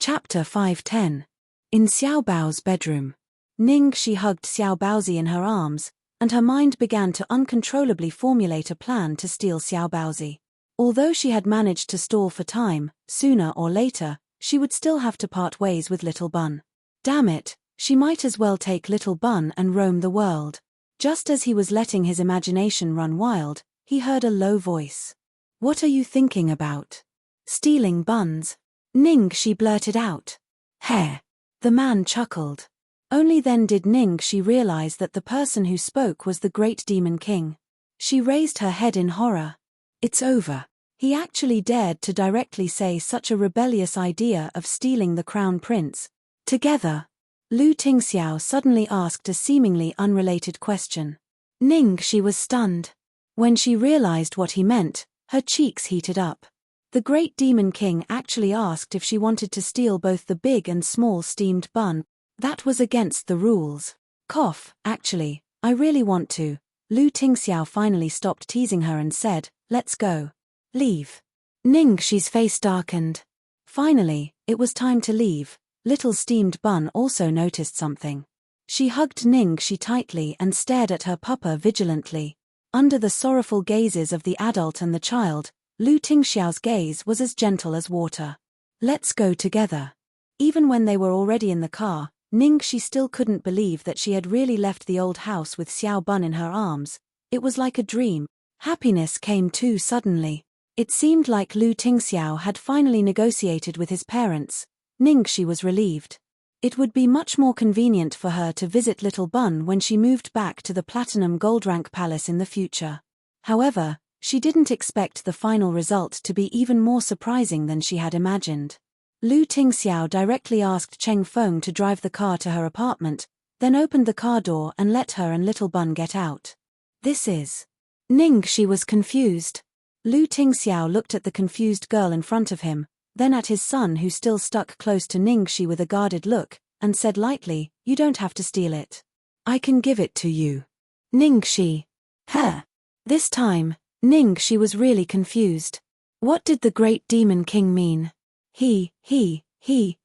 Chapter 510. In Xiao Bao's bedroom. Ningxi hugged Xiao Baozi in her arms, and her mind began to uncontrollably formulate a plan to steal Xiao Baozi. Although she had managed to stall for time, sooner or later, she would still have to part ways with Little Bun. Damn it, she might as well take Little Bun and roam the world. Just as he was letting his imagination run wild, he heard a low voice. "What are you thinking about?" "Stealing buns," Ningxi blurted out. "Heh." The man chuckled. Only then did Ningxi realize that the person who spoke was the great demon king. She raised her head in horror. It's over. He actually dared to directly say such a rebellious idea of stealing the crown prince. Together. Lu Tingxiao suddenly asked a seemingly unrelated question. Ningxi was stunned. When she realized what he meant, her cheeks heated up. The great demon king actually asked if she wanted to steal both the big and small steamed bun. That was against the rules. Cough, actually, I really want to. Lu Tingxiao finally stopped teasing her and said, "Let's go." "Leave." Ningxi's face darkened. Finally, it was time to leave. Little steamed bun also noticed something. She hugged Ningxi tightly and stared at her papa vigilantly. Under the sorrowful gazes of the adult and the child, Lu Tingxiao's gaze was as gentle as water. "Let's go together." Even when they were already in the car, Ningxi still couldn't believe that she had really left the old house with Xiao Bun in her arms. It was like a dream. Happiness came too suddenly. It seemed like Lu Tingxiao had finally negotiated with his parents. Ningxi was relieved. It would be much more convenient for her to visit Little Bun when she moved back to the Platinum Gold Rank Palace in the future. However, she didn't expect the final result to be even more surprising than she had imagined. Lu Tingxiao directly asked Cheng Feng to drive the car to her apartment, then opened the car door and let her and Little Bun get out. "This is..." Ningxi was confused. Lu Tingxiao looked at the confused girl in front of him, then at his son who still stuck close to Ningxi with a guarded look, and said lightly, "You don't have to steal it. I can give it to you." Ningxi. Huh. This time, Ningxi was really confused. What did the great demon king mean? He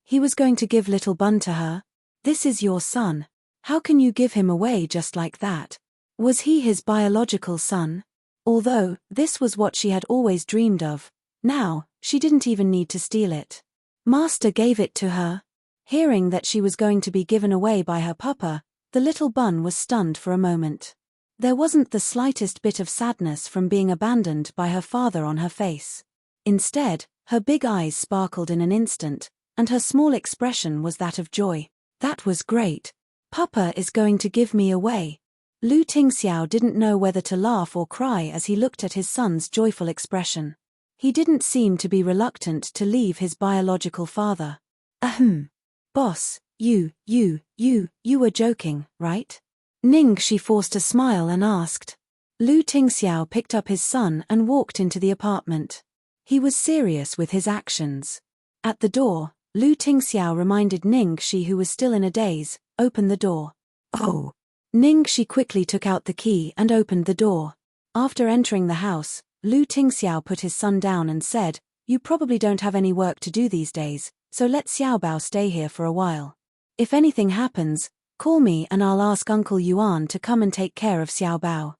was going to give Little Bun to her? This is your son. How can you give him away just like that? Was he his biological son? Although, this was what she had always dreamed of. Now, she didn't even need to steal it. Master gave it to her. Hearing that she was going to be given away by her papa, the Little Bun was stunned for a moment. There wasn't the slightest bit of sadness from being abandoned by her father on her face. Instead, her big eyes sparkled in an instant, and her small expression was that of joy. "That was great. Papa is going to give me away." Lu Tingxiao didn't know whether to laugh or cry as he looked at his son's joyful expression. He didn't seem to be reluctant to leave his biological father. "Ahem. Boss, you were joking, right?" Ningxi forced a smile and asked. Lu Tingxiao picked up his son and walked into the apartment. He was serious with his actions. At the door, Lu Tingxiao reminded Ningxi, who was still in a daze, "Open the door." "Oh." Ningxi quickly took out the key and opened the door. After entering the house, Lu Tingxiao put his son down and said, "You probably don't have any work to do these days, so let Xiao Bao stay here for a while. If anything happens, call me and I'll ask Uncle Yuan to come and take care of Xiao Bao."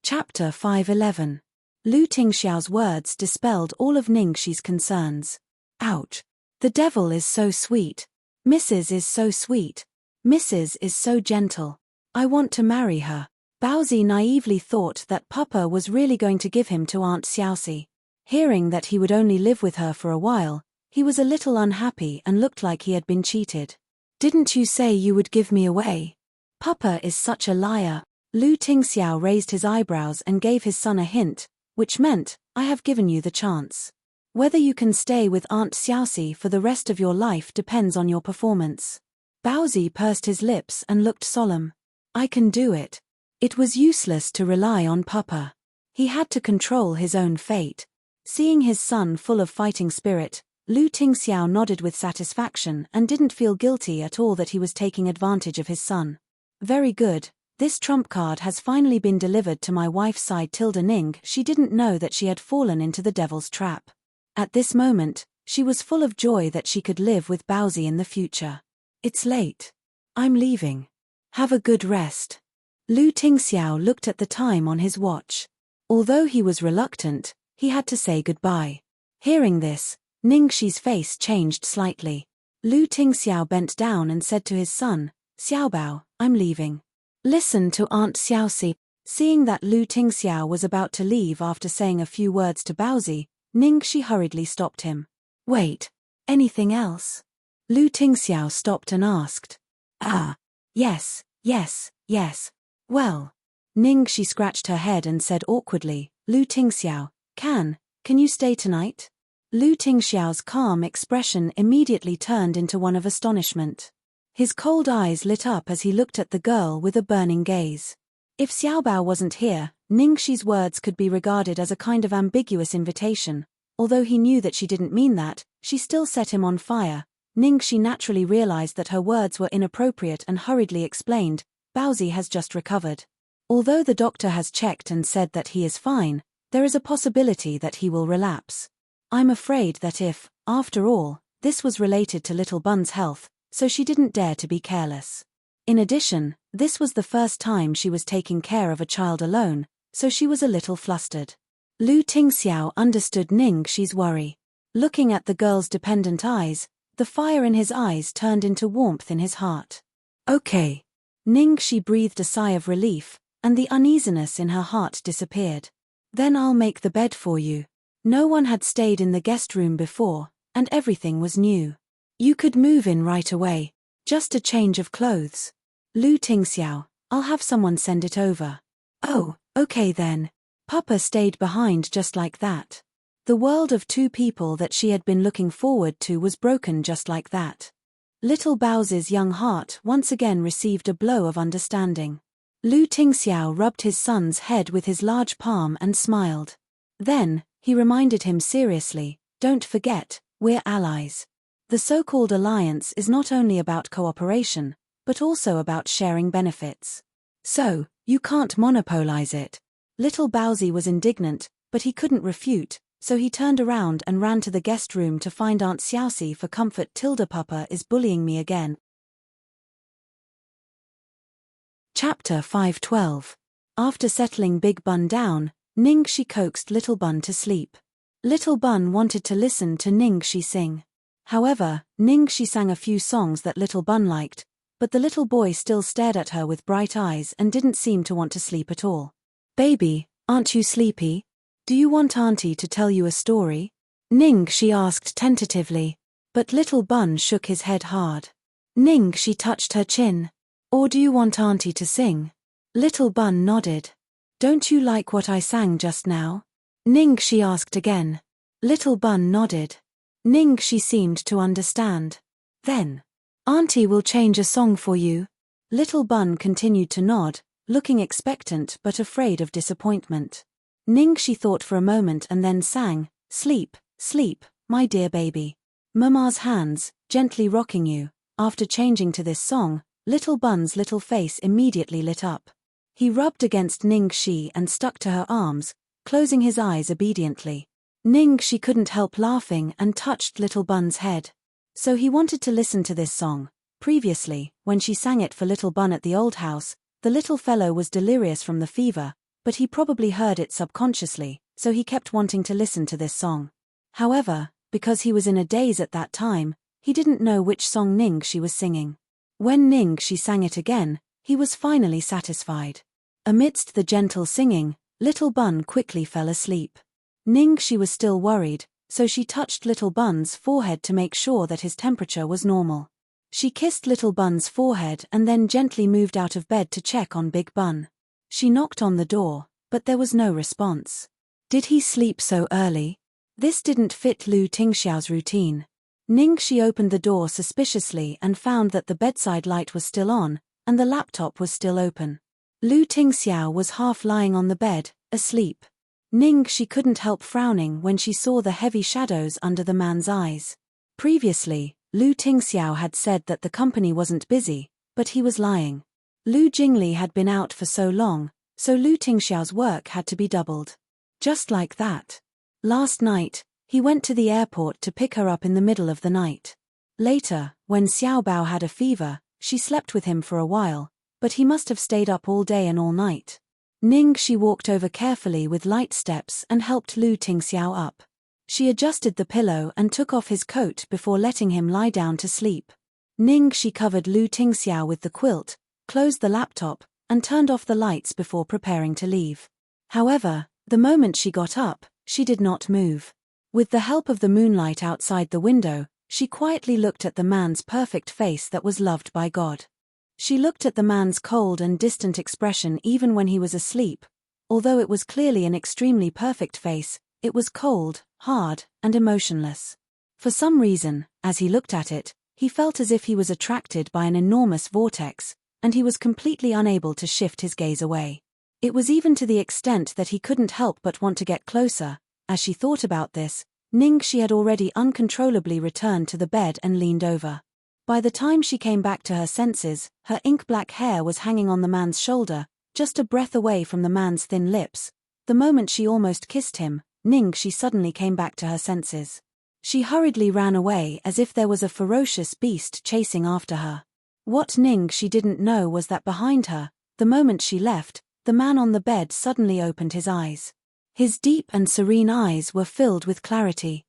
Chapter 511. Lu Tingxiao's words dispelled all of Ningxi's concerns. Ouch. The devil is so sweet. Mrs. is so sweet. Mrs. is so gentle. I want to marry her. Baozi naively thought that Papa was really going to give him to Aunt Xiaoxi. Hearing that he would only live with her for a while, he was a little unhappy and looked like he had been cheated. "Didn't you say you would give me away? Papa is such a liar." Lu Tingxiao raised his eyebrows and gave his son a hint, which meant, "I have given you the chance. Whether you can stay with Aunt Xiaoxi for the rest of your life depends on your performance." Baozi pursed his lips and looked solemn. "I can do it." It was useless to rely on Papa. He had to control his own fate. Seeing his son full of fighting spirit, Lu Tingxiao nodded with satisfaction and didn't feel guilty at all that he was taking advantage of his son. "Very good. This trump card has finally been delivered to my wife's side. Ning, she didn't know that she had fallen into the devil's trap. At this moment, she was full of joy that she could live with Baozi in the future. It's late. I'm leaving. Have a good rest. Lu Tingxiao looked at the time on his watch. Although he was reluctant, he had to say goodbye. Hearing this, Ningxi's face changed slightly. Lu Tingxiao bent down and said to his son, Xiaobao, I'm leaving. Listen to Aunt Xiaoxi. Seeing that Lu Tingxiao was about to leave after saying a few words to Baozi, Ningxi hurriedly stopped him. Wait, anything else? Lu Tingxiao stopped and asked. Yes. Well. Ningxi scratched her head and said awkwardly, Lu Tingxiao, can you stay tonight? Lu Tingxiao's calm expression immediately turned into one of astonishment. His cold eyes lit up as he looked at the girl with a burning gaze. If Xiaobao wasn't here, Ningxi's words could be regarded as a kind of ambiguous invitation. Although he knew that she didn't mean that, she still set him on fire. Ningxi naturally realized that her words were inappropriate and hurriedly explained, Baozi has just recovered. Although the doctor has checked and said that he is fine, there is a possibility that he will relapse. I'm afraid that if, after all, this was related to little Bun's health, so she didn't dare to be careless. In addition, this was the first time she was taking care of a child alone, so she was a little flustered. Lu Tingxiao understood Ningxi's worry. Looking at the girl's dependent eyes, the fire in his eyes turned into warmth in his heart. Okay. Ningxi breathed a sigh of relief, and the uneasiness in her heart disappeared. Then I'll make the bed for you. No one had stayed in the guest room before, and everything was new. You could move in right away. Just a change of clothes. Lu Tingxiao, I'll have someone send it over. Oh, okay then. Papa stayed behind just like that. The world of two people that she had been looking forward to was broken just like that. Little Baozi's young heart once again received a blow of understanding. Lu Tingxiao rubbed his son's head with his large palm and smiled. Then, he reminded him seriously, don't forget, we're allies. The so-called alliance is not only about cooperation, but also about sharing benefits. So, you can't monopolize it. Little Baozi was indignant, but he couldn't refute, so he turned around and ran to the guest room to find Aunt Xiaoxi for comfort. Papa is bullying me again. Chapter 5:12. After settling Big Bun down, Ningxi coaxed Little Bun to sleep. Little Bun wanted to listen to Ningxi sing. However, Ningxi sang a few songs that Little Bun liked, but the little boy still stared at her with bright eyes and didn't seem to want to sleep at all. Baby, aren't you sleepy? Do you want Auntie to tell you a story? Ningxi asked tentatively. But Little Bun shook his head hard. Ningxi touched her chin. Or do you want Auntie to sing? Little Bun nodded. Don't you like what I sang just now? Ningxi asked again. Little Bun nodded. Ningxi seemed to understand. Then, Auntie will change a song for you. Little Bun continued to nod, looking expectant but afraid of disappointment. Ningxi thought for a moment and then sang, Sleep, sleep, my dear baby. Mama's hands, gently rocking you. After changing to this song, Little Bun's little face immediately lit up. He rubbed against Ningxi and stuck to her arms, closing his eyes obediently. Ningxi couldn't help laughing and touched Little Bun's head. So he wanted to listen to this song. Previously, when she sang it for Little Bun at the old house, the little fellow was delirious from the fever, but he probably heard it subconsciously, so he kept wanting to listen to this song. However, because he was in a daze at that time, he didn't know which song Ningxi was singing. When Ningxi sang it again, he was finally satisfied. Amidst the gentle singing, Little Bun quickly fell asleep. Ningxi was still worried, so she touched Little Bun's forehead to make sure that his temperature was normal. She kissed Little Bun's forehead and then gently moved out of bed to check on Big Bun. She knocked on the door, but there was no response. Did he sleep so early? This didn't fit Lu Tingxiao's routine. Ningxi opened the door suspiciously and found that the bedside light was still on, and the laptop was still open. Lu Tingxiao was half lying on the bed, asleep. Ningxi couldn't help frowning when she saw the heavy shadows under the man's eyes. Previously, Lu Tingxiao had said that the company wasn't busy, but he was lying. Lu Jingli had been out for so long, so Lu Tingxiao's work had to be doubled. Just like that. Last night, He went to the airport to pick her up in the middle of the night. Later, when Xiaobao had a fever, she slept with him for a while, but he must have stayed up all day and all night. Ningxi walked over carefully with light steps and helped Lu Tingxiao up. She adjusted the pillow and took off his coat before letting him lie down to sleep. Ningxi covered Lu Tingxiao with the quilt, closed the laptop, and turned off the lights before preparing to leave. However, the moment she got up, she did not move. With the help of the moonlight outside the window, she quietly looked at the man's perfect face that was loved by God. She looked at the man's cold and distant expression even when he was asleep. Although it was clearly an extremely perfect face, it was cold, hard, and emotionless. For some reason, as he looked at it, he felt as if he was attracted by an enormous vortex, and he was completely unable to shift his gaze away. It was even to the extent that he couldn't help but want to get closer. As she thought about this, Ningxi had already uncontrollably returned to the bed and leaned over. By the time she came back to her senses, her ink-black hair was hanging on the man's shoulder, just a breath away from the man's thin lips. The moment she almost kissed him, Ningxi suddenly came back to her senses. She hurriedly ran away as if there was a ferocious beast chasing after her. What Ningxi didn't know was that behind her, the moment she left, the man on the bed suddenly opened his eyes. His deep and serene eyes were filled with clarity.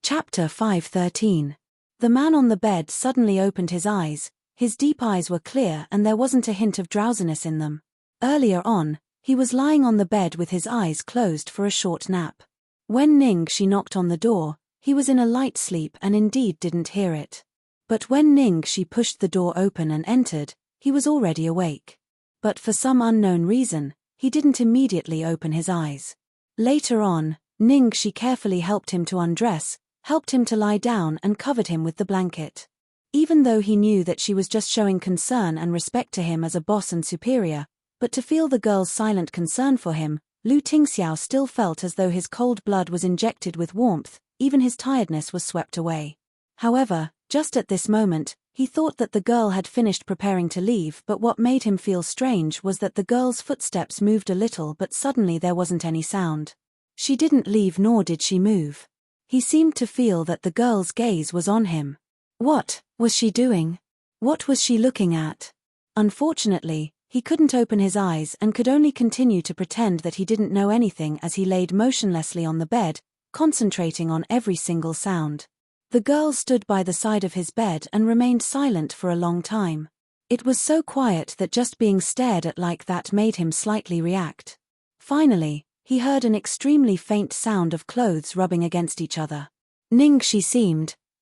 Chapter 5:13. The man on the bed suddenly opened his eyes. His deep eyes were clear and there wasn't a hint of drowsiness in them. Earlier on, he was lying on the bed with his eyes closed for a short nap. When Ningxi knocked on the door, he was in a light sleep and indeed didn't hear it. But when Ningxi pushed the door open and entered, he was already awake. But for some unknown reason, he didn't immediately open his eyes. Later on, Ningxi carefully helped him to undress, helped him to lie down and covered him with the blanket. Even though he knew that she was just showing concern and respect to him as a boss and superior, but to feel the girl's silent concern for him, Lu Tingxiao still felt as though his cold blood was injected with warmth, even his tiredness was swept away. However, just at this moment, he thought that the girl had finished preparing to leave, but what made him feel strange was that the girl's footsteps moved a little but suddenly there wasn't any sound. She didn't leave nor did she move. He seemed to feel that the girl's gaze was on him. What was she doing? What was she looking at? Unfortunately, he couldn't open his eyes and could only continue to pretend that he didn't know anything as he laid motionlessly on the bed, concentrating on every single sound. The girl stood by the side of his bed and remained silent for a long time. It was so quiet that just being stared at like that made him slightly react. Finally, he heard an extremely faint sound of clothes rubbing against each other. Ningxi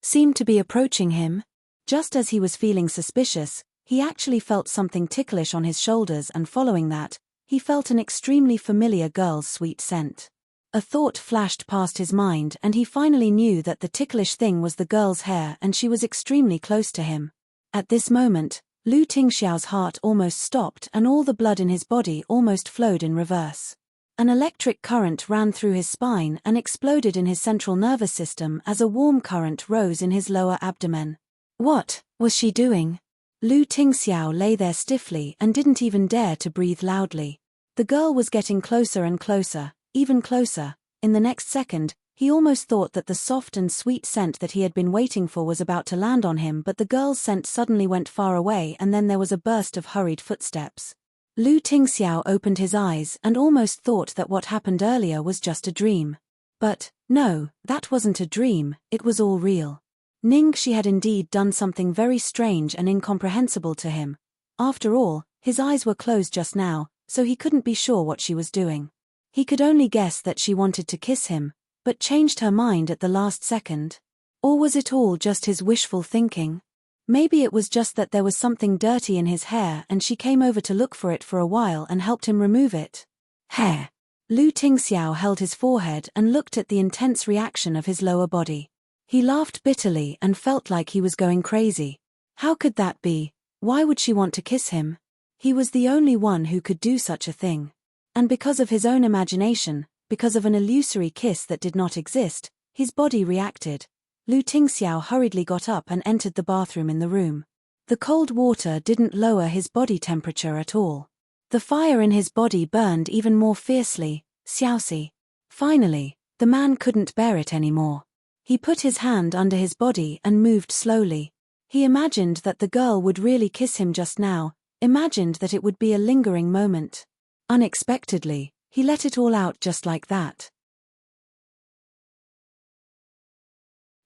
seemed to be approaching him. Just as he was feeling suspicious, he actually felt something ticklish on his shoulders, and following that, he felt an extremely familiar girl's sweet scent. A thought flashed past his mind and he finally knew that the ticklish thing was the girl's hair and she was extremely close to him. At this moment, Lu Tingxiao's heart almost stopped and all the blood in his body almost flowed in reverse. An electric current ran through his spine and exploded in his central nervous system as a warm current rose in his lower abdomen. What was she doing? Lu Tingxiao lay there stiffly and didn't even dare to breathe loudly. The girl was getting closer and closer. Even closer. In the next second, he almost thought that the soft and sweet scent that he had been waiting for was about to land on him, but the girl's scent suddenly went far away and then there was a burst of hurried footsteps. Lu Tingxiao opened his eyes and almost thought that what happened earlier was just a dream. But, no, that wasn't a dream, it was all real. Ningxi had indeed done something very strange and incomprehensible to him. After all, his eyes were closed just now, so he couldn't be sure what she was doing. He could only guess that she wanted to kiss him, but changed her mind at the last second. Or was it all just his wishful thinking? Maybe it was just that there was something dirty in his hair and she came over to look for it for a while and helped him remove it. Hair. Lu Tingxiao held his forehead and looked at the intense reaction of his lower body. He laughed bitterly and felt like he was going crazy. How could that be? Why would she want to kiss him? He was the only one who could do such a thing. And because of his own imagination, because of an illusory kiss that did not exist, his body reacted. Lu Tingxiao hurriedly got up and entered the bathroom in the room. The cold water didn't lower his body temperature at all. The fire in his body burned even more fiercely. Xiaoxi. Finally, the man couldn't bear it anymore. He put his hand under his body and moved slowly. He imagined that the girl would really kiss him just now, imagined that it would be a lingering moment. Unexpectedly, he let it all out just like that.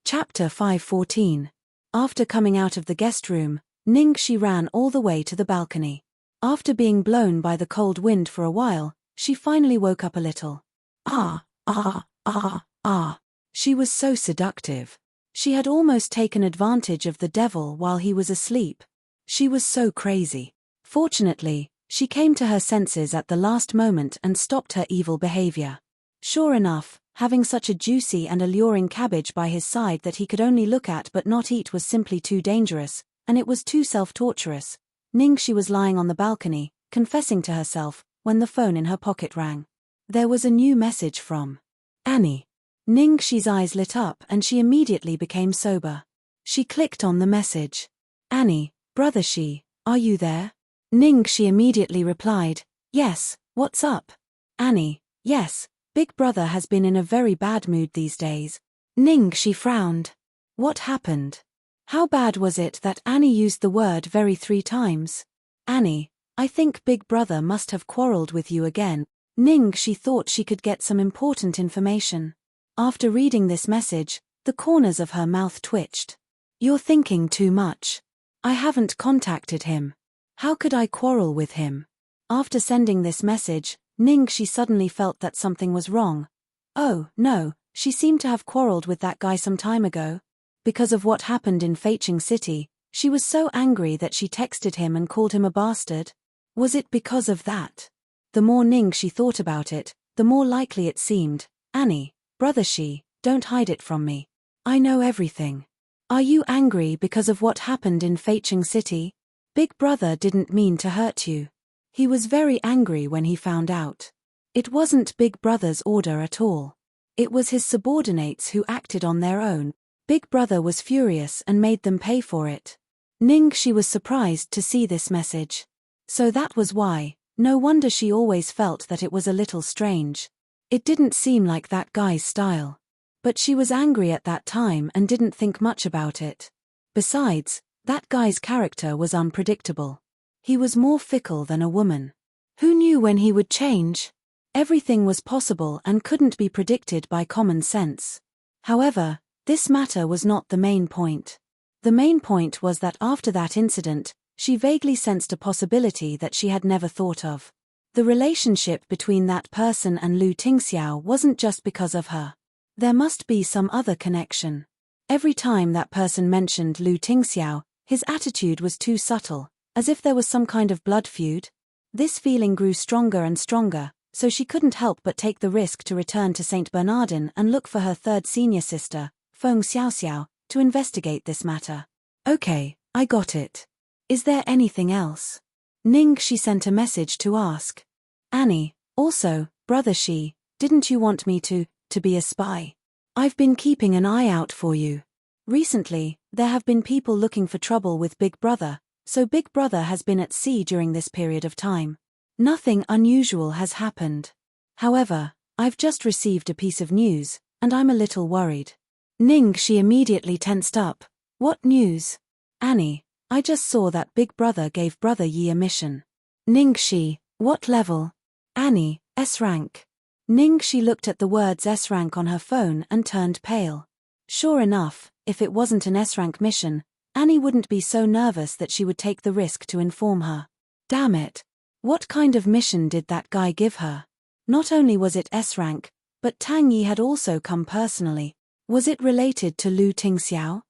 Chapter 5:14. After coming out of the guest room, Ningxi ran all the way to the balcony. After being blown by the cold wind for a while, she finally woke up a little. Ah, ah, ah, ah. She was so seductive. She had almost taken advantage of the devil while he was asleep. She was so crazy. Fortunately, she came to her senses at the last moment and stopped her evil behavior. Sure enough, having such a juicy and alluring cabbage by his side that he could only look at but not eat was simply too dangerous, and it was too self-torturous. Ningxi was lying on the balcony, confessing to herself, when the phone in her pocket rang. There was a new message from Annie. Ningxi's eyes lit up and she immediately became sober. She clicked on the message. Annie, brother Shi, are you there? Ningxi immediately replied, yes, what's up? Annie, yes, big brother has been in a very bad mood these days. Ningxi frowned. What happened? How bad was it that Annie used the word very 3 times? Annie, I think big brother must have quarreled with you again. Ningxi thought she could get some important information. After reading this message, the corners of her mouth twitched. You're thinking too much. I haven't contacted him. How could I quarrel with him? After sending this message, Ningxi suddenly felt that something was wrong. Oh, no, she seemed to have quarreled with that guy some time ago. Because of what happened in Feiqing City, she was so angry that she texted him and called him a bastard. Was it because of that? The more Ningxi thought about it, the more likely it seemed. Annie, brother Shi, don't hide it from me. I know everything. Are you angry because of what happened in Feiqing City? Big brother didn't mean to hurt you. He was very angry when he found out. It wasn't Big brother's order at all. It was his subordinates who acted on their own. Big brother was furious and made them pay for it. Ningxi was surprised to see this message. So that was why. No wonder she always felt that it was a little strange. It didn't seem like that guy's style. But she was angry at that time and didn't think much about it. Besides, that guy's character was unpredictable. He was more fickle than a woman. Who knew when he would change? Everything was possible and couldn't be predicted by common sense. However, this matter was not the main point. The main point was that after that incident, she vaguely sensed a possibility that she had never thought of. The relationship between that person and Lu Tingxiao wasn't just because of her. There must be some other connection. Every time that person mentioned Lu Tingxiao, his attitude was too subtle, as if there was some kind of blood feud. This feeling grew stronger and stronger, so she couldn't help but take the risk to return to St. Bernardin and look for her third senior sister, Feng Xiaoxiao, to investigate this matter. Okay, I got it. Is there anything else? Ningxi sent a message to ask. Annie, also, brother Shi, didn't you want me to be a spy? I've been keeping an eye out for you. Recently, there have been people looking for trouble with Big Brother, so Big Brother has been at sea during this period of time. Nothing unusual has happened. However, I've just received a piece of news, and I'm a little worried. Ningxi immediately tensed up. What news? Annie, I just saw that Big Brother gave Brother Yi a mission. Ningxi, what level? Annie, S rank. Ningxi looked at the words S rank on her phone and turned pale. Sure enough, if it wasn't an S rank mission, Annie wouldn't be so nervous that she would take the risk to inform her. Damn it. What kind of mission did that guy give her? Not only was it S rank, but Tang Yi had also come personally. Was it related to Lu Tingxiao?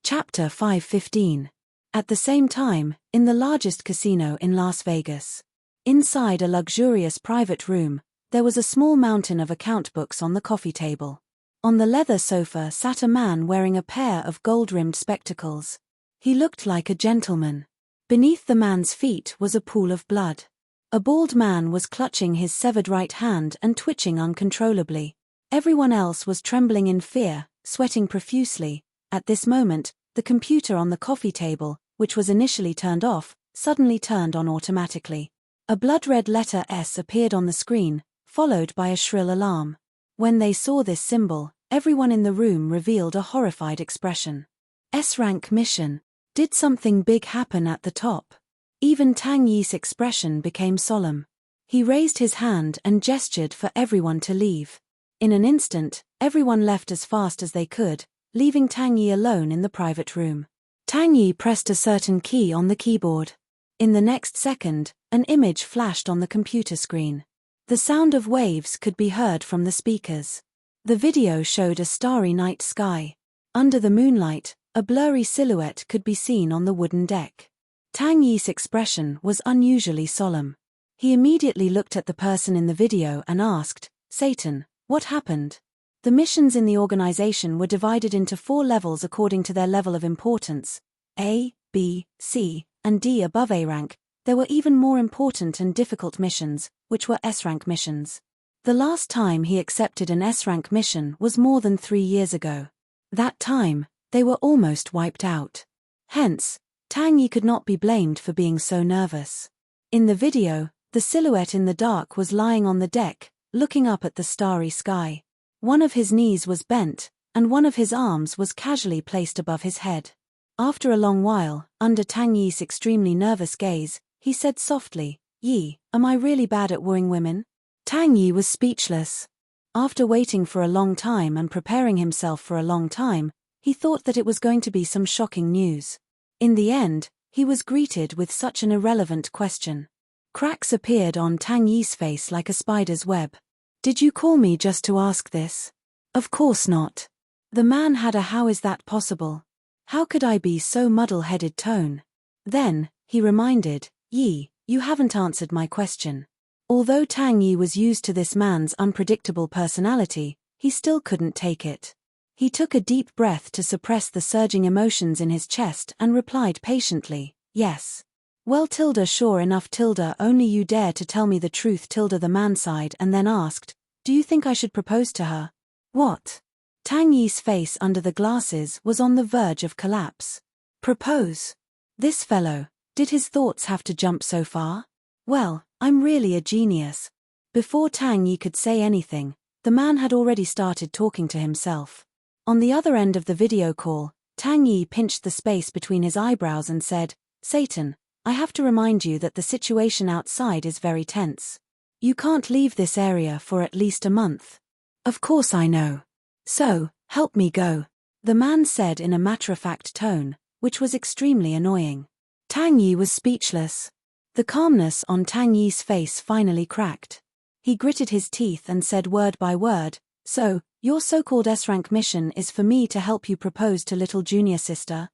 Chapter 5:15. At the same time, in the largest casino in Las Vegas. Inside a luxurious private room, there was a small mountain of account books on the coffee table. On the leather sofa sat a man wearing a pair of gold-rimmed spectacles. He looked like a gentleman. Beneath the man's feet was a pool of blood. A bald man was clutching his severed right hand and twitching uncontrollably. Everyone else was trembling in fear, sweating profusely. At this moment, the computer on the coffee table, which was initially turned off, suddenly turned on automatically. A blood-red letter S appeared on the screen, followed by a shrill alarm. When they saw this symbol, everyone in the room revealed a horrified expression. S-rank mission. Did something big happen at the top? Even Tang Yi's expression became solemn. He raised his hand and gestured for everyone to leave. In an instant, everyone left as fast as they could, leaving Tang Yi alone in the private room. Tang Yi pressed a certain key on the keyboard. In the next second, an image flashed on the computer screen. The sound of waves could be heard from the speakers. The video showed a starry night sky. Under the moonlight, a blurry silhouette could be seen on the wooden deck. Tang Yi's expression was unusually solemn. He immediately looked at the person in the video and asked, "Satan, what happened?" The missions in the organization were divided into 4 levels according to their level of importance: A, B, C, and D. Above A rank, there were even more important and difficult missions, which were S-rank missions. The last time he accepted an S-rank mission was more than 3 years ago. That time, they were almost wiped out. Hence, Tang Yi could not be blamed for being so nervous. In the video, the silhouette in the dark was lying on the deck, looking up at the starry sky. One of his knees was bent, and one of his arms was casually placed above his head. After a long while, under Tang Yi's extremely nervous gaze, he said softly, "Yi, am I really bad at wooing women?" Tang Yi was speechless. After waiting for a long time and preparing himself for a long time, he thought that it was going to be some shocking news. In the end, he was greeted with such an irrelevant question. Cracks appeared on Tang Yi's face like a spider's web. "Did you call me just to ask this?" "Of course not." The man had a "how is that possible? How could I be so muddle-headed" tone. Then, he reminded, "Yi, you haven't answered my question." Although Tang Yi was used to this man's unpredictable personality, he still couldn't take it. He took a deep breath to suppress the surging emotions in his chest and replied patiently, "Yes." "Well sure enough only you dare to tell me the truth." The man sighed and then asked, "Do you think I should propose to her?" "What?" Tang Yi's face under the glasses was on the verge of collapse. Propose? This fellow, did his thoughts have to jump so far? Well, I'm really a genius. Before Tang Yi could say anything, the man had already started talking to himself. On the other end of the video call, Tang Yi pinched the space between his eyebrows and said, "Satan, I have to remind you that the situation outside is very tense. You can't leave this area for at least a month." "Of course I know. So, help me go," the man said in a matter-of-fact tone, which was extremely annoying. Tang Yi was speechless. The calmness on Tang Yi's face finally cracked. He gritted his teeth and said word by word, "So, your so-called S-rank mission is for me to help you propose to little junior sister?"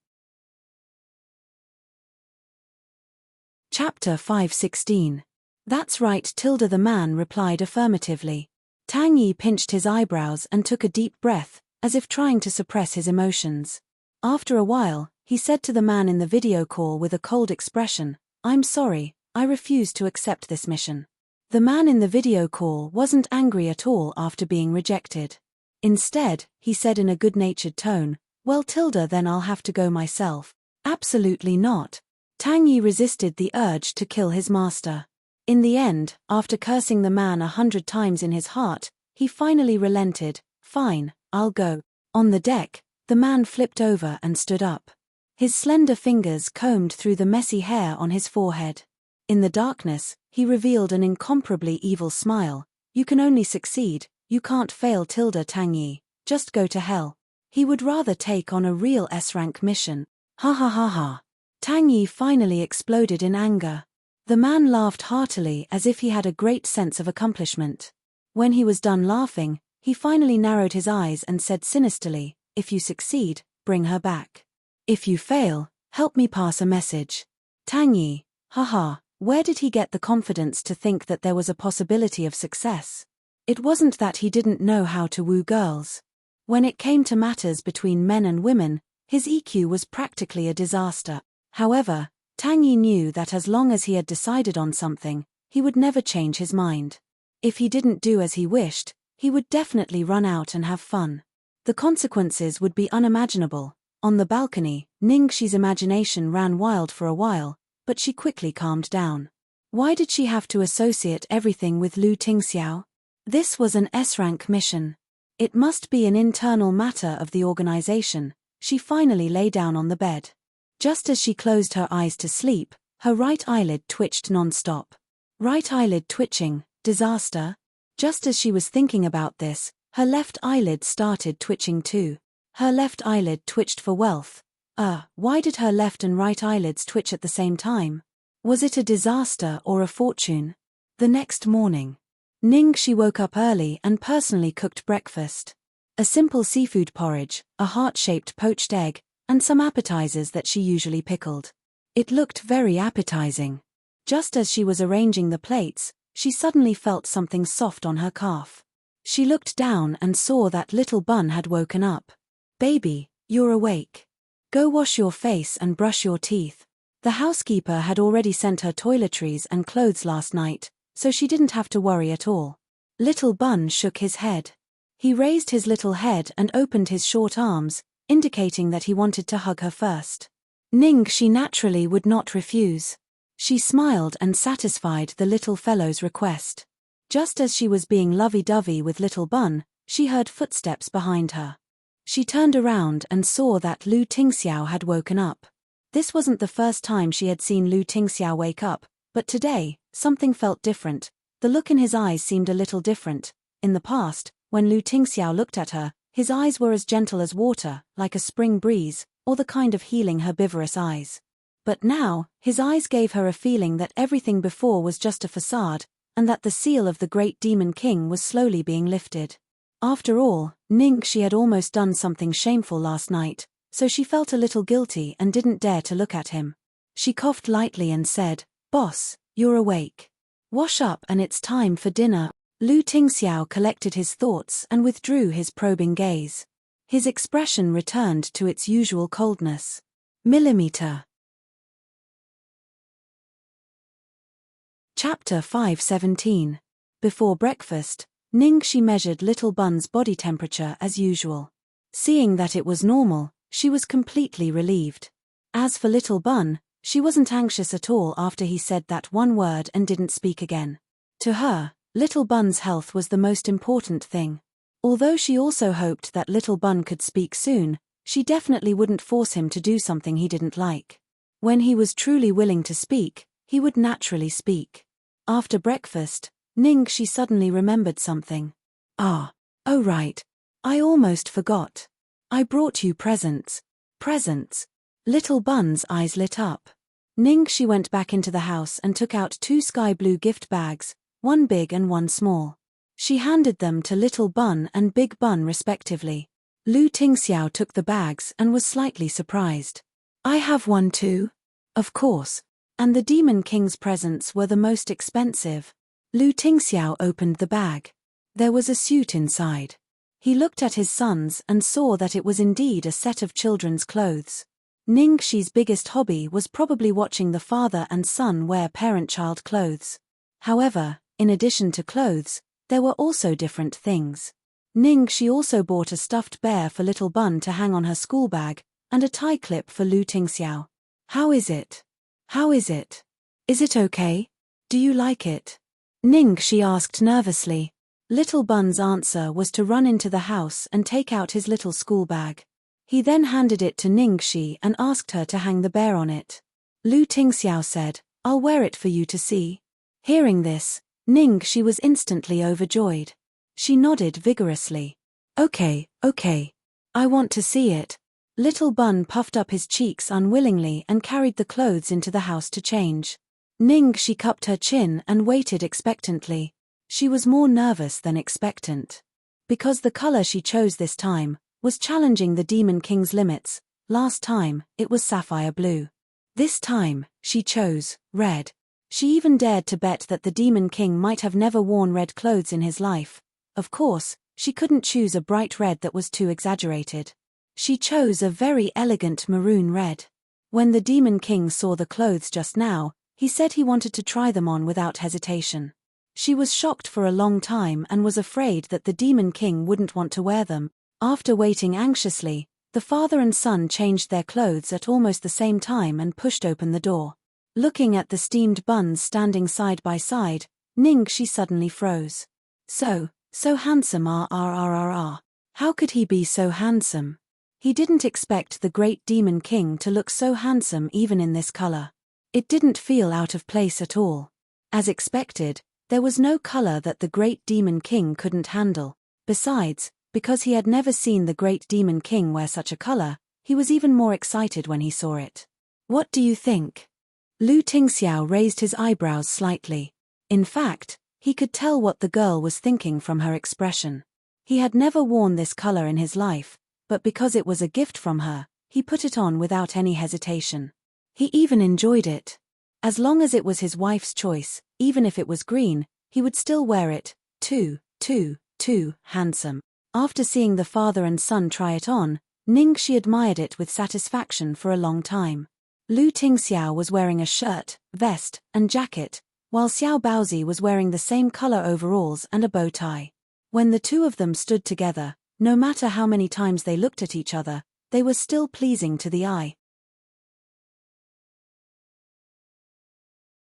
Chapter 5:16. "That's right." The man replied affirmatively. Tang Yi pinched his eyebrows and took a deep breath, as if trying to suppress his emotions. After a while, he said to the man in the video call with a cold expression, "I'm sorry, I refuse to accept this mission." The man in the video call wasn't angry at all after being rejected. Instead, he said in a good-natured tone, "Well then I'll have to go myself." "Absolutely not." Tang Yi resisted the urge to kill his master. In the end, after cursing the man 100 times in his heart, he finally relented. "Fine, I'll go." On the deck, the man flipped over and stood up. His slender fingers combed through the messy hair on his forehead. In the darkness, he revealed an incomparably evil smile. "You can only succeed, you can't fail." Tang Yi, just go to hell. He would rather take on a real S-rank mission. Ha ha ha ha. Tang Yi finally exploded in anger. The man laughed heartily as if he had a great sense of accomplishment. When he was done laughing, he finally narrowed his eyes and said sinisterly, "If you succeed, bring her back. If you fail, help me pass a message." Tang Yi, haha, where did he get the confidence to think that there was a possibility of success? It wasn't that he didn't know how to woo girls. When it came to matters between men and women, his EQ was practically a disaster. However, Tang Yi knew that as long as he had decided on something, he would never change his mind. If he didn't do as he wished, he would definitely run out and have fun. The consequences would be unimaginable. On the balcony, Ningxi's imagination ran wild for a while, but she quickly calmed down. Why did she have to associate everything with Lu Tingxiao? This was an S-rank mission. It must be an internal matter of the organization. She finally lay down on the bed. Just as she closed her eyes to sleep, her right eyelid twitched non-stop. Right eyelid twitching, disaster? Just as she was thinking about this, her left eyelid started twitching too. Her left eyelid twitched for wealth. Why did her left and right eyelids twitch at the same time? Was it a disaster or a fortune? The next morning, Ningxi woke up early and personally cooked breakfast. A simple seafood porridge, a heart-shaped poached egg, and some appetizers that she usually pickled. It looked very appetizing. Just as she was arranging the plates, she suddenly felt something soft on her calf. She looked down and saw that little Bun had woken up. "Baby, you're awake. Go wash your face and brush your teeth." The housekeeper had already sent her toiletries and clothes last night, so she didn't have to worry at all. Little Bun shook his head. He raised his little head and opened his short arms, indicating that he wanted to hug her first. Ningxi naturally would not refuse. She smiled and satisfied the little fellow's request. Just as she was being lovey-dovey with little Bun, she heard footsteps behind her. She turned around and saw that Lu Tingxiao had woken up. This wasn't the first time she had seen Lu Tingxiao wake up, but today, something felt different. The look in his eyes seemed a little different. In the past, when Lu Tingxiao looked at her, his eyes were as gentle as water, like a spring breeze, or the kind of healing herbivorous eyes. But now, his eyes gave her a feeling that everything before was just a facade, and that the seal of the great demon king was slowly being lifted. After all, Ningxi had almost done something shameful last night, so she felt a little guilty and didn't dare to look at him. She coughed lightly and said, "Boss, you're awake. Wash up and it's time for dinner." Lu Tingxiao collected his thoughts and withdrew his probing gaze. His expression returned to its usual coldness. Millimeter. Chapter 5:17. Before breakfast, Ningxi measured little Bun's body temperature as usual. Seeing that it was normal, she was completely relieved. As for little Bun, she wasn't anxious at all after he said that one word and didn't speak again. To her, little Bun's health was the most important thing. Although she also hoped that little Bun could speak soon, she definitely wouldn't force him to do something he didn't like. When he was truly willing to speak, he would naturally speak. After breakfast, Ningxi suddenly remembered something. "Oh right. I almost forgot. I brought you presents." "Presents?" Little Bun's eyes lit up. Ningxi went back into the house and took out 2 sky blue gift bags, one big and one small. She handed them to Little Bun and Big Bun respectively. Lu Tingxiao took the bags and was slightly surprised. "I have one too." "Of course. And the Demon King's presents were the most expensive." Lu Tingxiao opened the bag. There was a suit inside. He looked at his sons and saw that it was indeed a set of children's clothes. Ningxi's biggest hobby was probably watching the father and son wear parent-child clothes. However, in addition to clothes, there were also different things. Ningxi also bought a stuffed bear for little Bun to hang on her school bag, and a tie clip for Lu Tingxiao. How is it? Is it okay? Do you like it?" Ningxi asked nervously. Little Bun's answer was to run into the house and take out his little school bag. He then handed it to Ningxi and asked her to hang the bear on it. Lu Tingxiao said, "I'll wear it for you to see." Hearing this, Ningxi was instantly overjoyed. She nodded vigorously. Okay. I want to see it." Little Bun puffed up his cheeks unwillingly and carried the clothes into the house to change. Ningxi cupped her chin and waited expectantly. She was more nervous than expectant. Because the color she chose this time was challenging the Demon King's limits. Last time, it was sapphire blue. This time, she chose red. She even dared to bet that the Demon King might have never worn red clothes in his life. Of course, she couldn't choose a bright red that was too exaggerated. She chose a very elegant maroon red. When the Demon King saw the clothes just now, he said he wanted to try them on without hesitation. She was shocked for a long time and was afraid that the Demon King wouldn't want to wear them. After waiting anxiously, the father and son changed their clothes at almost the same time and pushed open the door. Looking at the steamed buns standing side by side, Ningxi suddenly froze. So handsome How could he be so handsome? He didn't expect the great demon king to look so handsome even in this color. It didn't feel out of place at all. As expected, there was no color that the great demon king couldn't handle. Besides, because he had never seen the great demon king wear such a color, he was even more excited when he saw it. What do you think? Lu Tingxiao raised his eyebrows slightly. In fact, he could tell what the girl was thinking from her expression. He had never worn this color in his life, but because it was a gift from her, he put it on without any hesitation. He even enjoyed it. As long as it was his wife's choice, even if it was green, he would still wear it. Too handsome. After seeing the father and son try it on, Ningxi admired it with satisfaction for a long time. Lu Tingxiao was wearing a shirt, vest, and jacket, while Xiao Baozi was wearing the same color overalls and a bow tie. When the two of them stood together, no matter how many times they looked at each other, they were still pleasing to the eye.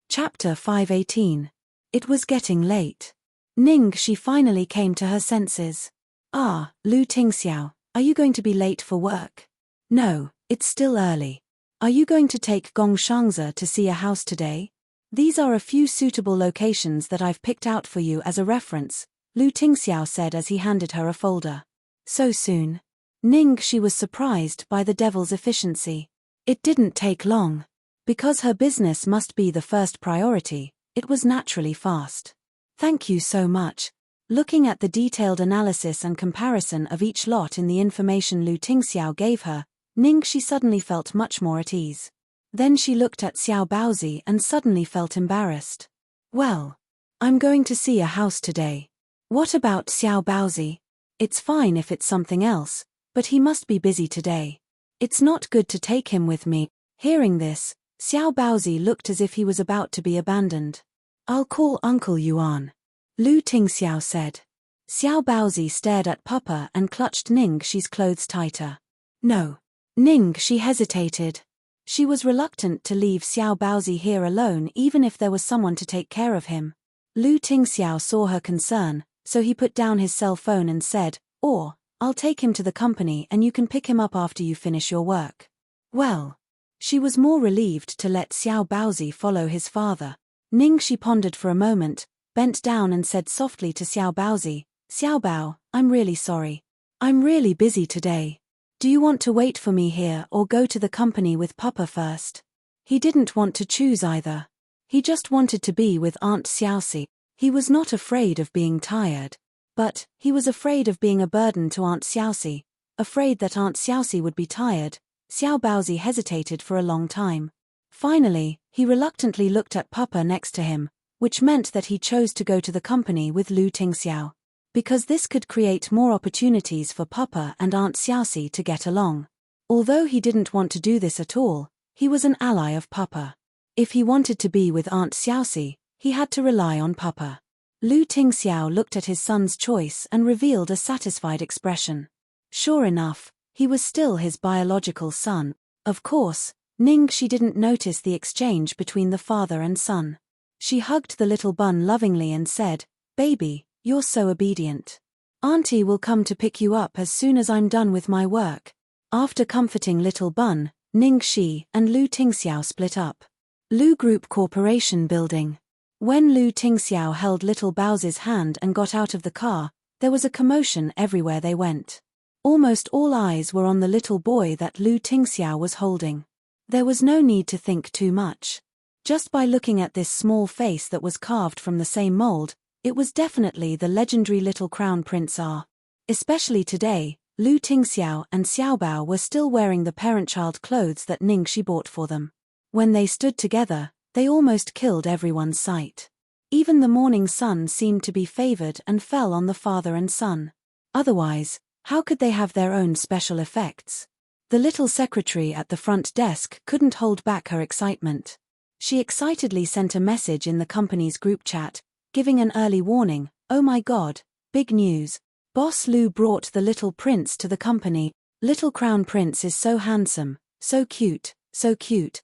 Chapter 518. It was getting late. Ningxi finally came to her senses. Lu Tingxiao, are you going to be late for work? No, it's still early. Are you going to take Gongshangzi to see a house today? These are a few suitable locations that I've picked out for you as a reference, Lu Tingxiao said as he handed her a folder. So soon? Ningxi was surprised by the devil's efficiency. It didn't take long. Because her business must be the first priority, it was naturally fast. Thank you so much. Looking at the detailed analysis and comparison of each lot in the information Lu Tingxiao gave her, Ningxi suddenly felt much more at ease. Then she looked at Xiao Baozi and suddenly felt embarrassed. Well, I'm going to see a house today. What about Xiao Baozi? It's fine if it's something else, but he must be busy today. It's not good to take him with me. Hearing this, Xiao Baozi looked as if he was about to be abandoned. I'll call Uncle Yuan, Lu Tingxiao said. Xiao Baozi stared at Papa and clutched Ningxi's clothes tighter. No. Ningxi hesitated. She was reluctant to leave Xiao Baozi here alone even if there was someone to take care of him. Lu Tingxiao saw her concern, so he put down his cell phone and said, I'll take him to the company and you can pick him up after you finish your work. Well. She was more relieved to let Xiao Baozi follow his father. Ningxi pondered for a moment, bent down and said softly to Xiao Baozi, Xiao Bao, I'm really sorry. I'm really busy today. Do you want to wait for me here or go to the company with Papa first? He didn't want to choose either. He just wanted to be with Aunt Xiaoxi. He was not afraid of being tired. But, he was afraid of being a burden to Aunt Xiaoxi, afraid that Aunt Xiaoxi would be tired. Xiao Baozi hesitated for a long time. Finally, he reluctantly looked at Papa next to him, which meant that he chose to go to the company with Lu Tingxiao. Because this could create more opportunities for Papa and Aunt Xiaoxi to get along. Although he didn't want to do this at all, he was an ally of Papa. If he wanted to be with Aunt Xiaoxi, he had to rely on Papa. Lu Tingxiao looked at his son's choice and revealed a satisfied expression. Sure enough, he was still his biological son. Of course, Ningxi didn't notice the exchange between the father and son. She hugged the little bun lovingly and said, Baby, you're so obedient. Auntie will come to pick you up as soon as I'm done with my work. After comforting little bun, Ningxi and Lu Tingxiao split up. Lu Group Corporation Building. When Lu Tingxiao held little Baozi's hand and got out of the car, there was a commotion everywhere they went. Almost all eyes were on the little boy that Lu Tingxiao was holding. There was no need to think too much. Just by looking at this small face that was carved from the same mold, it was definitely the legendary little crown prince R. Especially today, Lu Tingxiao and Xiao Bao were still wearing the parent-child clothes that Ningxi bought for them. When they stood together, they almost killed everyone's sight. Even the morning sun seemed to be favored and fell on the father and son. Otherwise, how could they have their own special effects? The little secretary at the front desk couldn't hold back her excitement. She excitedly sent a message in the company's group chat, giving an early warning. Oh my God, big news. Boss Lu brought the little prince to the company. Little crown prince is so handsome, so cute, so cute.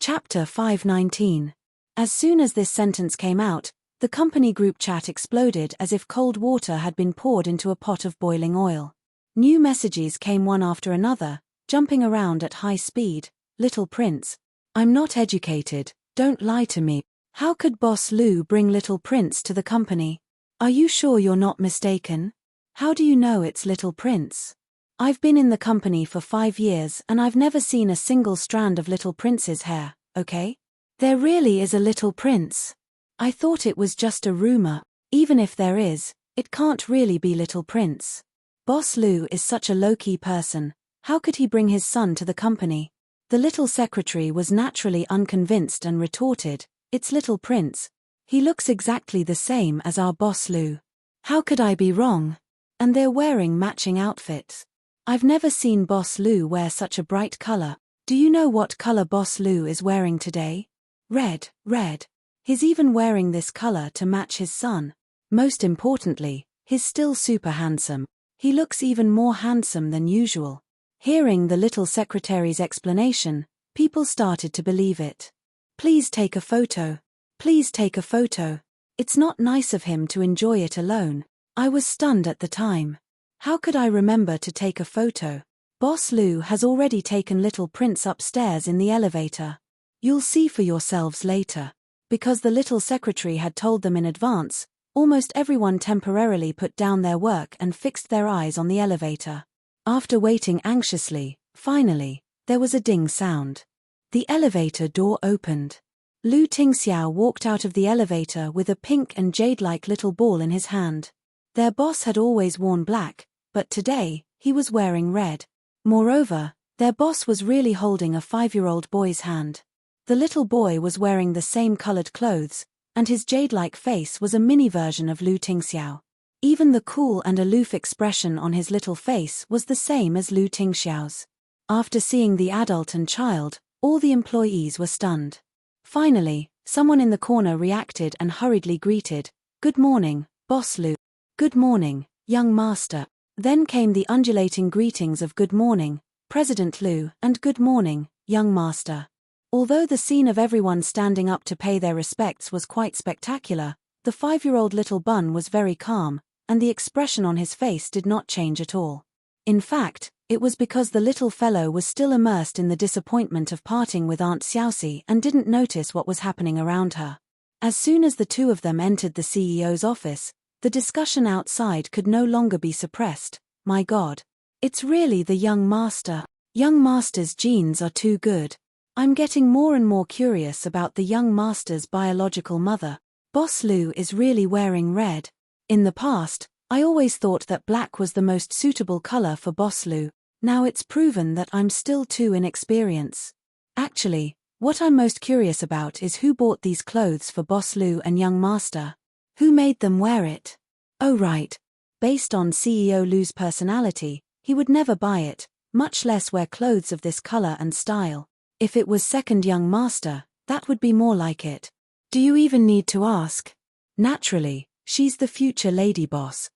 Chapter 519. As soon as this sentence came out, the company group chat exploded as if cold water had been poured into a pot of boiling oil. New messages came one after another, jumping around at high speed. Little Prince. I'm not educated, don't lie to me. How could Boss Lou bring Little Prince to the company? Are you sure you're not mistaken? How do you know it's Little Prince? I've been in the company for 5 years and I've never seen a single strand of Little Prince's hair, okay? There really is a Little Prince. I thought it was just a rumor. Even if there is, it can't really be Little Prince. Boss Lou is such a low-key person. How could he bring his son to the company? The little secretary was naturally unconvinced and retorted, it's Little Prince. He looks exactly the same as our Boss Lou. How could I be wrong? And they're wearing matching outfits. I've never seen Boss Lou wear such a bright color. Do you know what color Boss Lou is wearing today? Red, red. He's even wearing this color to match his son. Most importantly, he's still super handsome. He looks even more handsome than usual. Hearing the little secretary's explanation, people started to believe it. Please take a photo. Please take a photo. It's not nice of him to enjoy it alone. I was stunned at the time. How could I remember to take a photo? Boss Lou has already taken Little Prince upstairs in the elevator. You'll see for yourselves later. Because the little secretary had told them in advance, almost everyone temporarily put down their work and fixed their eyes on the elevator. After waiting anxiously, finally, there was a ding sound. The elevator door opened. Lu Tingxiao walked out of the elevator with a pink and jade-like little ball in his hand. Their boss had always worn black, but today, he was wearing red. Moreover, their boss was really holding a 5-year-old boy's hand. The little boy was wearing the same colored clothes, and his jade-like face was a mini version of Lu Tingxiao. Even the cool and aloof expression on his little face was the same as Lu Tingxiao's. After seeing the adult and child, all the employees were stunned. Finally, someone in the corner reacted and hurriedly greeted, "Good morning, Boss Lou." "Good morning, young master." Then came the undulating greetings of "Good morning, President Lou," and "Good morning, young master." Although the scene of everyone standing up to pay their respects was quite spectacular, the 5-year-old little bun was very calm, and the expression on his face did not change at all. In fact, it was because the little fellow was still immersed in the disappointment of parting with Aunt Xiaoxi and didn't notice what was happening around her. As soon as the two of them entered the CEO's office, the discussion outside could no longer be suppressed. My God. It's really the young master. Young master's genes are too good. I'm getting more and more curious about the young master's biological mother. Boss Lou is really wearing red. In the past, I always thought that black was the most suitable color for Boss Lou. Now it's proven that I'm still too inexperienced. Actually, what I'm most curious about is who bought these clothes for Boss Lou and young master. Who made them wear it? Oh right. Based on CEO Lou's personality, he would never buy it, much less wear clothes of this color and style. If it was second young master, that would be more like it. Do you even need to ask? Naturally, she's the future lady boss.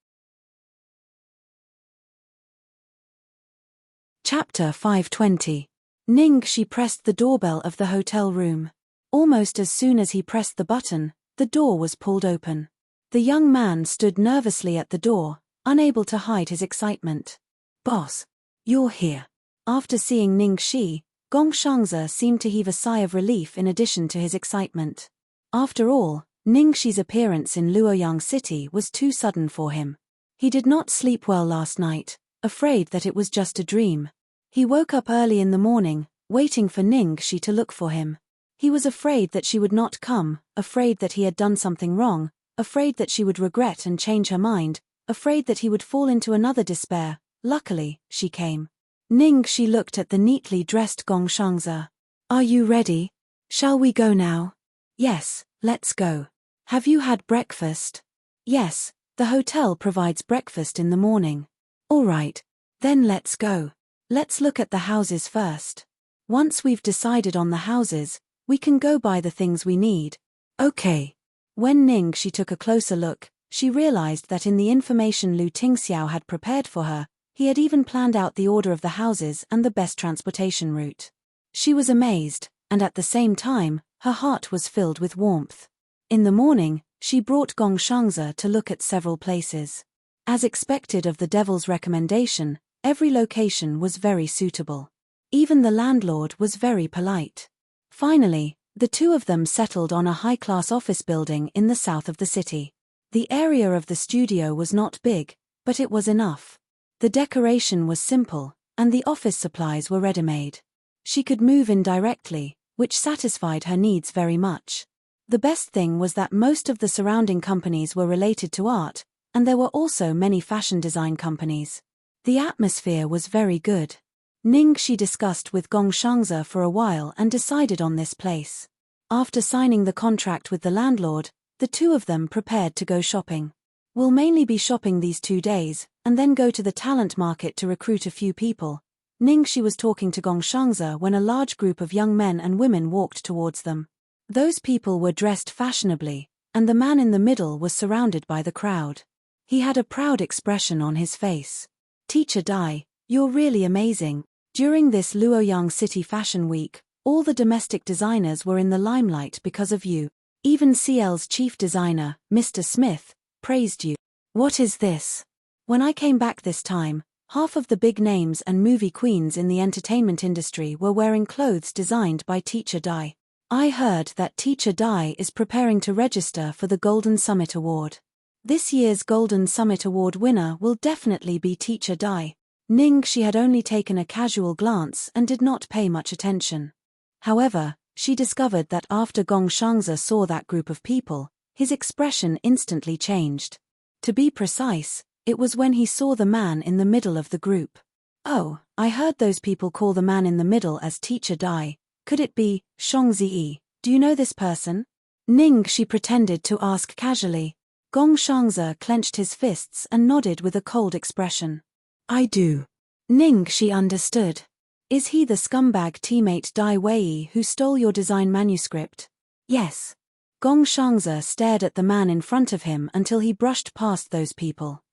Chapter 520. Ning Shi pressed the doorbell of the hotel room. Almost as soon as he pressed the button, the door was pulled open. The young man stood nervously at the door, unable to hide his excitement. "Boss, you're here." After seeing Ning Shi, Gong Shangze seemed to heave a sigh of relief in addition to his excitement. After all, Ning Shi's appearance in Luoyang City was too sudden for him. He did not sleep well last night, afraid that it was just a dream. He woke up early in the morning, waiting for Ning Shi to look for him. He was afraid that she would not come, afraid that he had done something wrong, afraid that she would regret and change her mind, afraid that he would fall into another despair. Luckily, she came. Ning Shi looked at the neatly dressed Gong Shangze. "Are you ready? Shall we go now?" "Yes, let's go." "Have you had breakfast?" "Yes, the hotel provides breakfast in the morning." "All right, then let's go. Let's look at the houses first. Once we've decided on the houses, we can go buy the things we need." "Okay." When Ning Shi took a closer look, she realized that in the information Lu Tingxiao had prepared for her, he had even planned out the order of the houses and the best transportation route. She was amazed. and at the same time, her heart was filled with warmth. In the morning, she brought Gong Shangze to look at several places. As expected of the devil's recommendation, every location was very suitable. Even the landlord was very polite. Finally, the two of them settled on a high-class office building in the south of the city. The area of the studio was not big, but it was enough. The decoration was simple, and the office supplies were ready-made. She could move in directly, which satisfied her needs very much. The best thing was that most of the surrounding companies were related to art, and there were also many fashion design companies. The atmosphere was very good. Ningxi discussed with Gong Shangze for a while and decided on this place. After signing the contract with the landlord, the two of them prepared to go shopping. We'll mainly be shopping these 2 days, and then go to the talent market to recruit a few people. Ningxi was talking to Gong Shangze when a large group of young men and women walked towards them. Those people were dressed fashionably, and the man in the middle was surrounded by the crowd. He had a proud expression on his face. "Teacher Dai, you're really amazing." During this Luoyang City Fashion Week, all the domestic designers were in the limelight because of you. Even CL's chief designer, Mr. Smith, praised you. What is this? When I came back this time, half of the big names and movie queens in the entertainment industry were wearing clothes designed by Teacher Dai. I heard that Teacher Dai is preparing to register for the Golden Summit Award. This year's Golden Summit Award winner will definitely be Teacher Dai. Ningxi had only taken a casual glance and did not pay much attention. However, she discovered that after Gong Shangze saw that group of people, his expression instantly changed. To be precise, it was when he saw the man in the middle of the group. "Oh, I heard those people call the man in the middle as Teacher Dai. Could it be Shangzi? Do you know this person?" Ningxi pretended to ask casually. Gong Shangze clenched his fists and nodded with a cold expression. "I do." Ningxi understood. "Is he the scumbag teammate Dai Wei who stole your design manuscript?" "Yes." Gong Shangze stared at the man in front of him until he brushed past those people.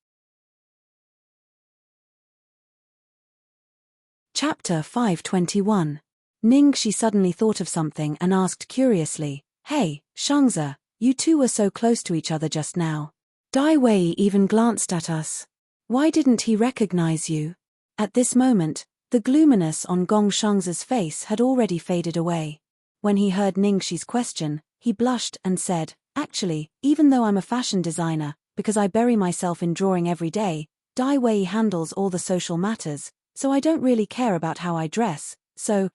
Chapter 521. Ningxi suddenly thought of something and asked curiously, "Hey, Shangze, you two were so close to each other just now. Dai Wei even glanced at us. Why didn't he recognize you?" At this moment, the gloominess on Gong Shangze's face had already faded away. When he heard Ningxi's question, he blushed and said, "Actually, even though I'm a fashion designer, because I bury myself in drawing every day, Dai Wei handles all the social matters, so I don't really care about how I dress, so,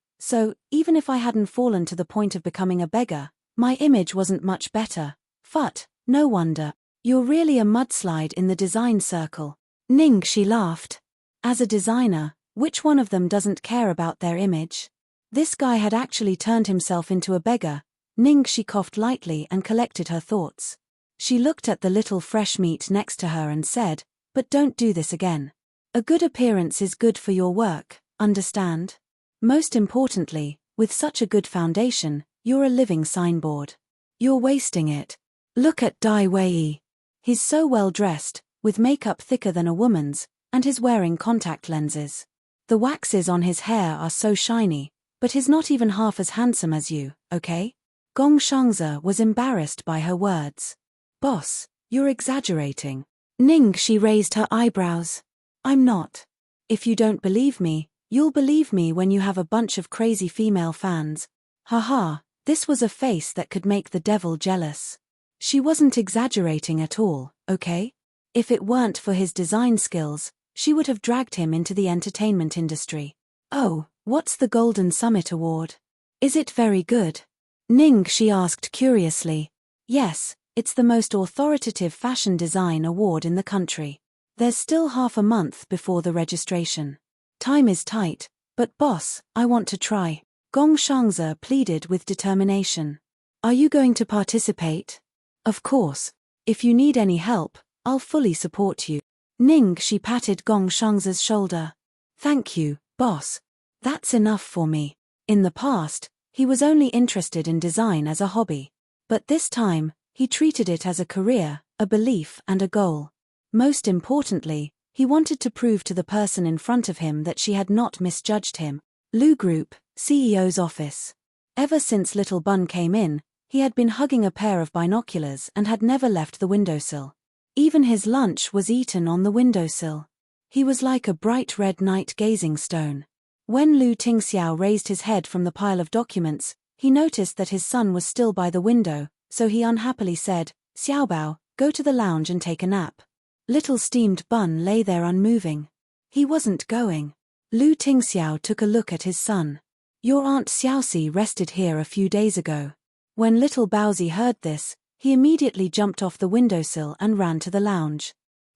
even if I hadn't fallen to the point of becoming a beggar, my image wasn't much better. Phut, no wonder. You're really a mudslide in the design circle." Ningxi laughed. As a designer, which one of them doesn't care about their image? This guy had actually turned himself into a beggar. Ningxi coughed lightly and collected her thoughts. She looked at the little fresh meat next to her and said, "But don't do this again. A good appearance is good for your work, understand? Most importantly, with such a good foundation, you're a living signboard. You're wasting it. Look at Dai Wei. He's so well dressed, with makeup thicker than a woman's, and he's wearing contact lenses. The waxes on his hair are so shiny, but he's not even half as handsome as you, okay?" Gong Shangze was embarrassed by her words. "Boss, you're exaggerating." Ningxi raised her eyebrows. "I'm not. If you don't believe me, you'll believe me when you have a bunch of crazy female fans." Haha, this was a face that could make the devil jealous. She wasn't exaggerating at all, okay? If it weren't for his design skills, she would have dragged him into the entertainment industry. "Oh, what's the Golden Summit Award? Is it very good?" Ningxi asked curiously. "Yes, it's the most authoritative fashion design award in the country. There's still half a month before the registration. Time is tight, but boss, I want to try." Gong Shangze pleaded with determination. "Are you going to participate?" "Of course. If you need any help, I'll fully support you." Ningxi patted Gong Shangze's shoulder. "Thank you, boss. That's enough for me." In the past, he was only interested in design as a hobby. But this time, he treated it as a career, a belief and a goal. Most importantly, he wanted to prove to the person in front of him that she had not misjudged him. Lu Group, CEO's office. Ever since Little Bun came in, he had been hugging a pair of binoculars and had never left the windowsill. Even his lunch was eaten on the windowsill. He was like a bright red night gazing stone. When Lu Tingxiao raised his head from the pile of documents, he noticed that his son was still by the window, so he unhappily said, "Xiaobao, go to the lounge and take a nap." Little Steamed Bun lay there unmoving. He wasn't going. Lu Tingxiao took a look at his son. "Your Aunt Xiaoxi rested here a few days ago." When Little Baozi heard this, he immediately jumped off the windowsill and ran to the lounge.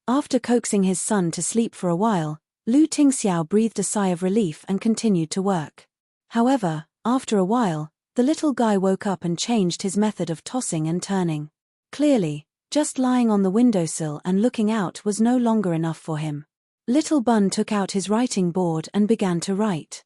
After coaxing his son to sleep for a while, Lu Tingxiao breathed a sigh of relief and continued to work. However, after a while, the little guy woke up and changed his method of tossing and turning. Clearly, just lying on the windowsill and looking out was no longer enough for him. Little Bun took out his writing board and began to write.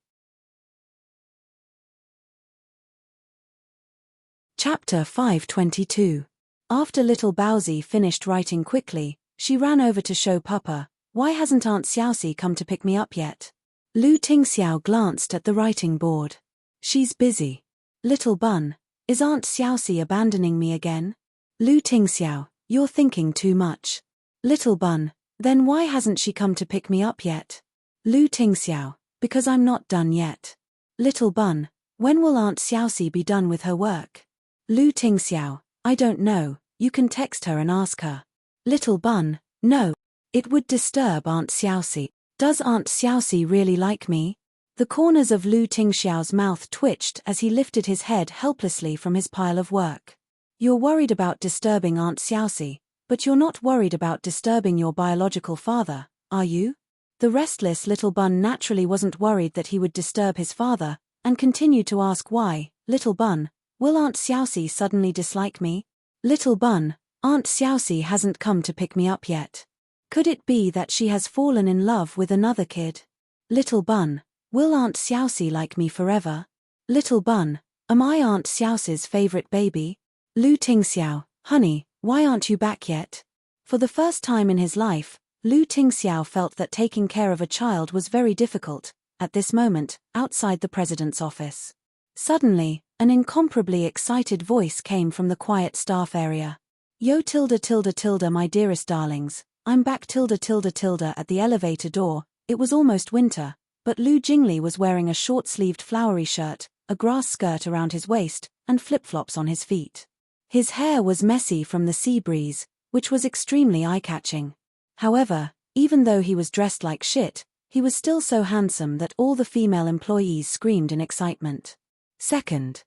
Chapter 522. After Little Baozi finished writing quickly, she ran over to show Papa, "Why hasn't Aunt Xiaoxi come to pick me up yet?" Lu Tingxiao glanced at the writing board. "She's busy." "Little Bun, is Aunt Xiaoxi abandoning me again?" "Lu Tingxiao, you're thinking too much." "Little Bun, then why hasn't she come to pick me up yet?" "Lu Tingxiao, because I'm not done yet." "Little Bun, when will Aunt Xiaoxi be done with her work?" "Lu Tingxiao, I don't know, you can text her and ask her." "Little Bun, no. It would disturb Aunt Xiaoxi. Does Aunt Xiaoxi really like me?" The corners of Lu Tingxiao's mouth twitched as he lifted his head helplessly from his pile of work. "You're worried about disturbing Aunt Xiaoxi, but you're not worried about disturbing your biological father, are you?" The restless Little Bun naturally wasn't worried that he would disturb his father, and continued to ask why. "Little Bun, will Aunt Xiaoxi suddenly dislike me?" "Little Bun, Aunt Xiaoxi hasn't come to pick me up yet. Could it be that she has fallen in love with another kid?" "Little Bun, will Aunt Xiaoxi like me forever?" "Little Bun, am I Aunt Xiaoxi's favorite baby?" "Lu Tingxiao, honey, why aren't you back yet?" For the first time in his life, Lu Tingxiao felt that taking care of a child was very difficult. At this moment, outside the president's office, suddenly, an incomparably excited voice came from the quiet staff area. "Yo tilde tilde tilde my dearest darlings, I'm back tilde tilde tilde." At the elevator door, it was almost winter, but Lu Jingli was wearing a short-sleeved flowery shirt, a grass skirt around his waist, and flip-flops on his feet. His hair was messy from the sea breeze, which was extremely eye-catching. However, even though he was dressed like shit, he was still so handsome that all the female employees screamed in excitement. Second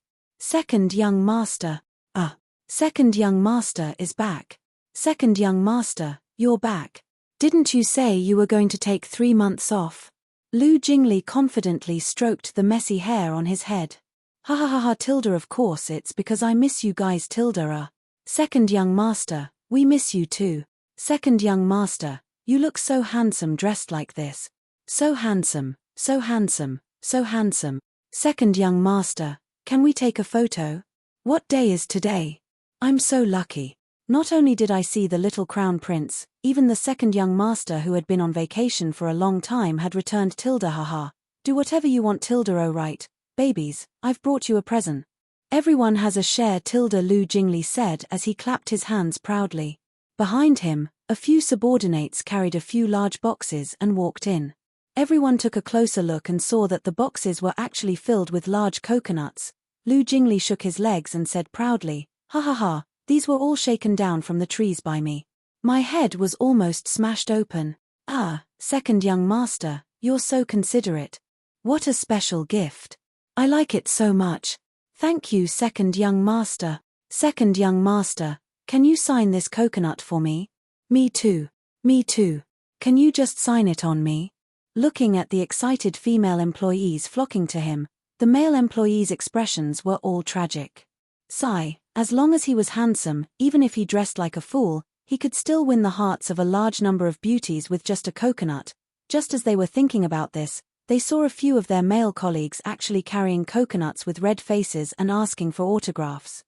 young master. Second young master is back. Second young master, you're back. Didn't you say you were going to take 3 months off?" Lu Jingli confidently stroked the messy hair on his head. "Ha ha ha ha tilde, of course it's because I miss you guys tilde. Second young master, we miss you too. Second young master, you look so handsome dressed like this. So handsome, so handsome, so handsome. Second young master, can we take a photo? What day is today? I'm so lucky. Not only did I see the little crown prince, even the second young master who had been on vacation for a long time had returned tilde haha. Do whatever you want tilde, oh right, babies, I've brought you a present. Everyone has a share tilde, Lu Jingli said as he clapped his hands proudly. Behind him, a few subordinates carried a few large boxes and walked in. Everyone took a closer look and saw that the boxes were actually filled with large coconuts. Lu Jingli shook his legs and said proudly, "Ha ha ha, these were all shaken down from the trees by me. My head was almost smashed open. Ah, second young master, you're so considerate. What a special gift. I like it so much. Thank you, second young master. Second young master, can you sign this coconut for me?" Me too. Me too. Can you just sign it on me?" Looking at the excited female employees flocking to him, the male employees' expressions were all tragic. Sigh, as long as he was handsome, even if he dressed like a fool, he could still win the hearts of a large number of beauties with just a coconut. Just as they were thinking about this, they saw a few of their male colleagues actually carrying coconuts with red faces and asking for autographs.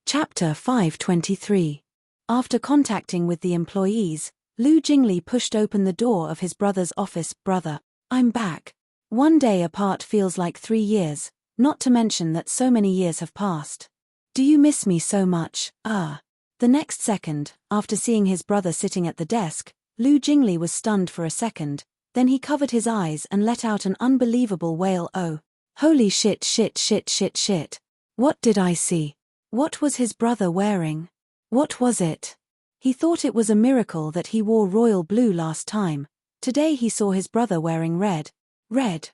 Chapter 523. After contacting with the employees, Lu Jingli pushed open the door of his brother's office. "Brother, I'm back. One day apart feels like 3 years, not to mention that so many years have passed. Do you miss me so much? Ah. The next second, after seeing his brother sitting at the desk, Lu Jingli was stunned for a second, then he covered his eyes and let out an unbelievable wail. Oh. Holy shit shit shit shit shit. What did I see? What was his brother wearing? What was it? He thought it was a miracle that he wore royal blue last time. Today he saw his brother wearing red. Red.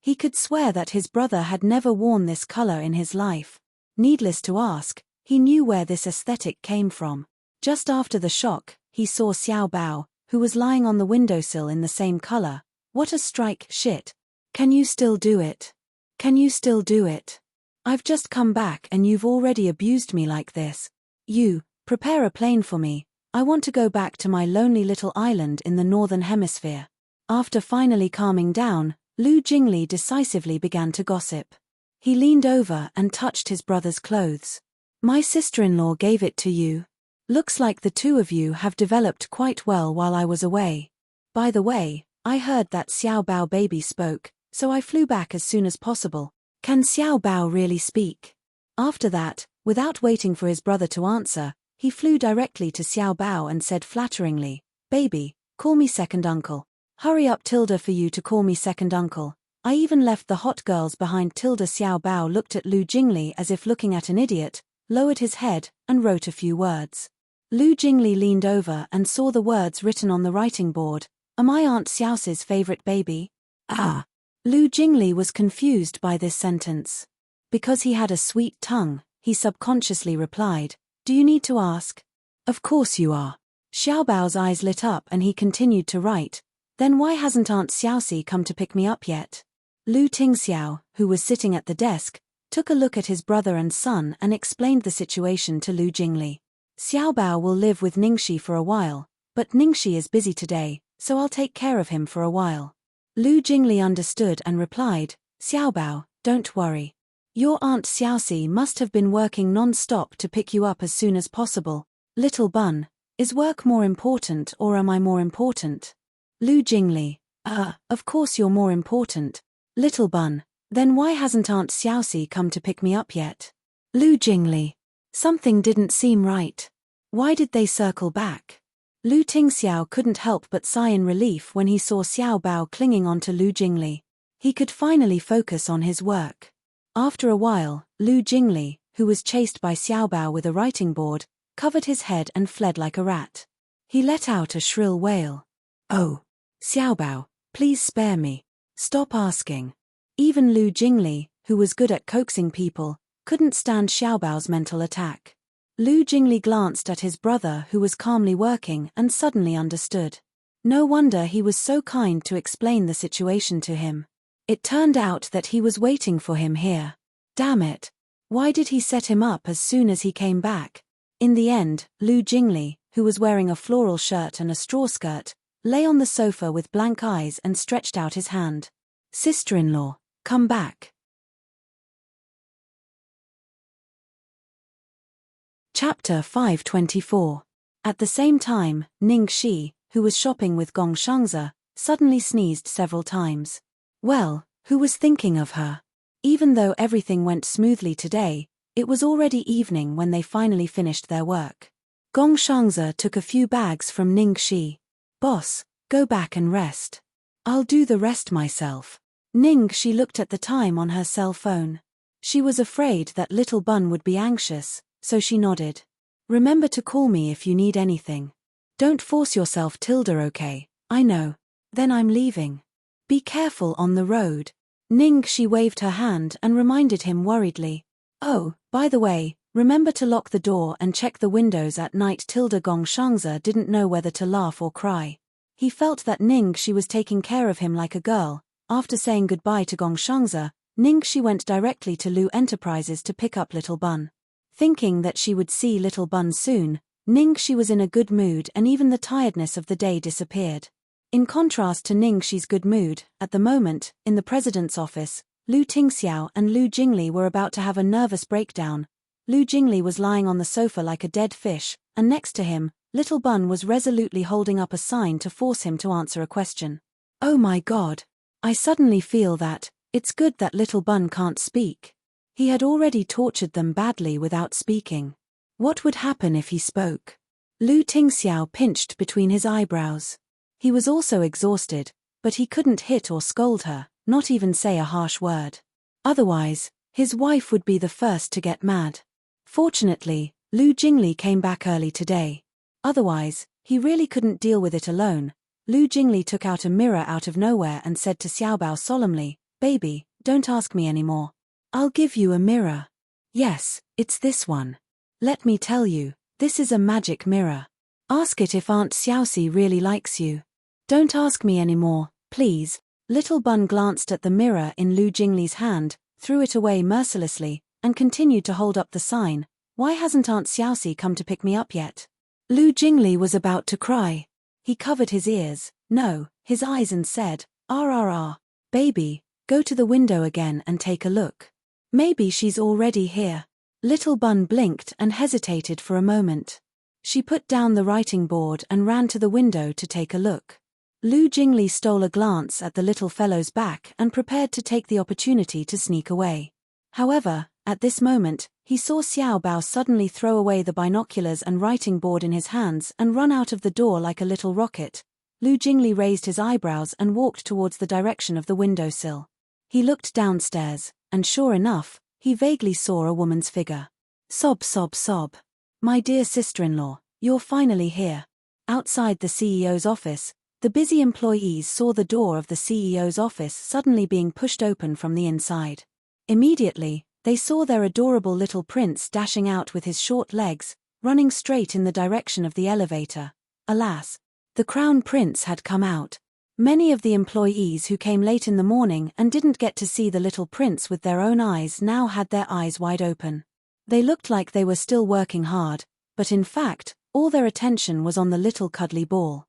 He could swear that his brother had never worn this color in his life. Needless to ask, he knew where this aesthetic came from. Just after the shock, he saw Xiao Bao, who was lying on the windowsill in the same color. What a strike, shit. Can you still do it? Can you still do it? I've just come back and you've already abused me like this. You, prepare a plane for me. I want to go back to my lonely little island in the northern hemisphere. After finally calming down, Lu Jingli decisively began to gossip. He leaned over and touched his brother's clothes. My sister-in-law gave it to you. Looks like the two of you have developed quite well while I was away. By the way, I heard that Xiao Bao baby spoke, so I flew back as soon as possible. Can Xiao Bao really speak? After that, without waiting for his brother to answer, he flew directly to Xiao Bao and said flatteringly, Baby, call me second uncle. Hurry up Tilda for you to call me second uncle. I even left the hot girls behind. Tilda. Xiao Bao looked at Lu Jingli as if looking at an idiot, lowered his head, and wrote a few words. Lu Jingli leaned over and saw the words written on the writing board. Am I Aunt Xiao's favorite baby? Ah. Lu Jingli was confused by this sentence. Because he had a sweet tongue, he subconsciously replied, Do you need to ask? Of course you are. Xiao Bao's eyes lit up and he continued to write, Then why hasn't Aunt Xiaoxi come to pick me up yet? Lu Tingxiao, who was sitting at the desk, took a look at his brother and son and explained the situation to Lu Jingli. Xiao Bao will live with Ningxi for a while, but Ningxi is busy today, so I'll take care of him for a while. Lu Jingli understood and replied, Xiao Bao, don't worry. Your Aunt Xiaoxi must have been working non-stop to pick you up as soon as possible. Little bun, is work more important or am I more important? Lu Jingli, of course you're more important. Little bun, then why hasn't Aunt Xiaoxi come to pick me up yet? Lu Jingli, something didn't seem right. Why did they circle back? Lu Tingxiao couldn't help but sigh in relief when he saw Xiao Bao clinging onto Lu Jingli. He could finally focus on his work. After a while, Lu Jingli, who was chased by Xiao Bao with a writing board, covered his head and fled like a rat. He let out a shrill wail. Oh, Xiao Bao, please spare me. Stop asking. Even Lu Jingli, who was good at coaxing people, couldn't stand Xiao Bao's mental attack. Lu Jingli glanced at his brother who was calmly working and suddenly understood. No wonder he was so kind to explain the situation to him. It turned out that he was waiting for him here. Damn it. Why did he set him up as soon as he came back? In the end, Lu Jingli, who was wearing a floral shirt and a straw skirt, lay on the sofa with blank eyes and stretched out his hand. Sister-in-law, come back. Chapter 524. At the same time, Ning Shi, who was shopping with Gong Shangze, suddenly sneezed several times. Well, who was thinking of her? Even though everything went smoothly today, it was already evening when they finally finished their work. Gong Shangze took a few bags from Ning Shi. Boss, go back and rest. I'll do the rest myself. Ning Shi looked at the time on her cell phone. She was afraid that little Bun would be anxious, so she nodded. Remember to call me if you need anything. Don't force yourself, Tilda, okay? I know. Then I'm leaving. Be careful on the road. Ning Shi waved her hand and reminded him worriedly. Oh, by the way, remember to lock the door and check the windows at night. Tilda. Gong Shangze didn't know whether to laugh or cry. He felt that Ning Shi was taking care of him like a girl. After saying goodbye to Gong Shangze, Ning Shi went directly to Lu Enterprises to pick up Little Bun. Thinking that she would see Little Bun soon, Ning Shi was in a good mood and even the tiredness of the day disappeared. In contrast to Ning Shi's good mood, at the moment, in the president's office, Lu Tingxiao and Lu Jingli were about to have a nervous breakdown. Lu Jingli was lying on the sofa like a dead fish, and next to him, Little Bun was resolutely holding up a sign to force him to answer a question. Oh my God! I suddenly feel that, it's good that little Bun can't speak. He had already tortured them badly without speaking. What would happen if he spoke? Lu Tingxiao pinched between his eyebrows. He was also exhausted, but he couldn't hit or scold her, not even say a harsh word. Otherwise, his wife would be the first to get mad. Fortunately, Lu Jingli came back early today. Otherwise, he really couldn't deal with it alone. Lu Jingli took out a mirror out of nowhere and said to Xiaobao solemnly, "Baby, don't ask me anymore. I'll give you a mirror. Yes, it's this one. Let me tell you, this is a magic mirror. Ask it if Aunt Xiaoxi really likes you. Don't ask me anymore, please." Little Bun glanced at the mirror in Lu Jingli's hand, threw it away mercilessly, and continued to hold up the sign, "Why hasn't Aunt Xiaoxi come to pick me up yet?" Lu Jingli was about to cry. He covered his ears, no, his eyes and said, "RRR, baby, go to the window again and take a look. Maybe she's already here." Little Bun blinked and hesitated for a moment. She put down the writing board and ran to the window to take a look. Lu Jingli stole a glance at the little fellow's back and prepared to take the opportunity to sneak away. However, at this moment, he saw Xiaobao suddenly throw away the binoculars and writing board in his hands and run out of the door like a little rocket. Lu Jingli raised his eyebrows and walked towards the direction of the windowsill. He looked downstairs, and sure enough, he vaguely saw a woman's figure. Sob, sob, sob. "My dear sister-in-law, you're finally here." Outside the CEO's office, the busy employees saw the door of the CEO's office suddenly being pushed open from the inside. Immediately, they saw their adorable little prince dashing out with his short legs, running straight in the direction of the elevator. Alas, the crown prince had come out. Many of the employees who came late in the morning and didn't get to see the little prince with their own eyes now had their eyes wide open. They looked like they were still working hard, but in fact, all their attention was on the little cuddly ball.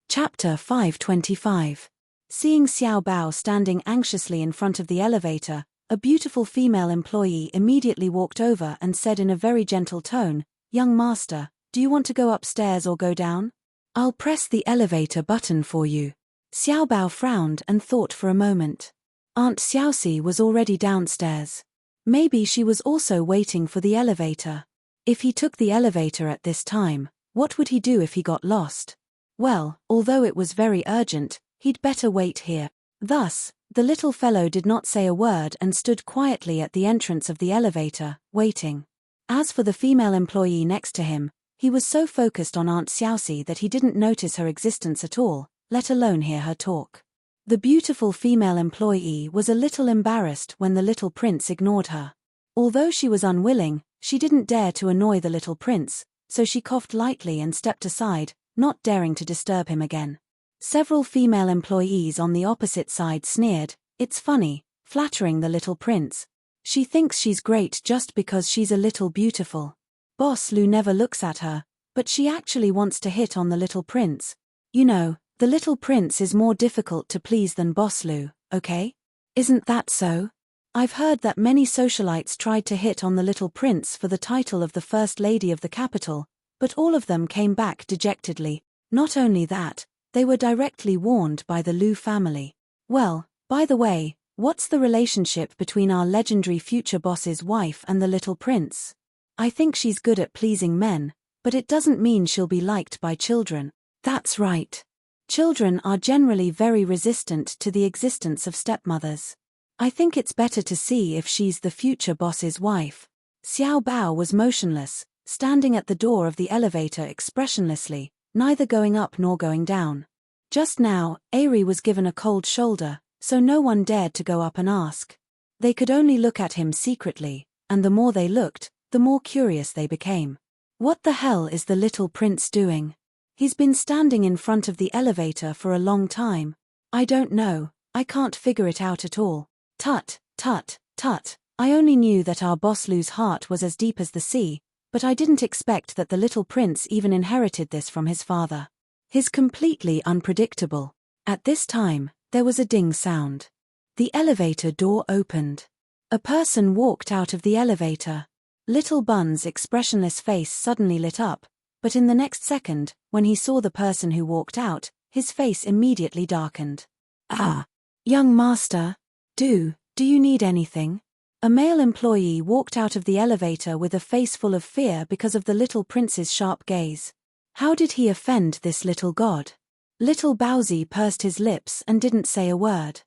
Chapter 525. Seeing Xiaobao standing anxiously in front of the elevator, a beautiful female employee immediately walked over and said in a very gentle tone, "Young master, do you want to go upstairs or go down? I'll press the elevator button for you." Xiaobao frowned and thought for a moment. Aunt Xiaoxi was already downstairs. Maybe she was also waiting for the elevator. If he took the elevator at this time, what would he do if he got lost? Well, although it was very urgent, he'd better wait here. Thus, the little fellow did not say a word and stood quietly at the entrance of the elevator, waiting. As for the female employee next to him, he was so focused on Aunt Xiaoxi that he didn't notice her existence at all, let alone hear her talk. The beautiful female employee was a little embarrassed when the little prince ignored her. Although she was unwilling, she didn't dare to annoy the little prince, so she coughed lightly and stepped aside, not daring to disturb him again. Several female employees on the opposite side sneered, "It's funny, flattering the little prince. She thinks she's great just because she's a little beautiful. Boss Lu never looks at her, but she actually wants to hit on the little prince. You know, the little prince is more difficult to please than Boss Lu, okay? Isn't that so? I've heard that many socialites tried to hit on the little prince for the title of the First Lady of the capital, but all of them came back dejectedly. Not only that, they were directly warned by the Lu family. Well, by the way, what's the relationship between our legendary future boss's wife and the little prince? I think she's good at pleasing men, but it doesn't mean she'll be liked by children." That's right. Children are generally very resistant to the existence of stepmothers. I think it's better to see if she's the future boss's wife. Xiao Bao was motionless, standing at the door of the elevator expressionlessly, neither going up nor going down. Just now, Ari was given a cold shoulder, so no one dared to go up and ask. They could only look at him secretly, and the more they looked, the more curious they became. What the hell is the little prince doing? He's been standing in front of the elevator for a long time. I don't know, I can't figure it out at all. Tut, tut, tut, I only knew that our boss Lu's heart was as deep as the sea, but I didn't expect that the little prince even inherited this from his father. He's completely unpredictable. At this time, there was a ding sound. The elevator door opened. A person walked out of the elevator. Little Bun's expressionless face suddenly lit up, but in the next second, when he saw the person who walked out, his face immediately darkened. "Ah, young master. Do you need anything?" A male employee walked out of the elevator with a face full of fear because of the little prince's sharp gaze. How did he offend this little god? Little Bowsy pursed his lips and didn't say a word.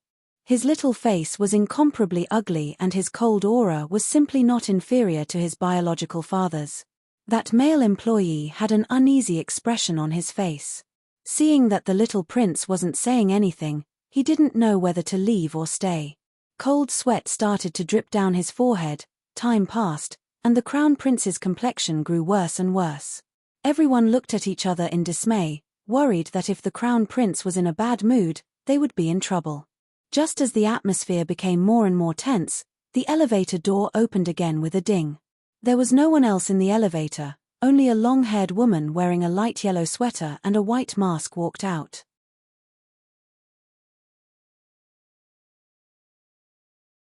His little face was incomparably ugly and his cold aura was simply not inferior to his biological father's. That male employee had an uneasy expression on his face. Seeing that the little prince wasn't saying anything, he didn't know whether to leave or stay. Cold sweat started to drip down his forehead, time passed, and the crown prince's complexion grew worse and worse. Everyone looked at each other in dismay, worried that if the crown prince was in a bad mood, they would be in trouble. Just as the atmosphere became more and more tense, the elevator door opened again with a ding. There was no one else in the elevator, only a long-haired woman wearing a light yellow sweater and a white mask walked out.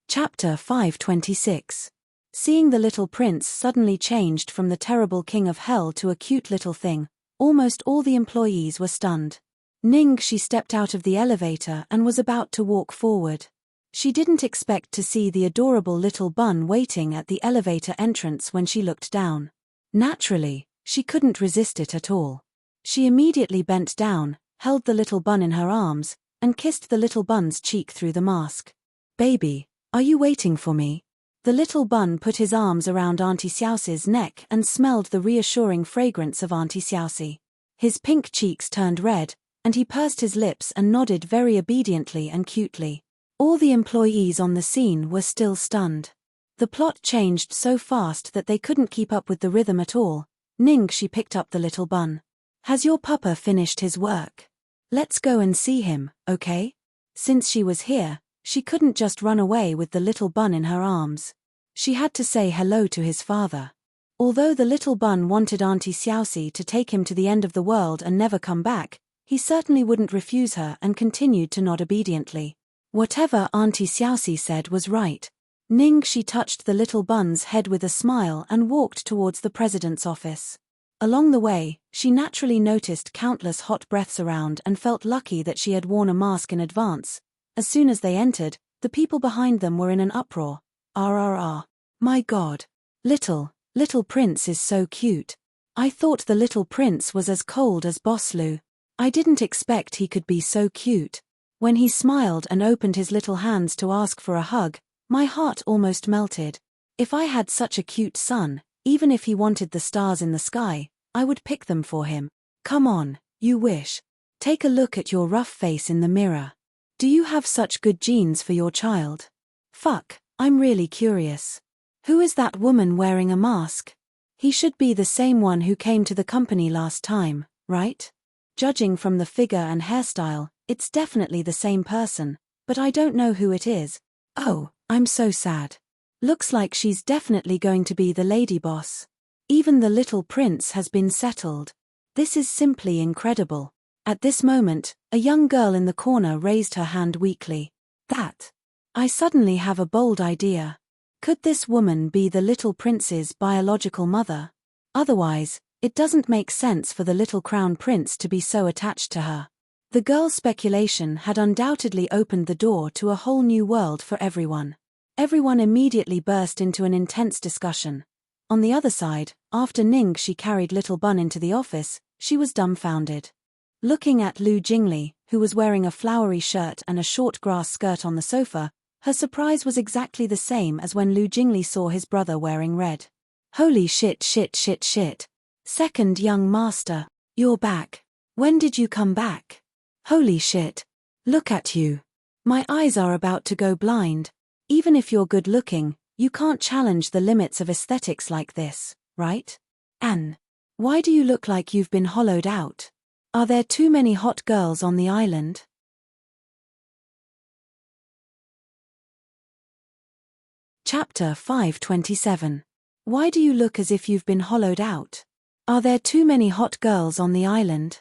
Chapter 526. Seeing the little prince suddenly changed from the terrible king of hell to a cute little thing, almost all the employees were stunned. She stepped out of the elevator and was about to walk forward. She didn't expect to see the adorable little bun waiting at the elevator entrance when she looked down. Naturally, she couldn't resist it at all. She immediately bent down, held the little bun in her arms, and kissed the little bun's cheek through the mask. "Baby, are you waiting for me?" The little bun put his arms around Auntie Xiaoxi's neck and smelled the reassuring fragrance of Auntie Xiaoxi. His pink cheeks turned red, and he pursed his lips and nodded very obediently and cutely. All the employees on the scene were still stunned. The plot changed so fast that they couldn't keep up with the rhythm at all. She picked up the little bun. "Has your papa finished his work? Let's go and see him, okay?" Since she was here, she couldn't just run away with the little bun in her arms. She had to say hello to his father. Although the little bun wanted Auntie Xiaoxi to take him to the end of the world and never come back, he certainly wouldn't refuse her and continued to nod obediently. Whatever Auntie Xiaoxi said was right. She touched the little bun's head with a smile and walked towards the president's office. Along the way, she naturally noticed countless hot breaths around and felt lucky that she had worn a mask in advance. As soon as they entered, the people behind them were in an uproar. "RRR. My God. Little Prince is so cute. I thought the little prince was as cold as Boss Lu. I didn't expect he could be so cute. When he smiled and opened his little hands to ask for a hug, my heart almost melted. If I had such a cute son, even if he wanted the stars in the sky, I would pick them for him. Come on, you wish. Take a look at your rough face in the mirror. Do you have such good genes for your child? Fuck, I'm really curious. Who is that woman wearing a mask? He should be the same one who came to the company last time, right? Judging from the figure and hairstyle, it's definitely the same person, but I don't know who it is. Oh, I'm so sad. Looks like she's definitely going to be the lady boss. Even the little prince has been settled. This is simply incredible." At this moment, a young girl in the corner raised her hand weakly. I suddenly have a bold idea. Could this woman be the little prince's biological mother? Otherwise, it doesn't make sense for the little crown prince to be so attached to her. The girl's speculation had undoubtedly opened the door to a whole new world for everyone. Everyone immediately burst into an intense discussion. On the other side, after she carried little Bun into the office, she was dumbfounded. Looking at Lu Jingli, who was wearing a flowery shirt and a short grass skirt on the sofa, her surprise was exactly the same as when Lu Jingli saw his brother wearing red. "Holy shit. Second young master, you're back. When did you come back? Holy shit. Look at you. My eyes are about to go blind. Even if you're good looking, you can't challenge the limits of aesthetics like this, right? Anne, why do you look like you've been hollowed out? Are there too many hot girls on the island?" Chapter 527. Why do you look as if you've been hollowed out? Are there too many hot girls on the island?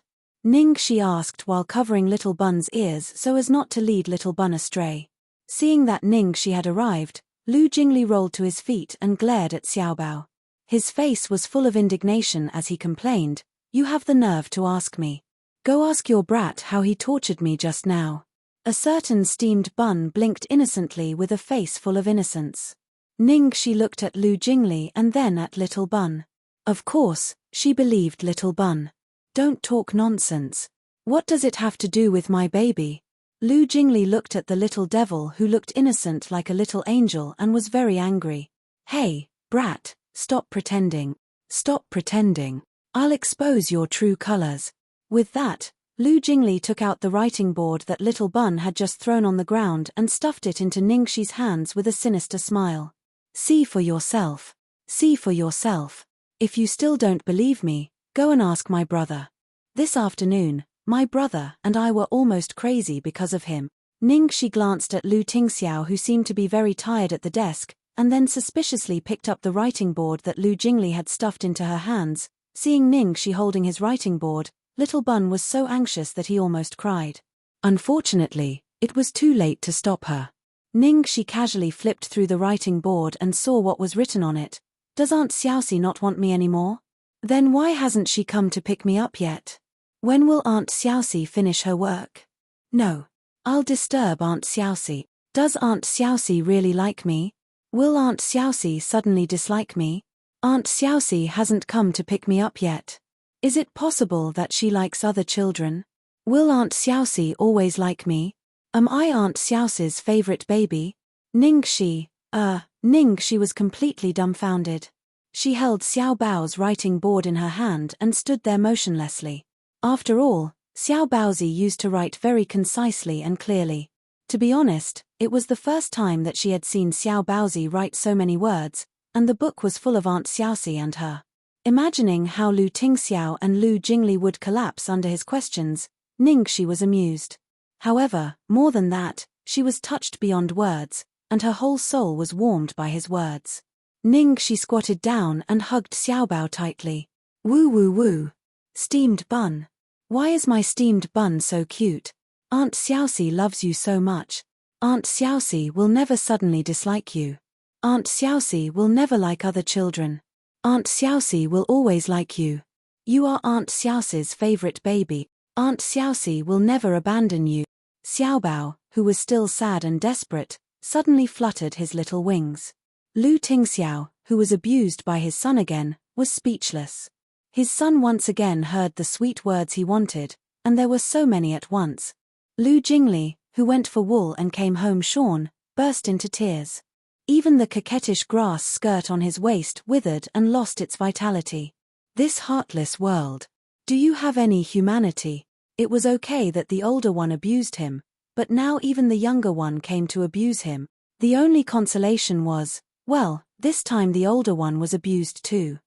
She asked while covering Little Bun's ears so as not to lead Little Bun astray. Seeing that she had arrived, Lu Jingli rolled to his feet and glared at Xiaobao. His face was full of indignation as he complained, You have the nerve to ask me. Go ask your brat how he tortured me just now. A certain steamed bun blinked innocently with a face full of innocence. Ningxi looked at Lu Jingli and then at Little Bun. Of course, she believed Little Bun. Don't talk nonsense. What does it have to do with my baby? Lu Jingli looked at the little devil who looked innocent like a little angel and was very angry. Hey, brat, stop pretending. Stop pretending. I'll expose your true colors. With that, Lu Jingli took out the writing board that Little Bun had just thrown on the ground and stuffed it into Ningxi's hands with a sinister smile. See for yourself. See for yourself. If you still don't believe me, go and ask my brother. This afternoon, my brother and I were almost crazy because of him. Ningxi glanced at Lu Tingxiao, who seemed to be very tired at the desk, and then suspiciously picked up the writing board that Lu Jingli had stuffed into her hands. Seeing Ningxi holding his writing board, Little Bun was so anxious that he almost cried. Unfortunately, it was too late to stop her. Ningxi casually flipped through the writing board and saw what was written on it. Does Aunt Xiaoxi not want me anymore? Then why hasn't she come to pick me up yet? When will Aunt Xiaoxi finish her work? No. I'll disturb Aunt Xiaoxi. Does Aunt Xiaoxi really like me? Will Aunt Xiaoxi suddenly dislike me? Aunt Xiaoxi hasn't come to pick me up yet. Is it possible that she likes other children? Will Aunt Xiaoxi always like me? Am I Aunt Xiaoxi's favorite baby? Ningxi was completely dumbfounded. She held Xiao Bao's writing board in her hand and stood there motionlessly. After all, Xiao Baozi used to write very concisely and clearly. To be honest, it was the first time that she had seen Xiao Baozi write so many words, and the book was full of Aunt Xiaoxi and her. Imagining how Lu Tingxiao and Lu Jingli would collapse under his questions, Ningxi was amused. However, more than that, she was touched beyond words, and her whole soul was warmed by his words. Ningxi squatted down and hugged Xiao Bao tightly. Woo woo woo. Steamed bun. Why is my steamed bun so cute? Aunt Xiaoxi loves you so much. Aunt Xiaoxi will never suddenly dislike you. Aunt Xiaoxi will never like other children. Aunt Xiaoxi will always like you. You are Aunt Xiaoxi's favorite baby. Aunt Xiaoxi will never abandon you. Xiao Bao, who was still sad and desperate, suddenly fluttered his little wings. Lu Tingxiao, who was abused by his son again, was speechless. His son once again heard the sweet words he wanted, and there were so many at once. Lu Jingli, who went for wool and came home shorn, burst into tears. Even the coquettish grass skirt on his waist withered and lost its vitality. This heartless world. Do you have any humanity? It was okay that the older one abused him, but now even the younger one came to abuse him. The only consolation was, well, this time the older one was abused too.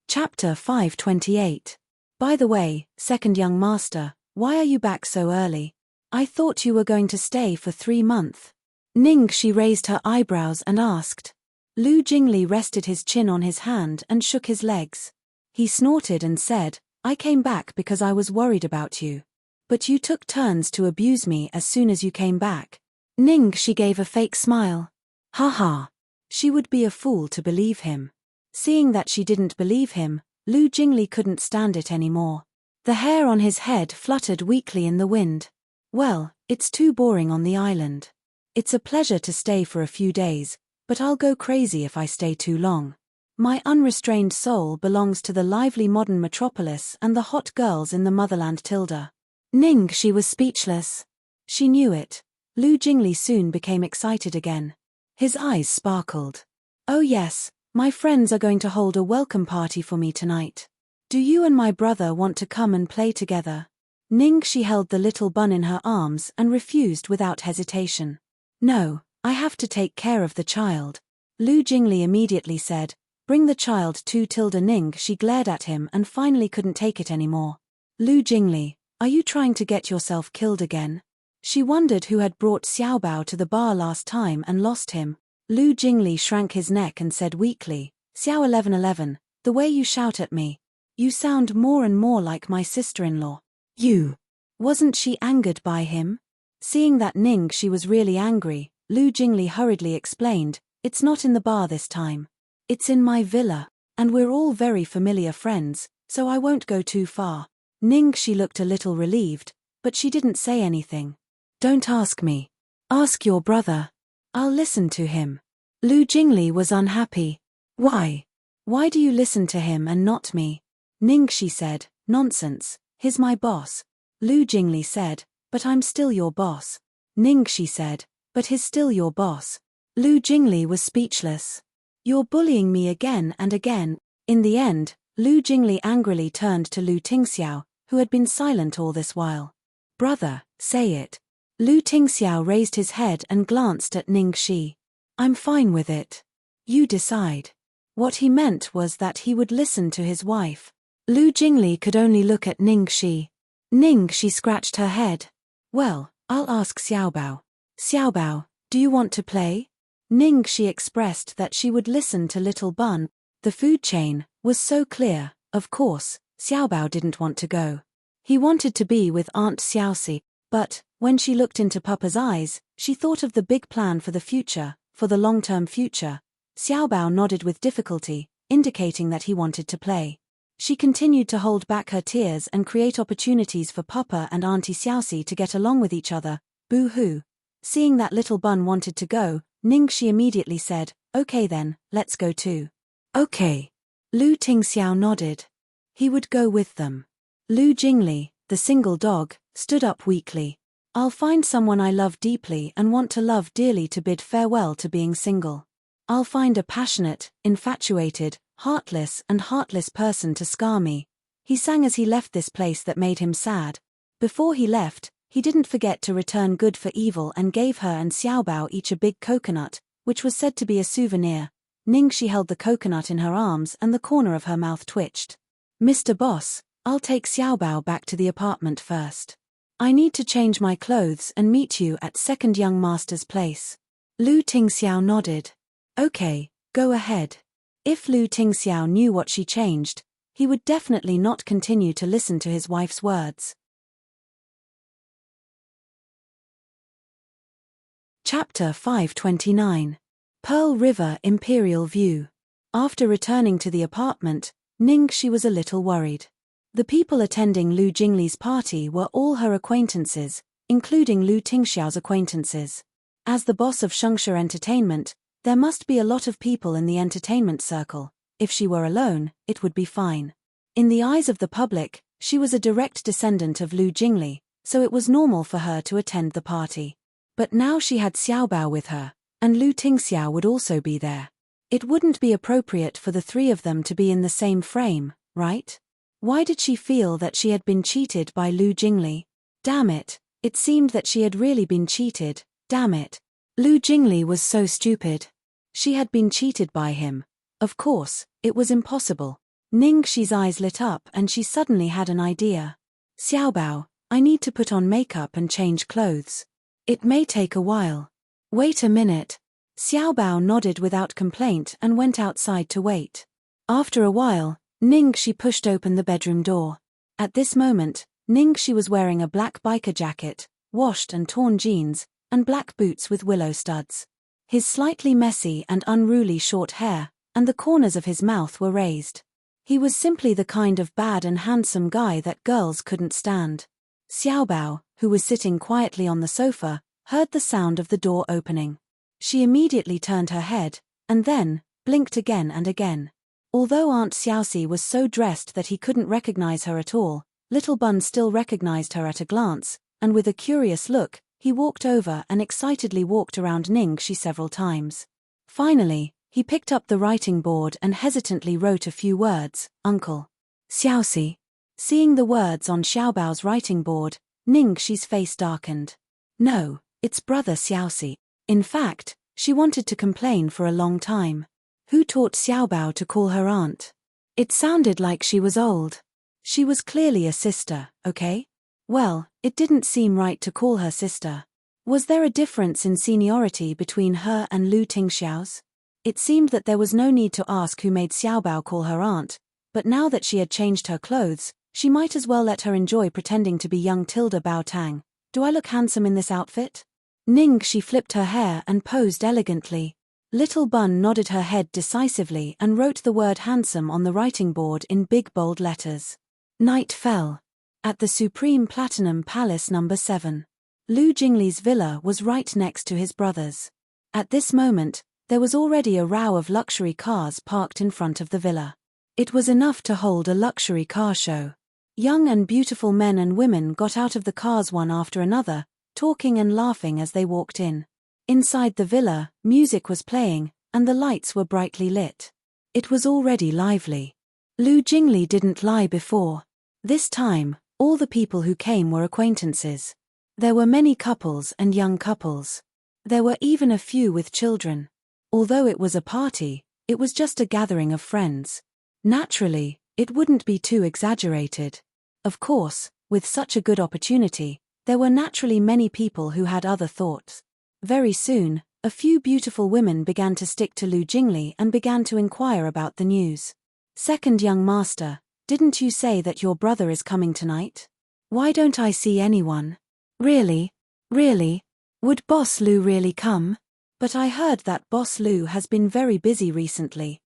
Chapter 528. By the way, second young master, why are you back so early? I thought you were going to stay for 3 months. Ningxi raised her eyebrows and asked. Lu Jingli rested his chin on his hand and shook his legs. He snorted and said, I came back because I was worried about you. But you took turns to abuse me as soon as you came back. Ningxi gave a fake smile. Ha ha. She would be a fool to believe him. Seeing that she didn't believe him, Lu Jingli couldn't stand it anymore. The hair on his head fluttered weakly in the wind. Well, it's too boring on the island. It's a pleasure to stay for a few days, but I'll go crazy if I stay too long. My unrestrained soul belongs to the lively modern metropolis and the hot girls in the motherland Tilda. Ningxi was speechless. She knew it. Lu Jingli soon became excited again. His eyes sparkled. Oh yes, my friends are going to hold a welcome party for me tonight. Do you and my brother want to come and play together? Ningxi held the little bun in her arms and refused without hesitation. No, I have to take care of the child. Lu Jingli immediately said, bring the child to Tilda. Ningxi glared at him and finally couldn't take it anymore. Lu Jingli, are you trying to get yourself killed again? She wondered who had brought Xiao Bao to the bar last time and lost him. Lu Jingli shrank his neck and said weakly, Xiao 1111, the way you shout at me. You sound more and more like my sister-in-law. You. Wasn't she angered by him? Seeing that Ningxi was really angry, Lu Jingli hurriedly explained, it's not in the bar this time. It's in my villa, and we're all very familiar friends, so I won't go too far. Ningxi looked a little relieved, but she didn't say anything. Don't ask me. Ask your brother. I'll listen to him. Lu Jingli was unhappy. Why? Why do you listen to him and not me? Ningxi said, nonsense, he's my boss. Lu Jingli said, but I'm still your boss. Ningxi said, but he's still your boss. Lu Jingli was speechless. You're bullying me again and again. In the end, Lu Jingli angrily turned to Lu Tingxiao, who had been silent all this while. Brother, say it. Lu Tingxiao raised his head and glanced at Ningxi. I'm fine with it. You decide. What he meant was that he would listen to his wife. Lu Jingli could only look at Ningxi. Ningxi scratched her head. Well, I'll ask Xiaobao. Xiaobao, do you want to play? Ningxi expressed that she would listen to Little Bun. The food chain was so clear. Of course, Xiaobao didn't want to go. He wanted to be with Aunt Xiaoxi, but when she looked into Papa's eyes, she thought of the big plan for the future, for the long-term future. Xiaobao nodded with difficulty, indicating that he wanted to play. She continued to hold back her tears and create opportunities for Papa and Auntie Xiaoxi to get along with each other. Boo-hoo. Seeing that Little Bun wanted to go, Ningxi immediately said, okay then, let's go too. Okay. Lu Tingxiao nodded. He would go with them. Lu Jingli, the single dog, stood up weakly. I'll find someone I love deeply and want to love dearly to bid farewell to being single. I'll find a passionate, infatuated, heartless person to scar me. He sang as he left this place that made him sad. Before he left, he didn't forget to return good for evil and gave her and Xiaobao each a big coconut, which was said to be a souvenir. Ningxi held the coconut in her arms and the corner of her mouth twitched. Mr. Boss, I'll take Xiaobao back to the apartment first. I need to change my clothes and meet you at second young master's place. Lu Tingxiao nodded. Okay, go ahead. If Lu Tingxiao knew what she changed, he would definitely not continue to listen to his wife's words. Chapter 529. Pearl River Imperial View. After returning to the apartment, Ningxi was a little worried. The people attending Lu Jingli's party were all her acquaintances, including Lu Tingxiao's acquaintances. As the boss of Shengsha Entertainment, there must be a lot of people in the entertainment circle. If she were alone, it would be fine. In the eyes of the public, she was a direct descendant of Lu Jingli, so it was normal for her to attend the party. But now she had Xiaobao with her, and Lu Tingxiao would also be there. It wouldn't be appropriate for the three of them to be in the same frame, right? Why did she feel that she had been cheated by Lu Jingli? Damn it, it seemed that she had really been cheated, damn it. Lu Jingli was so stupid. She had been cheated by him. Of course, it was impossible. Ningxi's eyes lit up and she suddenly had an idea. Xiaobao, I need to put on makeup and change clothes. It may take a while. Wait a minute. Xiaobao nodded without complaint and went outside to wait. After a while, Ningxi pushed open the bedroom door. At this moment, Ningxi was wearing a black biker jacket, washed and torn jeans, and black boots with willow studs. His slightly messy and unruly short hair, and the corners of his mouth were raised. He was simply the kind of bad and handsome guy that girls couldn't stand. Xiaobao, who was sitting quietly on the sofa, heard the sound of the door opening. She immediately turned her head, and then blinked again and again. Although Aunt Xiaoxi was so dressed that he couldn't recognize her at all, Little Bun still recognized her at a glance, and with a curious look, he walked over and excitedly walked around Ningxi several times. Finally, he picked up the writing board and hesitantly wrote a few words, Uncle Xiaoxi. Seeing the words on Xiaobao's writing board, Ningxi's face darkened. No, it's Brother Xiaoxi. In fact, she wanted to complain for a long time. Who taught Xiaobao to call her aunt? It sounded like she was old. She was clearly a sister, okay? Well, it didn't seem right to call her sister. Was there a difference in seniority between her and Lu Tingxiao's? It seemed that there was no need to ask who made Xiaobao call her aunt, but now that she had changed her clothes, she might as well let her enjoy pretending to be young Tilda Baotang. Do I look handsome in this outfit? Ningxi flipped her hair and posed elegantly. Little Bun nodded her head decisively and wrote the word handsome on the writing board in big bold letters. Night fell. At the Supreme Platinum Palace No. 7. Lu Jingli's villa was right next to his brother's. At this moment, there was already a row of luxury cars parked in front of the villa. It was enough to hold a luxury car show. Young and beautiful men and women got out of the cars one after another, talking and laughing as they walked in. Inside the villa, music was playing, and the lights were brightly lit. It was already lively. Lu Jingli didn't lie before. This time, all the people who came were acquaintances. There were many couples and young couples. There were even a few with children. Although it was a party, it was just a gathering of friends. Naturally, it wouldn't be too exaggerated. Of course, with such a good opportunity, there were naturally many people who had other thoughts. Very soon, a few beautiful women began to stick to Lu Jingli and began to inquire about the news. Second young master, didn't you say that your brother is coming tonight? Why don't I see anyone? Really? Really? Would Boss Lu really come? But I heard that Boss Lu has been very busy recently.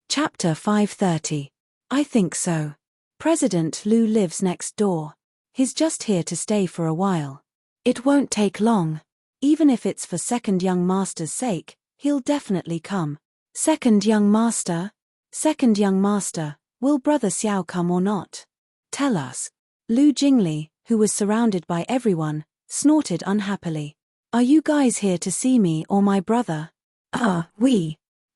Chapter 530. I think so. President Lu lives next door. He's just here to stay for a while. It won't take long. Even if it's for second young master's sake, he'll definitely come. Second young master? Second young master, will Brother Xiao come or not? Tell us. Lu Jingli, who was surrounded by everyone, snorted unhappily. Are you guys here to see me or my brother?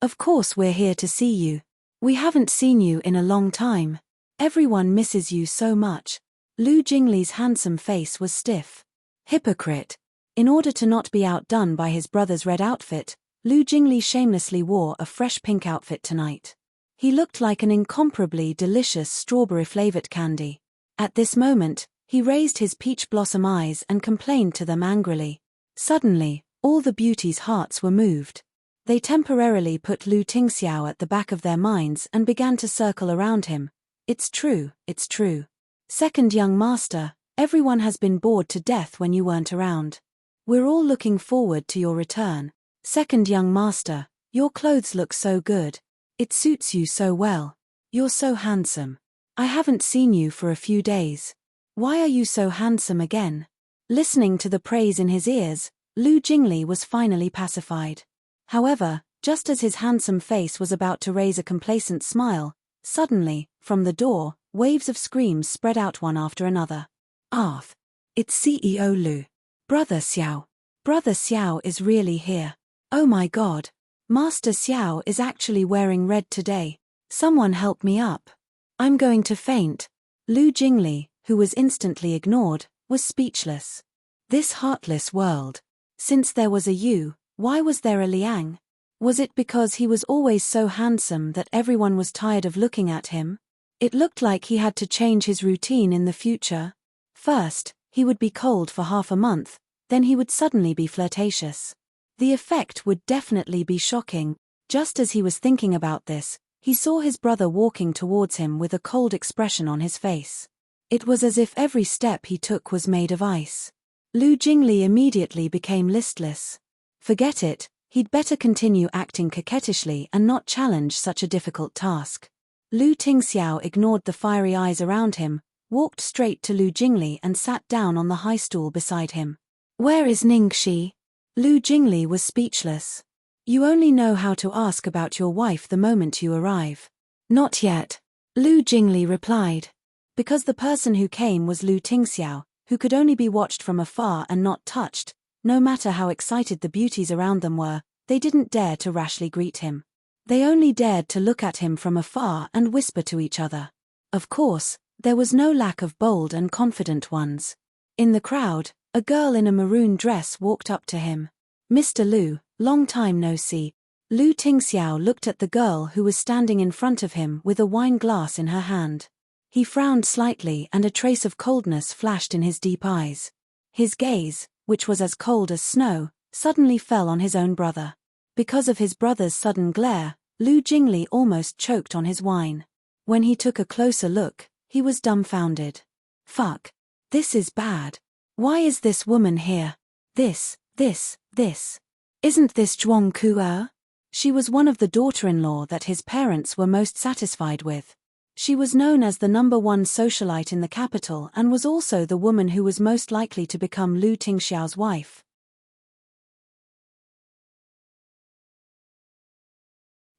Of course we're here to see you. We haven't seen you in a long time. Everyone misses you so much. Lu Jingli's handsome face was stiff. Hypocrite. In order to not be outdone by his brother's red outfit, Lu Jingli shamelessly wore a fresh pink outfit tonight. He looked like an incomparably delicious strawberry-flavored candy. At this moment, he raised his peach blossom eyes and complained to them angrily. Suddenly, all the beauties' hearts were moved. They temporarily put Lu Tingxiao at the back of their minds and began to circle around him. It's true, it's true. Second young master, everyone has been bored to death when you weren't around. We're all looking forward to your return. Second young master, your clothes look so good. It suits you so well. You're so handsome. I haven't seen you for a few days. Why are you so handsome again? Listening to the praise in his ears, Lu Jingli was finally pacified. However, just as his handsome face was about to raise a complacent smile, suddenly, from the door, waves of screams spread out one after another. Arth! It's CEO Lu. Brother Xiao. Brother Xiao is really here. Oh my god. Master Xiao is actually wearing red today. Someone help me up. I'm going to faint. Lu Jingli, who was instantly ignored, was speechless. This heartless world. Since there was a Yu, why was there a Liang? Was it because he was always so handsome that everyone was tired of looking at him? It looked like he had to change his routine in the future. First, he would be cold for half a month, then he would suddenly be flirtatious. The effect would definitely be shocking. Just as he was thinking about this, he saw his brother walking towards him with a cold expression on his face. It was as if every step he took was made of ice. Lu Jingli immediately became listless. Forget it, he'd better continue acting coquettishly and not challenge such a difficult task. Lu Tingxiao ignored the fiery eyes around him, walked straight to Lu Jingli and sat down on the high stool beside him. Where is Ningxi? Lu Jingli was speechless. You only know how to ask about your wife the moment you arrive. Not yet. Lu Jingli replied. Because the person who came was Lu Tingxiao, who could only be watched from afar and not touched, no matter how excited the beauties around them were, they didn't dare to rashly greet him. They only dared to look at him from afar and whisper to each other. Of course, there was no lack of bold and confident ones. In the crowd, a girl in a maroon dress walked up to him. Mr. Lu, long time no see. Lu Tingxiao looked at the girl who was standing in front of him with a wine glass in her hand. He frowned slightly and a trace of coldness flashed in his deep eyes. His gaze, which was as cold as snow, suddenly fell on his own brother. Because of his brother's sudden glare, Lu Jingli almost choked on his wine. When he took a closer look, he was dumbfounded. Fuck. This is bad. Why is this woman here? This. Isn't this Zhuang Ku'er? She was one of the daughter-in-law that his parents were most satisfied with. She was known as the #1 socialite in the capital and was also the woman who was most likely to become Lu Tingxiao's wife.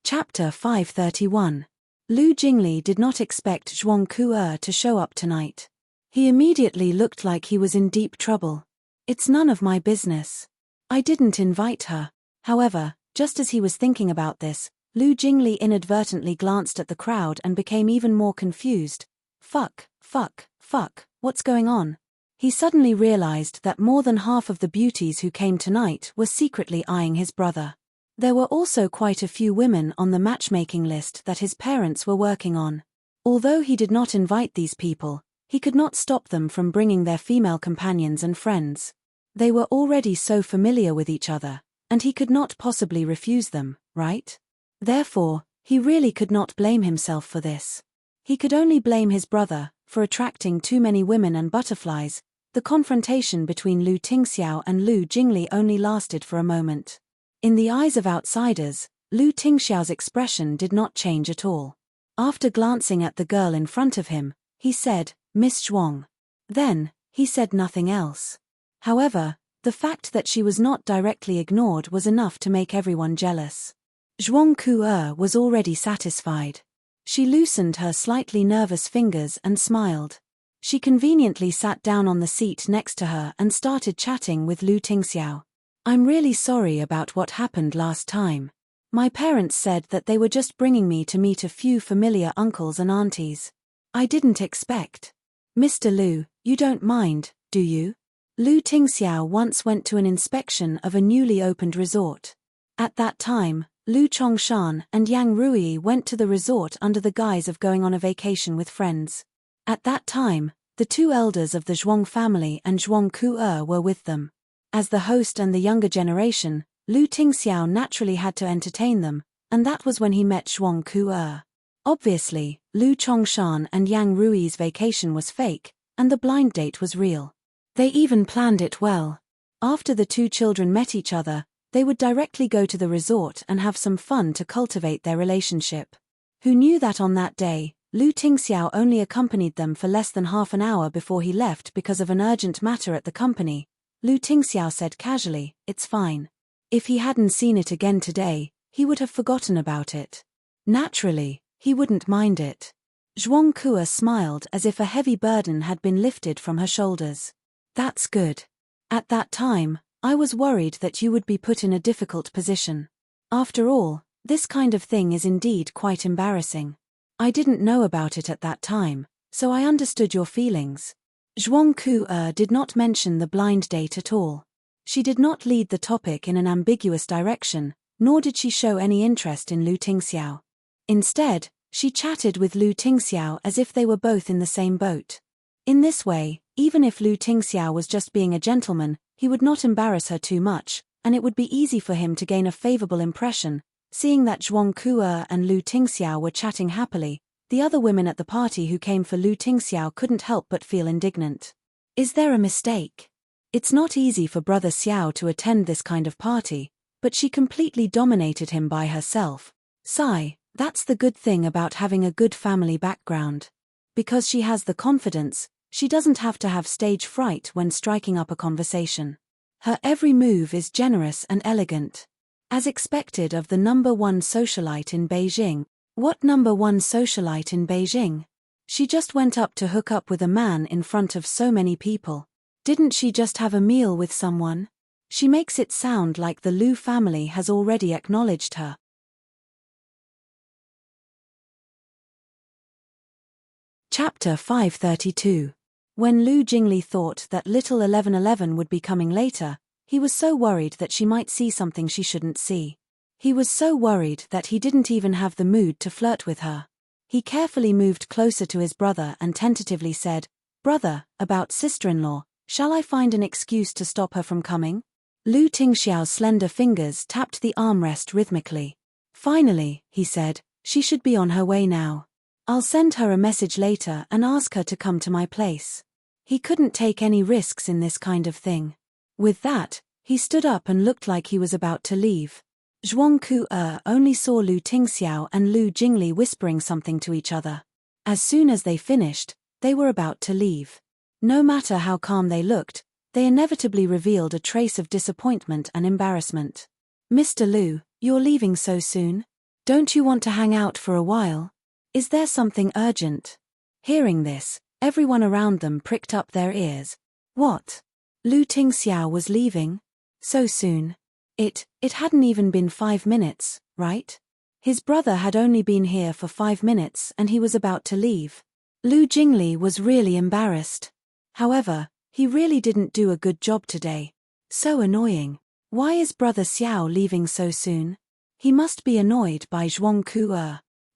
Chapter 531. Lu Jingli did not expect Zhuang Ku'er to show up tonight. He immediately looked like he was in deep trouble. It's none of my business. I didn't invite her. However, just as he was thinking about this, Lu Jingli inadvertently glanced at the crowd and became even more confused. Fuck, what's going on? He suddenly realized that more than half of the beauties who came tonight were secretly eyeing his brother. There were also quite a few women on the matchmaking list that his parents were working on. Although he did not invite these people, he could not stop them from bringing their female companions and friends. They were already so familiar with each other, and he could not possibly refuse them, right? Therefore, he really could not blame himself for this. He could only blame his brother for attracting too many women and butterflies. The confrontation between Lu Tingxiao and Lu Jingli only lasted for a moment. In the eyes of outsiders, Lu Tingxiao's expression did not change at all. After glancing at the girl in front of him, he said, "Miss Zhuang." Then, he said nothing else. However, the fact that she was not directly ignored was enough to make everyone jealous. Zhuang Ku'er was already satisfied. She loosened her slightly nervous fingers and smiled. She conveniently sat down on the seat next to her and started chatting with Lu Tingxiao. "I'm really sorry about what happened last time. My parents said that they were just bringing me to meet a few familiar uncles and aunties. I didn't expect." "Mr. Lu, you don't mind, do you?" Lu Tingxiao once went to an inspection of a newly opened resort. At that time, Lu Chongshan and Yang Rui went to the resort under the guise of going on a vacation with friends. At that time, the two elders of the Zhuang family and Zhuang Ku'er were with them. As the host and the younger generation, Lu Tingxiao naturally had to entertain them, and that was when he met Zhuang Ku'er. Obviously, Lu Chongshan and Yang Rui's vacation was fake, and the blind date was real. They even planned it well. After the two children met each other, they would directly go to the resort and have some fun to cultivate their relationship. Who knew that on that day, Lu Tingxiao only accompanied them for less than half an hour before he left because of an urgent matter at the company. Lu Tingxiao said casually, "It's fine." If he hadn't seen it again today, he would have forgotten about it. Naturally, he wouldn't mind it. Zhuang Ku'er smiled as if a heavy burden had been lifted from her shoulders. "That's good. At that time, I was worried that you would be put in a difficult position. After all, this kind of thing is indeed quite embarrassing. I didn't know about it at that time, so I understood your feelings." Zhuang Ku'er did not mention the blind date at all. She did not lead the topic in an ambiguous direction, nor did she show any interest in Lu Tingxiao. Instead, she chatted with Lu Tingxiao as if they were both in the same boat. In this way, even if Lu Tingxiao was just being a gentleman, he would not embarrass her too much, and it would be easy for him to gain a favorable impression. Seeing that Zhuang Ku'er and Lu Tingxiao were chatting happily, the other women at the party who came for Lu Tingxiao couldn't help but feel indignant. Is there a mistake? It's not easy for Brother Xiao to attend this kind of party, but she completely dominated him by herself. Sigh, that's the good thing about having a good family background. Because she has the confidence, she doesn't have to have stage fright when striking up a conversation. Her every move is generous and elegant. As expected of the #1 socialite in Beijing. What #1 socialite in Beijing? She just went up to hook up with a man in front of so many people. Didn't she just have a meal with someone? She makes it sound like the Lu family has already acknowledged her. Chapter 532. When Lu Jingli thought that little 1111 would be coming later, he was so worried that she might see something she shouldn't see. He was so worried that he didn't even have the mood to flirt with her. He carefully moved closer to his brother and tentatively said, "Brother, about sister-in-law, shall I find an excuse to stop her from coming?" Lu Tingxiao's slender fingers tapped the armrest rhythmically. "Finally," he said, "she should be on her way now. I'll send her a message later and ask her to come to my place." He couldn't take any risks in this kind of thing. With that, He stood up and looked like he was about to leave. Zhuang Ku only saw Lu Tingxiao and Lu Jingli whispering something to each other. As soon as they finished, they were about to leave. No matter how calm they looked, they inevitably revealed a trace of disappointment and embarrassment. "Mr. Lu, you're leaving so soon? Don't you want to hang out for a while? Is there something urgent?" Hearing this, everyone around them pricked up their ears. What? Lu Tingxiao was leaving? So soon? It hadn't even been 5 minutes, right? His brother had only been here for 5 minutes and he was about to leave. Lu Jingli was really embarrassed. However, he really didn't do a good job today. So annoying. Why is brother Xiao leaving so soon? He must be annoyed by Zhuang Ku.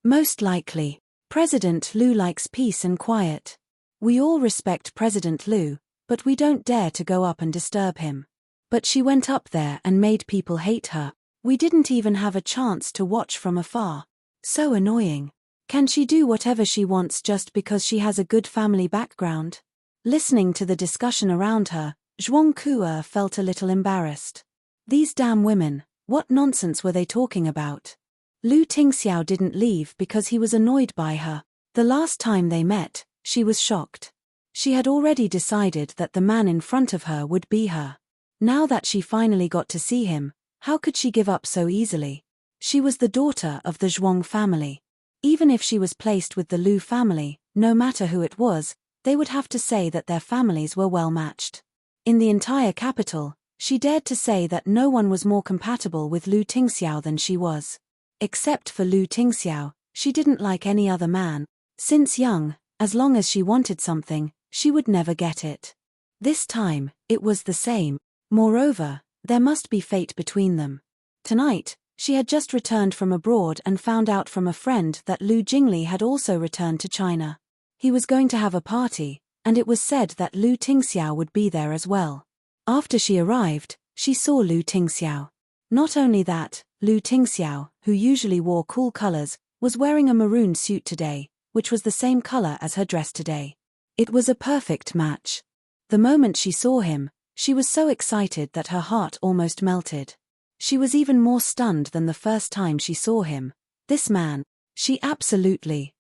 Most likely. President Lu likes peace and quiet. We all respect President Lu, but we don't dare to go up and disturb him. But she went up there and made people hate her. We didn't even have a chance to watch from afar. So annoying. Can she do whatever she wants just because she has a good family background? Listening to the discussion around her, Zhuang Ku felt a little embarrassed. These damn women, what nonsense were they talking about? Lu Tingxiao didn't leave because he was annoyed by her. The last time they met, she was shocked. She had already decided that the man in front of her would be her. Now that she finally got to see him, how could she give up so easily? She was the daughter of the Zhuang family. Even if she was placed with the Lu family, no matter who it was, they would have to say that their families were well matched. In the entire capital, she dared to say that no one was more compatible with Lu Tingxiao than she was. Except for Lu Tingxiao, she didn't like any other man. Since young, as long as she wanted something, she would never get it. This time, it was the same. Moreover, there must be fate between them. Tonight, she had just returned from abroad and found out from a friend that Lu Jingli had also returned to China. He was going to have a party, and it was said that Lu Tingxiao would be there as well. After she arrived, she saw Lu Tingxiao. Not only that, Lu Tingxiao, who usually wore cool colors, was wearing a maroon suit today, which was the same color as her dress today. It was a perfect match. The moment she saw him, she was so excited that her heart almost melted. She was even more stunned than the first time she saw him. This man, she absolutely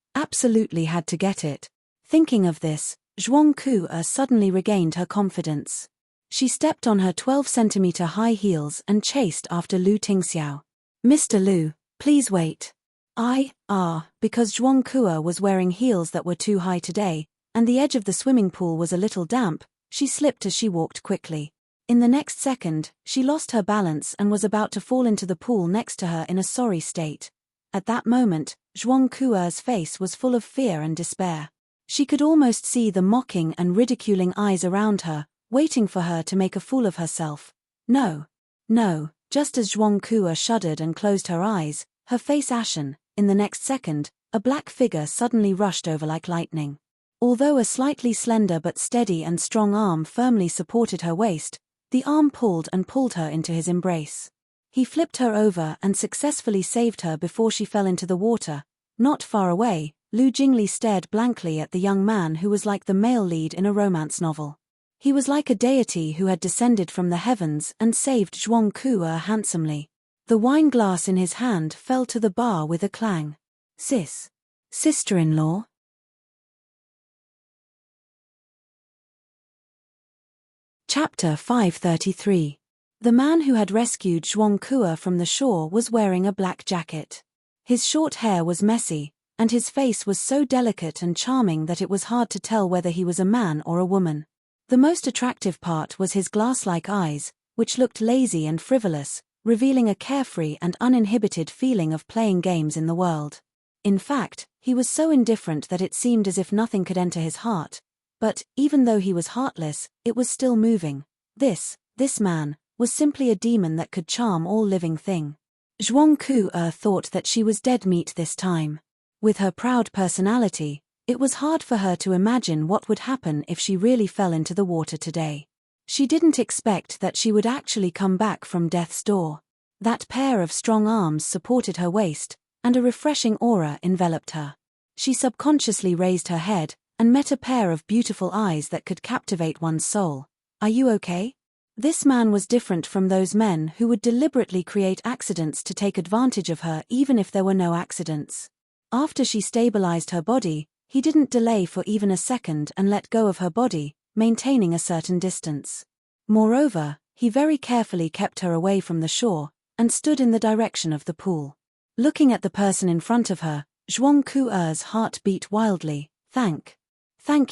had to get it. Thinking of this, Zhuang Ku suddenly regained her confidence. She stepped on her 12-centimeter high heels and chased after Lu Tingxiao. "Mr. Lu, please wait." Because Zhuang Ku was wearing heels that were too high today, and the edge of the swimming pool was a little damp, she slipped as she walked quickly. In the next second, she lost her balance and was about to fall into the pool next to her in a sorry state. At that moment, Zhuang Ku's face was full of fear and despair. She could almost see the mocking and ridiculing eyes around her, waiting for her to make a fool of herself. No. Just as Zhuang Ku shuddered and closed her eyes, her face ashen, in the next second, a black figure suddenly rushed over like lightning. Although a slightly slender but steady and strong arm firmly supported her waist, the arm pulled her into his embrace. He flipped her over and successfully saved her before she fell into the water. Not far away, Lu Jingli stared blankly at the young man who was like the male lead in a romance novel. He was like a deity who had descended from the heavens and saved Zhuang Ku handsomely. The wine glass in his hand fell to the bar with a clang. Sister-in-law? Chapter 533. The man who had rescued Zhuang Ku from the shore was wearing a black jacket. His short hair was messy, and his face was so delicate and charming that it was hard to tell whether he was a man or a woman. The most attractive part was his glass-like eyes, which looked lazy and frivolous, revealing a carefree and uninhibited feeling of playing games in the world. In fact, he was so indifferent that it seemed as if nothing could enter his heart. But, even though he was heartless, it was still moving. This man, was simply a demon that could charm all living thing. Zhuang Ku thought that she was dead meat this time. With her proud personality, it was hard for her to imagine what would happen if she really fell into the water today. She didn't expect that she would actually come back from death's door. That pair of strong arms supported her waist, and a refreshing aura enveloped her. She subconsciously raised her head, and met a pair of beautiful eyes that could captivate one's soul. "Are you okay?" This man was different from those men who would deliberately create accidents to take advantage of her even if there were no accidents. After she stabilized her body, he didn't delay for even a second and let go of her body, maintaining a certain distance. Moreover, he very carefully kept her away from the shore, and stood in the direction of the pool. Looking at the person in front of her, Zhuang Ku'er's heart beat wildly. Thank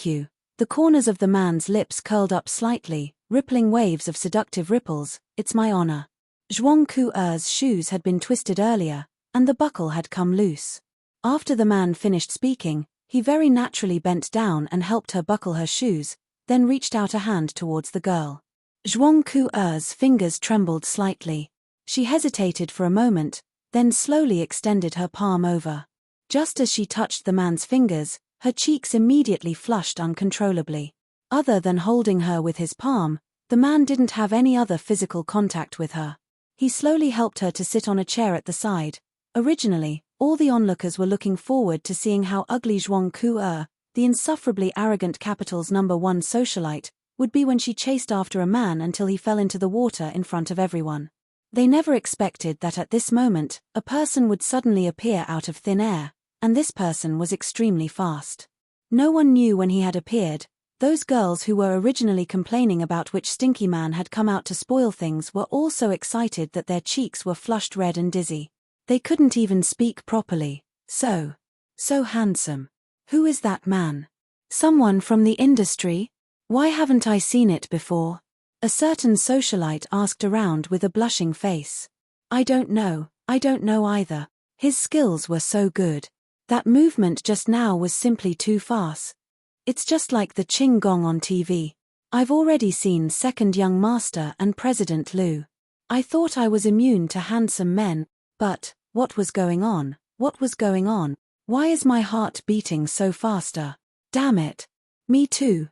you. The corners of the man's lips curled up slightly, rippling waves of seductive ripples. It's my honor. Zhuang Ku'er's shoes had been twisted earlier, and the buckle had come loose. After the man finished speaking, he very naturally bent down and helped her buckle her shoes, then reached out a hand towards the girl. Zhuang Ku'er's fingers trembled slightly. She hesitated for a moment, then slowly extended her palm over. Just as she touched the man's fingers, her cheeks immediately flushed uncontrollably. Other than holding her with his palm, the man didn't have any other physical contact with her. He slowly helped her to sit on a chair at the side. Originally, all the onlookers were looking forward to seeing how ugly Zhuang Ku'er, the insufferably arrogant capital's #1 socialite, would be when she chased after a man until he fell into the water in front of everyone. They never expected that at this moment, a person would suddenly appear out of thin air, and this person was extremely fast. No one knew when he had appeared. Those girls who were originally complaining about which stinky man had come out to spoil things were all so excited that their cheeks were flushed red and dizzy. They couldn't even speak properly. So handsome. Who is that man? Someone from the industry? Why haven't I seen it before? A certain socialite asked around with a blushing face. I don't know either. His skills were so good. That movement just now was simply too fast. It's just like the Qing Gong on TV. I've already seen Second Young Master and President Liu. I thought I was immune to handsome men, but what was going on? Why is my heart beating so faster? Damn it. Me too.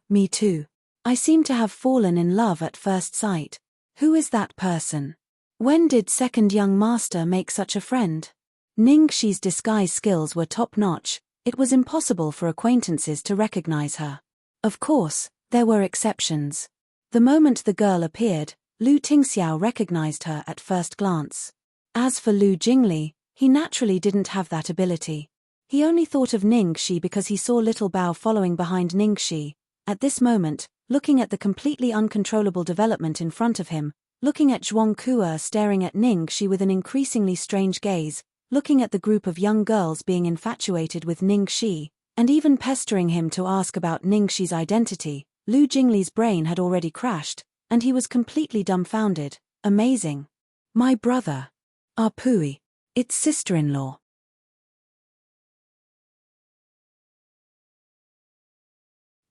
I seem to have fallen in love at first sight. Who is that person? When did Second Young Master make such a friend? Ningxi's disguise skills were top-notch. It was impossible for acquaintances to recognize her. Of course, there were exceptions. The moment the girl appeared, Lu Tingxiao recognized her at first glance. As for Lu Jingli, he naturally didn't have that ability. He only thought of Ningxi because he saw Little Bao following behind Ningxi. At this moment, looking at the completely uncontrollable development in front of him, looking at Zhuang Ku'er staring at Ningxi with an increasingly strange gaze, looking at the group of young girls being infatuated with Ningxi, and even pestering him to ask about Ningxi's identity, Lu Jingli's brain had already crashed, and he was completely dumbfounded. Amazing. My brother. Ah Pui. It's sister-in-law.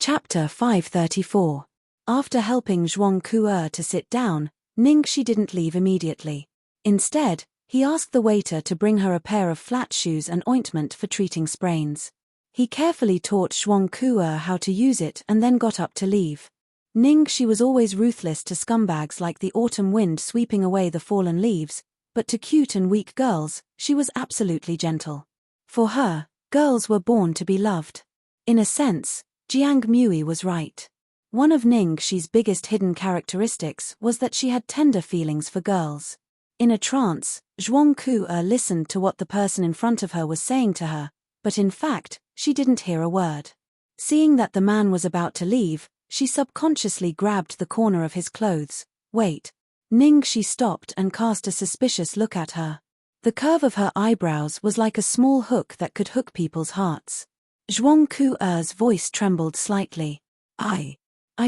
Chapter 534. After helping Zhuang Ku'er to sit down, Ningxi didn't leave immediately. Instead, he asked the waiter to bring her a pair of flat shoes and ointment for treating sprains. He carefully taught Zhuang Ku'er how to use it and then got up to leave. Ningxi was always ruthless to scumbags like the autumn wind sweeping away the fallen leaves, but to cute and weak girls, she was absolutely gentle. For her, girls were born to be loved. In a sense, Jiang Mui was right. One of Ningxi's biggest hidden characteristics was that she had tender feelings for girls. In a trance, Zhuang Ku'er listened to what the person in front of her was saying to her, but in fact, she didn't hear a word. Seeing that the man was about to leave, she subconsciously grabbed the corner of his clothes. Wait. Ningxi stopped and cast a suspicious look at her. The curve of her eyebrows was like a small hook that could hook people's hearts. Zhuang Ku'er's voice trembled slightly. I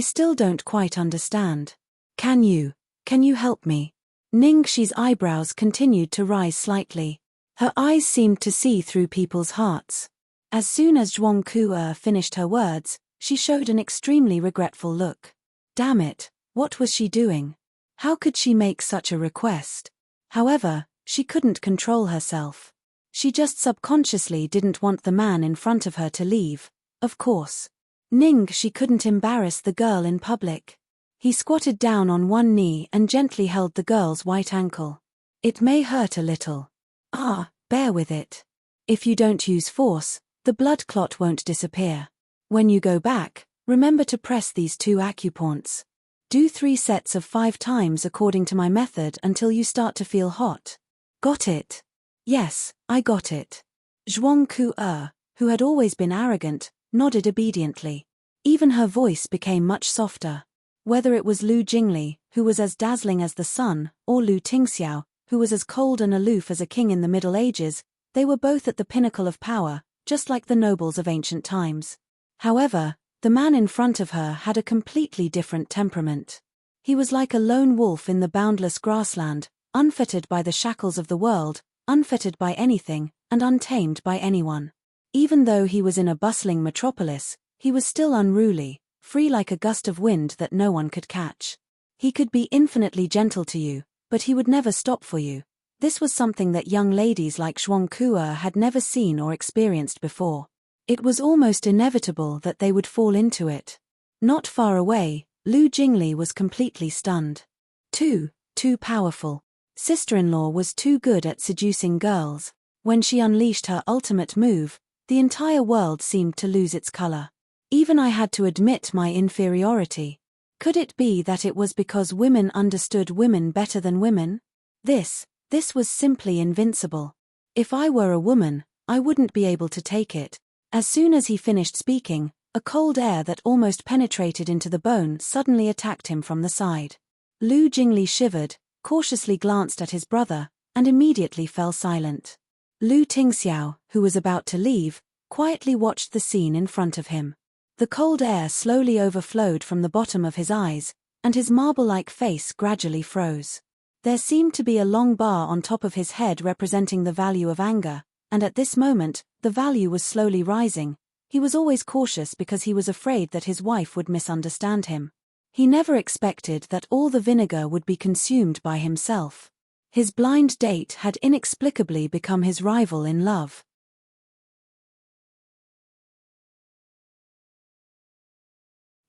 still don't quite understand. Can you help me? Ningxi's eyebrows continued to rise slightly. Her eyes seemed to see through people's hearts. As soon as Zhuang Ku'er finished her words, she showed an extremely regretful look. Damn it, what was she doing? How could she make such a request? However, she couldn't control herself. She just subconsciously didn't want the man in front of her to leave, of course. Ningxi couldn't embarrass the girl in public. He squatted down on one knee and gently held the girl's white ankle. It may hurt a little. Bear with it. If you don't use force, the blood clot won't disappear. When you go back, remember to press these 2 acupoints. Do 3 sets of 5 times according to my method until you start to feel hot. Got it? Yes, I got it. Zhuang Ku-er, who had always been arrogant, nodded obediently. Even her voice became much softer. Whether it was Lu Jingli, who was as dazzling as the sun, or Lu Tingxiao, who was as cold and aloof as a king in the Middle Ages, they were both at the pinnacle of power, just like the nobles of ancient times. However, the man in front of her had a completely different temperament. He was like a lone wolf in the boundless grassland, unfettered by the shackles of the world, unfettered by anything, and untamed by anyone. Even though he was in a bustling metropolis, he was still unruly, free like a gust of wind that no one could catch. He could be infinitely gentle to you, but he would never stop for you. This was something that young ladies like Zhuang Ku'er had never seen or experienced before. It was almost inevitable that they would fall into it. Not far away, Lu Jingli was completely stunned. Too powerful. Sister-in-law was too good at seducing girls. When she unleashed her ultimate move, the entire world seemed to lose its color. Even I had to admit my inferiority. Could it be that it was because women understood women better than women? This was simply invincible. If I were a woman, I wouldn't be able to take it. As soon as he finished speaking, a cold air that almost penetrated into the bone suddenly attacked him from the side. Lu Jingli shivered, cautiously glanced at his brother, and immediately fell silent. Lu Tingxiao, who was about to leave, quietly watched the scene in front of him. The cold air slowly overflowed from the bottom of his eyes, and his marble-like face gradually froze. There seemed to be a long bar on top of his head representing the value of anger, and at this moment, the value was slowly rising. He was always cautious because he was afraid that his wife would misunderstand him. He never expected that all the vinegar would be consumed by himself. His blind date had inexplicably become his rival in love.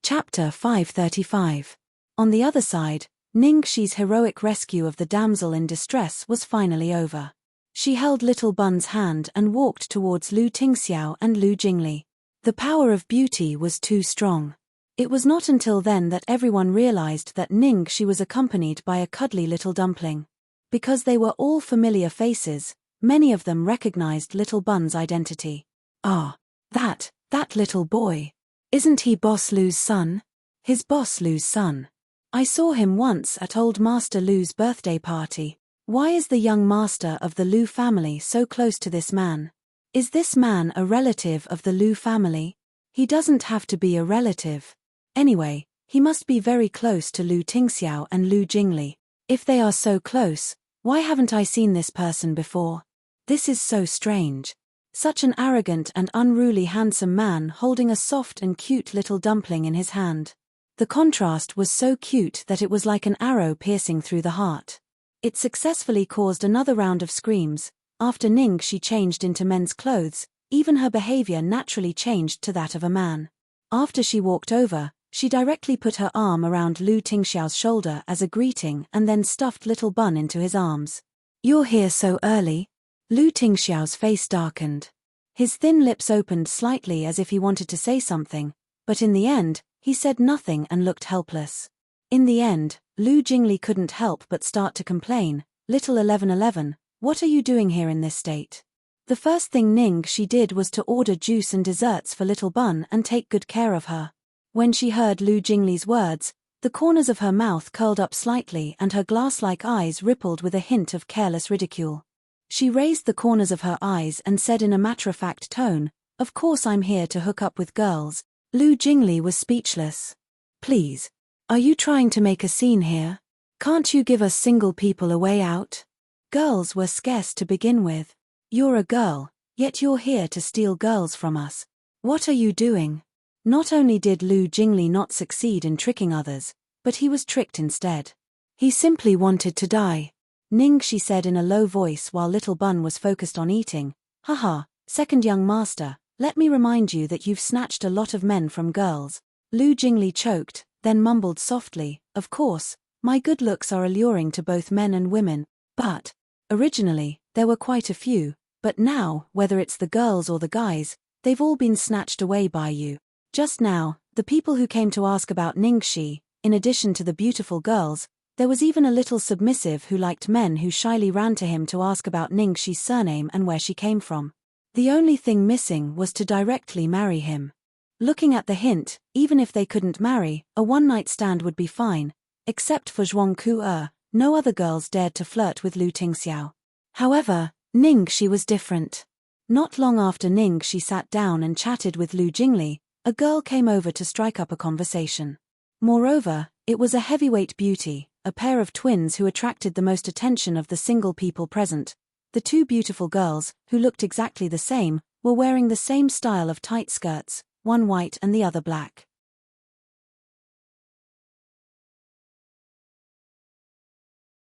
Chapter 535. On the other side, Ningxi's heroic rescue of the damsel in distress was finally over. She held Little Bun's hand and walked towards Lu Tingxiao and Lu Jingli. The power of beauty was too strong. It was not until then that everyone realized that Ningxi was accompanied by a cuddly little dumpling. Because they were all familiar faces, many of them recognized Little Bun's identity. Ah, that little boy. Isn't he Boss Lu's son? His Boss Lu's son. I saw him once at old Master Lu's birthday party. Why is the young master of the Lu family so close to this man? Is this man a relative of the Lu family? He doesn't have to be a relative. Anyway, he must be very close to Lu Tingxiao and Lu Jingli. If they are so close, why haven't I seen this person before? This is so strange. Such an arrogant and unruly handsome man holding a soft and cute little dumpling in his hand. The contrast was so cute that it was like an arrow piercing through the heart. It successfully caused another round of screams. After Ningxi changed into men's clothes, even her behavior naturally changed to that of a man. After she walked over, she directly put her arm around Lu Tingxiao's shoulder as a greeting and then stuffed Little Bun into his arms. "You're here so early?" Lu Tingxiao's face darkened. His thin lips opened slightly as if he wanted to say something, but in the end, he said nothing and looked helpless. In the end, Lu Jingli couldn't help but start to complain. "Little 1111, what are you doing here in this state?" The first thing Ningxi did was to order juice and desserts for Little Bun and take good care of her. When she heard Lu Jingli's words, the corners of her mouth curled up slightly and her glass-like eyes rippled with a hint of careless ridicule. She raised the corners of her eyes and said in a matter-of-fact tone, "Of course I'm here to hook up with girls." Lu Jingli was speechless. "Please. Are you trying to make a scene here? Can't you give us single people a way out? Girls were scarce to begin with. You're a girl, yet you're here to steal girls from us. What are you doing?" Not only did Lu Jingli not succeed in tricking others, but he was tricked instead. He simply wanted to die. Ningxi said in a low voice while Little Bun was focused on eating, "Haha, second young master, let me remind you that you've snatched a lot of men from girls." Lu Jingli choked, then mumbled softly, "Of course, my good looks are alluring to both men and women, but originally, there were quite a few, but now, whether it's the girls or the guys, they've all been snatched away by you. Just now, the people who came to ask about Ningxi, In addition to the beautiful girls, there was even a little submissive who liked men who shyly ran to him to ask about Ningxi's surname and where she came from. The only thing missing was to directly marry him. Looking at the hint, even if they couldn't marry, a one-night stand would be fine, except for Zhuangku. No other girls dared to flirt with Lu Tingxiao. However, Ningxi was different. Not long after Ningxi sat down and chatted with Lu Jingli, a girl came over to strike up a conversation. Moreover, it was a heavyweight beauty, a pair of twins who attracted the most attention of the single people present. The two beautiful girls, who looked exactly the same, were wearing the same style of tight skirts, one white and the other black.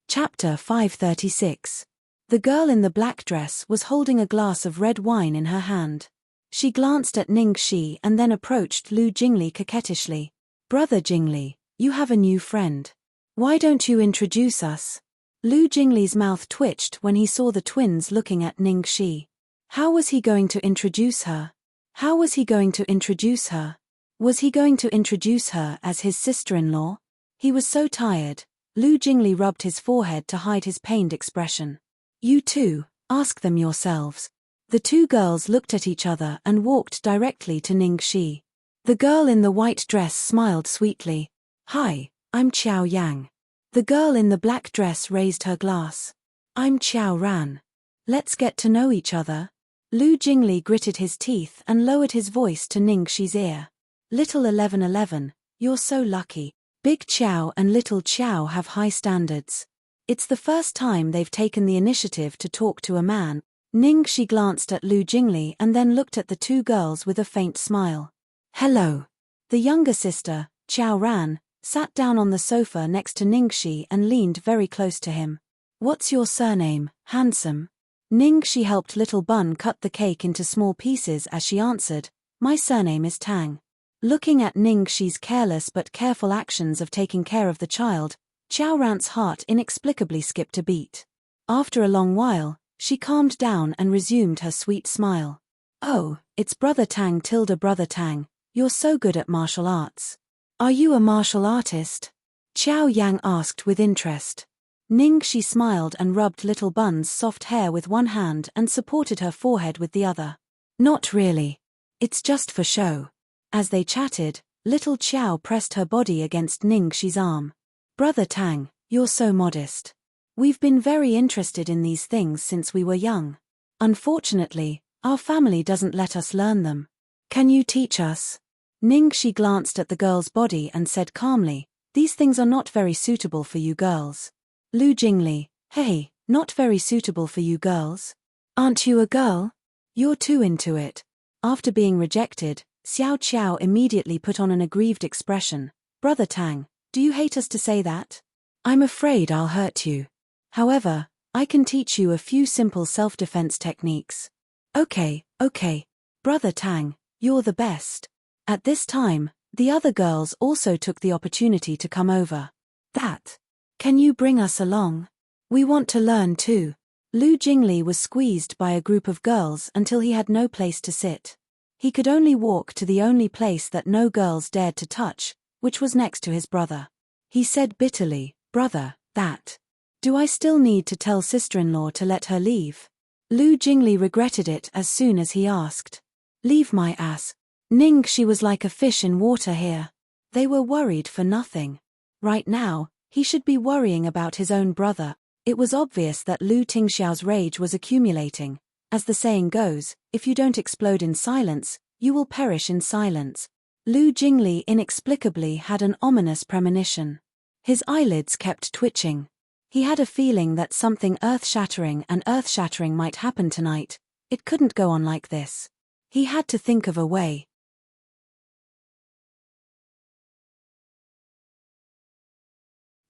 Chapter 536. The girl in the black dress was holding a glass of red wine in her hand. She glanced at Ningxi and then approached Lu Jingli coquettishly. "Brother Jingli, you have a new friend. Why don't you introduce us?" Lu Jingli's mouth twitched when he saw the twins looking at Ningxi. How was he going to introduce her? How was he going to introduce her? Was he going to introduce her as his sister-in-law? He was so tired. Lu Jingli rubbed his forehead to hide his pained expression. "You two, ask them yourselves." The two girls looked at each other and walked directly to Ningxi. The girl in the white dress smiled sweetly. "Hi, I'm Qiao Yang." The girl in the black dress raised her glass. "I'm Qiao Ran. Let's get to know each other." Lu Jingli gritted his teeth and lowered his voice to Ningxi's ear. "Little 1111, you're so lucky. Big Qiao and Little Qiao have high standards. It's the first time they've taken the initiative to talk to a man." Ningxi glanced at Lu Jingli and then looked at the two girls with a faint smile. "Hello." The younger sister, Qiao Ran, sat down on the sofa next to Ningxi and leaned very close to him. "What's your surname, handsome?" Ningxi helped Little Bun cut the cake into small pieces as she answered, "My surname is Tang." Looking at Ningxi's careless but careful actions of taking care of the child, Qiao Ran's heart inexplicably skipped a beat. After a long while, she calmed down and resumed her sweet smile. "Oh, it's Brother Tang tilde Brother Tang, you're so good at martial arts. Are you a martial artist?" Qiao Yang asked with interest. Ningxi smiled and rubbed Little Bun's soft hair with one hand and supported her forehead with the other. "Not really. It's just for show." As they chatted, Little Qiao pressed her body against Ningxi's arm. "Brother Tang, you're so modest. We've been very interested in these things since we were young. Unfortunately, our family doesn't let us learn them. Can you teach us?" Ningxi glanced at the girl's body and said calmly, "These things are not very suitable for you girls." Lu Jingli, "Hey, not very suitable for you girls? Aren't you a girl? You're too into it." After being rejected, Xiao Qiao immediately put on an aggrieved expression. "Brother Tang, do you hate us to say that? I'm afraid I'll hurt you. However, I can teach you a few simple self-defense techniques." Okay. Brother Tang, you're the best." At this time, the other girls also took the opportunity to come over. Can you bring us along? We want to learn too." Lu Jingli was squeezed by a group of girls until he had no place to sit. He could only walk to the only place that no girls dared to touch, which was next to his brother. He said bitterly, "Brother, do I still need to tell sister-in-law to let her leave?" Lu Jingli regretted it as soon as he asked. "Leave my ass." Ningxi was like a fish in water here. They were worried for nothing. Right now, he should be worrying about his own brother. It was obvious that Lu Tingxiao's rage was accumulating. As the saying goes, if you don't explode in silence, you will perish in silence. Lu Jingli inexplicably had an ominous premonition. His eyelids kept twitching. He had a feeling that something earth-shattering might happen tonight. It couldn't go on like this. He had to think of a way.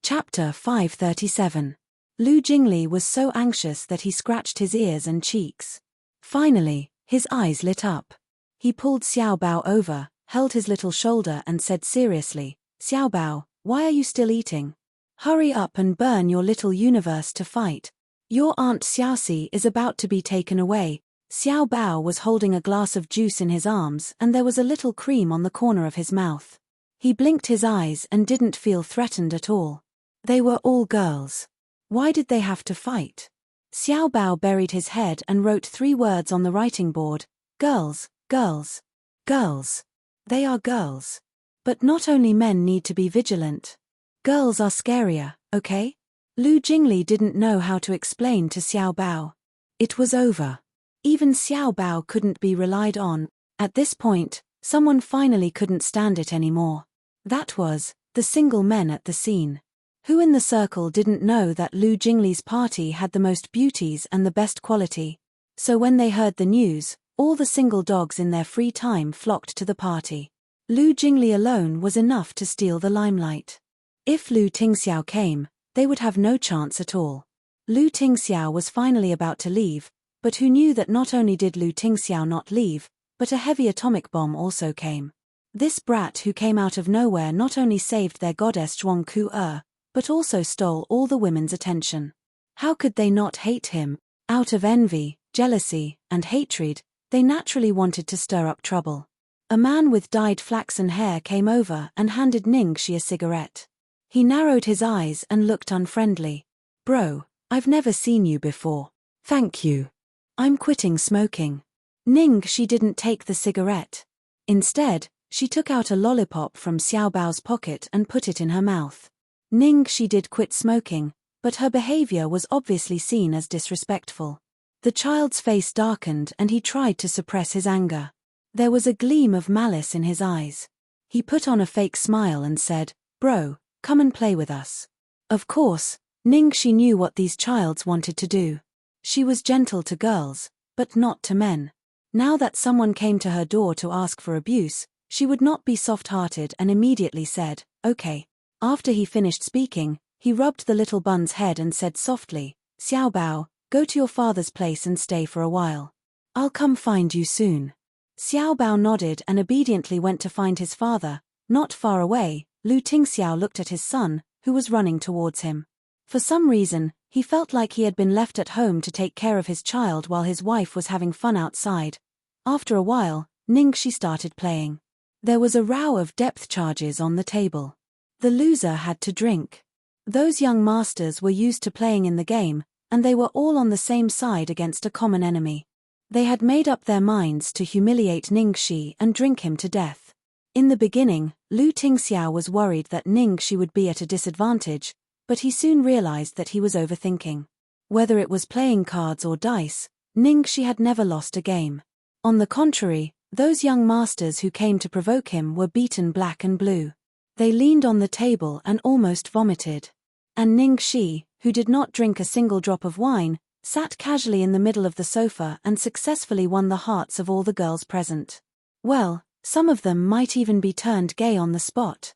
Chapter 537. Lu Jingli was so anxious that he scratched his ears and cheeks. Finally, his eyes lit up. He pulled Xiao Bao over, held his little shoulder and said seriously, "Xiao Bao, why are you still eating? Hurry up and burn your little universe to fight. Your Aunt Xiaoxi is about to be taken away." Xiao Bao was holding a glass of juice in his arms and there was a little cream on the corner of his mouth. He blinked his eyes and didn't feel threatened at all. They were all girls. Why did they have to fight? Xiao Bao buried his head and wrote 3 words on the writing board: girls, girls, girls. They are girls. But not only men need to be vigilant. Girls are scarier, okay? Lu Jingli didn't know how to explain to Xiao Bao. It was over. Even Xiao Bao couldn't be relied on. At this point, someone finally couldn't stand it anymore. That was the single men at the scene. Who in the circle didn't know that Lu Jingli's party had the most beauties and the best quality? So when they heard the news, all the single dogs in their free time flocked to the party. Lu Jingli alone was enough to steal the limelight. If Lu Tingxiao came, they would have no chance at all. Lu Tingxiao was finally about to leave, but who knew that not only did Lu Tingxiao not leave, but a heavy atomic bomb also came. This brat who came out of nowhere not only saved their goddess Zhuangku, but also stole all the women's attention. How could they not hate him? Out of envy, jealousy, and hatred, they naturally wanted to stir up trouble. A man with dyed flaxen hair came over and handed Ningxi a cigarette. He narrowed his eyes and looked unfriendly. Bro, I've never seen you before. Thank you. I'm quitting smoking. Ningxi didn't take the cigarette. Instead, she took out a lollipop from Xiao Bao's pocket and put it in her mouth. Ningxi did quit smoking, but her behavior was obviously seen as disrespectful. The child's face darkened and he tried to suppress his anger. There was a gleam of malice in his eyes. He put on a fake smile and said, Bro, come and play with us. Of course, Ningxi knew what these childs wanted to do. She was gentle to girls, but not to men. Now that someone came to her door to ask for abuse, she would not be soft-hearted and immediately said, okay. After he finished speaking, he rubbed the little bun's head and said softly, Xiao Bao, go to your father's place and stay for a while. I'll come find you soon. Xiao Bao nodded and obediently went to find his father. Not far away, Lu Tingxiao looked at his son, who was running towards him. For some reason, he felt like he had been left at home to take care of his child while his wife was having fun outside. After a while, Ningxi started playing. There was a row of depth charges on the table. The loser had to drink. Those young masters were used to playing in the game, and they were all on the same side against a common enemy. They had made up their minds to humiliate Ningxi and drink him to death. In the beginning, Lu Tingxiao was worried that Ningxi would be at a disadvantage, but he soon realized that he was overthinking. Whether it was playing cards or dice, Ningxi had never lost a game. On the contrary, those young masters who came to provoke him were beaten black and blue. They leaned on the table and almost vomited. And Ningxi, who did not drink a single drop of wine, sat casually in the middle of the sofa and successfully won the hearts of all the girls present. Well, some of them might even be turned gay on the spot.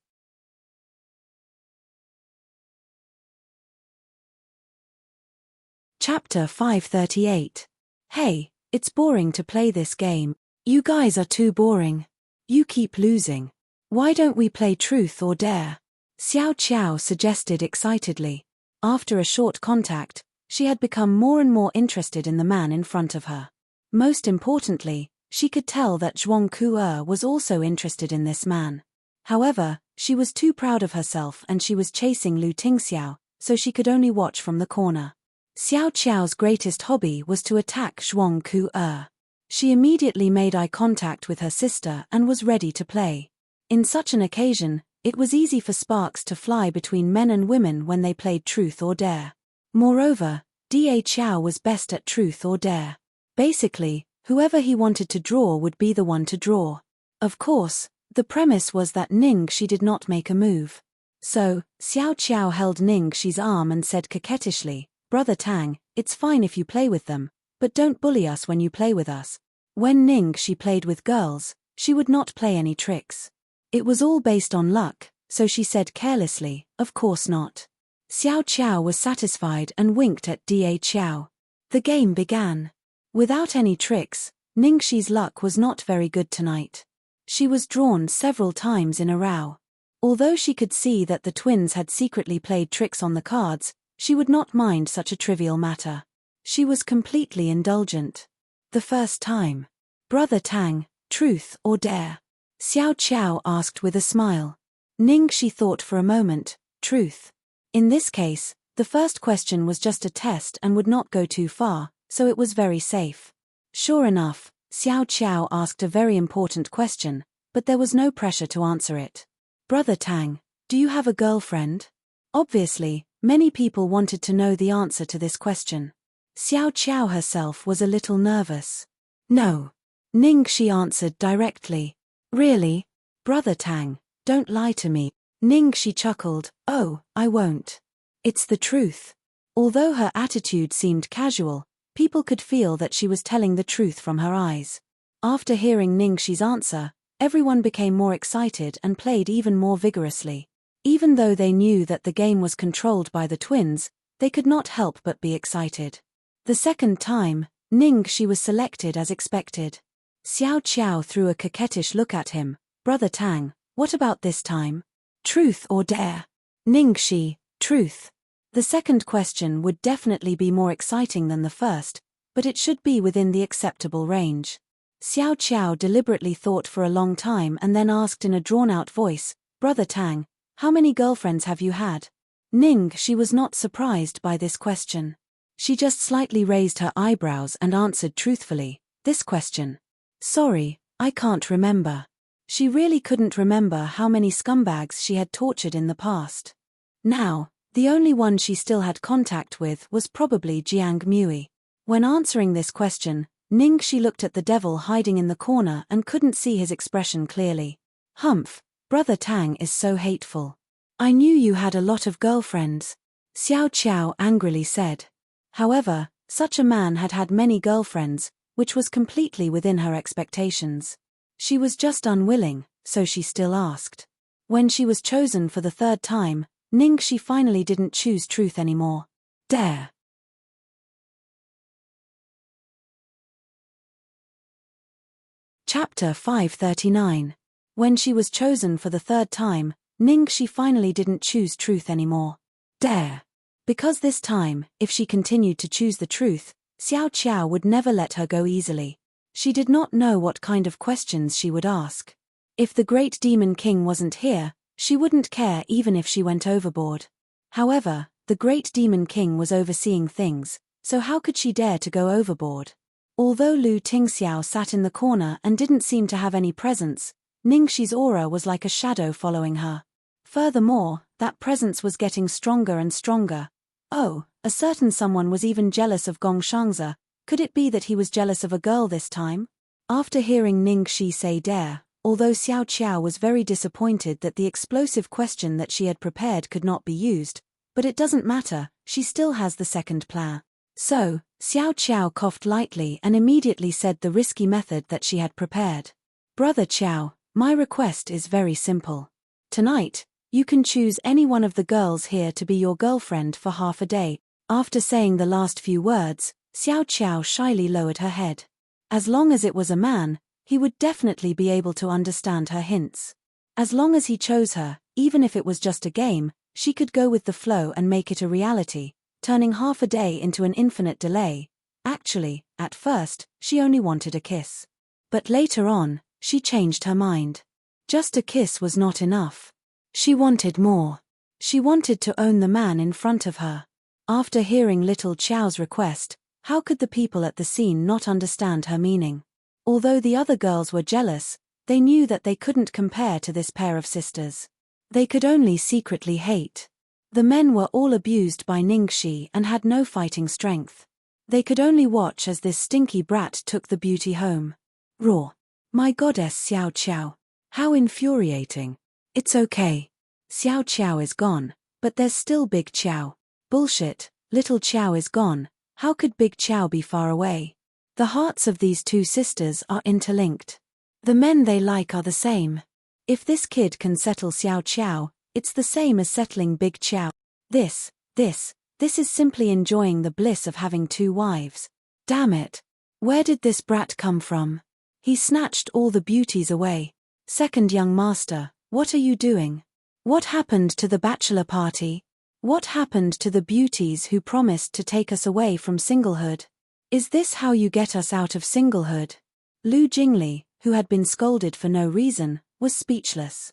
Chapter 538. Hey, it's boring to play this game. You guys are too boring. You keep losing. Why don't we play Truth or Dare? Xiao Qiao suggested excitedly. After a short contact, she had become more and more interested in the man in front of her. Most importantly, she could tell that Zhuangku was also interested in this man. However, she was too proud of herself and she was chasing Lu Tingxiao, so she could only watch from the corner. Xiao Qiao's greatest hobby was to attack Zhuangku. She immediately made eye contact with her sister and was ready to play. In such an occasion, it was easy for sparks to fly between men and women when they played Truth or Dare. Moreover, Da Qiao was best at Truth or Dare. Basically, whoever he wanted to draw would be the one to draw. Of course, the premise was that Ningxi did not make a move. So, Xiao Qiao held Ningxi's arm and said coquettishly, Brother Tang, it's fine if you play with them, but don't bully us when you play with us. When Ningxi played with girls, she would not play any tricks. It was all based on luck, so she said carelessly, of course not. Xiao Qiao was satisfied and winked at Da Qiao. The game began. Without any tricks, Ningxi's luck was not very good tonight. She was drawn several times in a row. Although she could see that the twins had secretly played tricks on the cards, she would not mind such a trivial matter. She was completely indulgent. The first time. Brother Tang, Truth or Dare? Xiao Qiao asked with a smile. Ningxi thought for a moment. Truth. In this case, the first question was just a test and would not go too far, so it was very safe. Sure enough, Xiao Qiao asked a very important question, but there was no pressure to answer it. Brother Tang, do you have a girlfriend? Obviously, many people wanted to know the answer to this question. Xiao Qiao herself was a little nervous. No. Ningxi answered directly. Really? Brother Tang, don't lie to me. Ningxi chuckled. Oh, I won't. It's the truth. Although her attitude seemed casual, people could feel that she was telling the truth from her eyes. After hearing Ningxi's answer, everyone became more excited and played even more vigorously. Even though they knew that the game was controlled by the twins, they could not help but be excited. The second time, Ningxi was selected as expected. Xiao Qiao threw a coquettish look at him. Brother Tang, what about this time? Truth or dare? Ningxi, truth. The second question would definitely be more exciting than the first, but it should be within the acceptable range. Xiao Qiao deliberately thought for a long time and then asked in a drawn-out voice, Brother Tang, how many girlfriends have you had? Ningxi was not surprised by this question. She just slightly raised her eyebrows and answered truthfully, this question. Sorry, I can't remember. She really couldn't remember how many scumbags she had tortured in the past. Now, the only one she still had contact with was probably Jiang Mui. When answering this question, Ningxi looked at the devil hiding in the corner and couldn't see his expression clearly. Humph, Brother Tang is so hateful. I knew you had a lot of girlfriends. Xiao Qiao angrily said. However, such a man had had many girlfriends, which was completely within her expectations. She was just unwilling, so she still asked. When she was chosen for the third time, Ningxi finally didn't choose truth anymore. Dare. Chapter 539. When she was chosen for the third time, Ningxi finally didn't choose truth anymore. Dare. Because this time, if she continued to choose the truth, Xiao Qiao would never let her go easily. She did not know what kind of questions she would ask. If the great demon king wasn't here, she wouldn't care even if she went overboard. However, the great demon king was overseeing things, so how could she dare to go overboard? Although Lu Tingxiao sat in the corner and didn't seem to have any presence, Ningxi's aura was like a shadow following her. Furthermore, that presence was getting stronger and stronger. Oh, a certain someone was even jealous of Gong Shangzi. Could it be that he was jealous of a girl this time? After hearing Ningxi say dare, although Xiao Qiao was very disappointed that the explosive question that she had prepared could not be used, but it doesn't matter, she still has the second plan. So, Xiao Qiao coughed lightly and immediately said the risky method that she had prepared. Brother Qiao, my request is very simple. Tonight, you can choose any one of the girls here to be your girlfriend for half a day. After saying the last few words, Xiao Qiao shyly lowered her head. As long as it was a man, he would definitely be able to understand her hints. As long as he chose her, even if it was just a game, she could go with the flow and make it a reality, turning half a day into an infinite delay. Actually, at first, she only wanted a kiss. But later on, she changed her mind. Just a kiss was not enough. She wanted more. She wanted to own the man in front of her. After hearing little Qiao's request, how could the people at the scene not understand her meaning? Although the other girls were jealous, they knew that they couldn't compare to this pair of sisters. They could only secretly hate. The men were all abused by Ningxi and had no fighting strength. They could only watch as this stinky brat took the beauty home. Raw. My goddess Xiao Qiao. How infuriating. It's okay. Xiao Qiao is gone, but there's still Big Qiao. Bullshit, little Qiao is gone, how could Big Qiao be far away? The hearts of these two sisters are interlinked. The men they like are the same. If this kid can settle Xiao Qiao, it's the same as settling Big Qiao. This is simply enjoying the bliss of having two wives. Damn it. Where did this brat come from? He snatched all the beauties away. Second young master, what are you doing? What happened to the bachelor party? What happened to the beauties who promised to take us away from singlehood? Is this how you get us out of singlehood? Lu Jingli, who had been scolded for no reason, was speechless.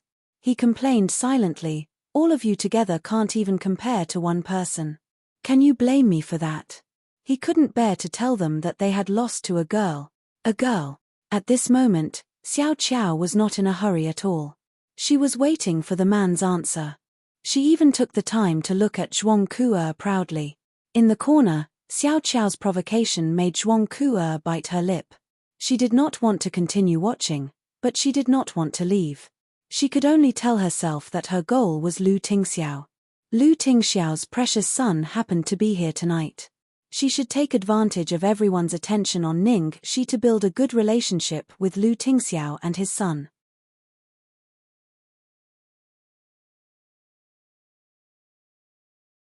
He complained silently, "All of you together can't even compare to one person. Can you blame me for that?" He couldn't bear to tell them that they had lost to a girl. A girl. At this moment, Xiao Qiao was not in a hurry at all. She was waiting for the man's answer. She even took the time to look at Zhuang Kuo proudly. In the corner, Xiao Qiao's provocation made Zhuang Kuo bite her lip. She did not want to continue watching, but she did not want to leave. She could only tell herself that her goal was Lu Tingxiao. Lu Tingxiao's precious son happened to be here tonight. She should take advantage of everyone's attention on Ningxi to build a good relationship with Lu Tingxiao and his son.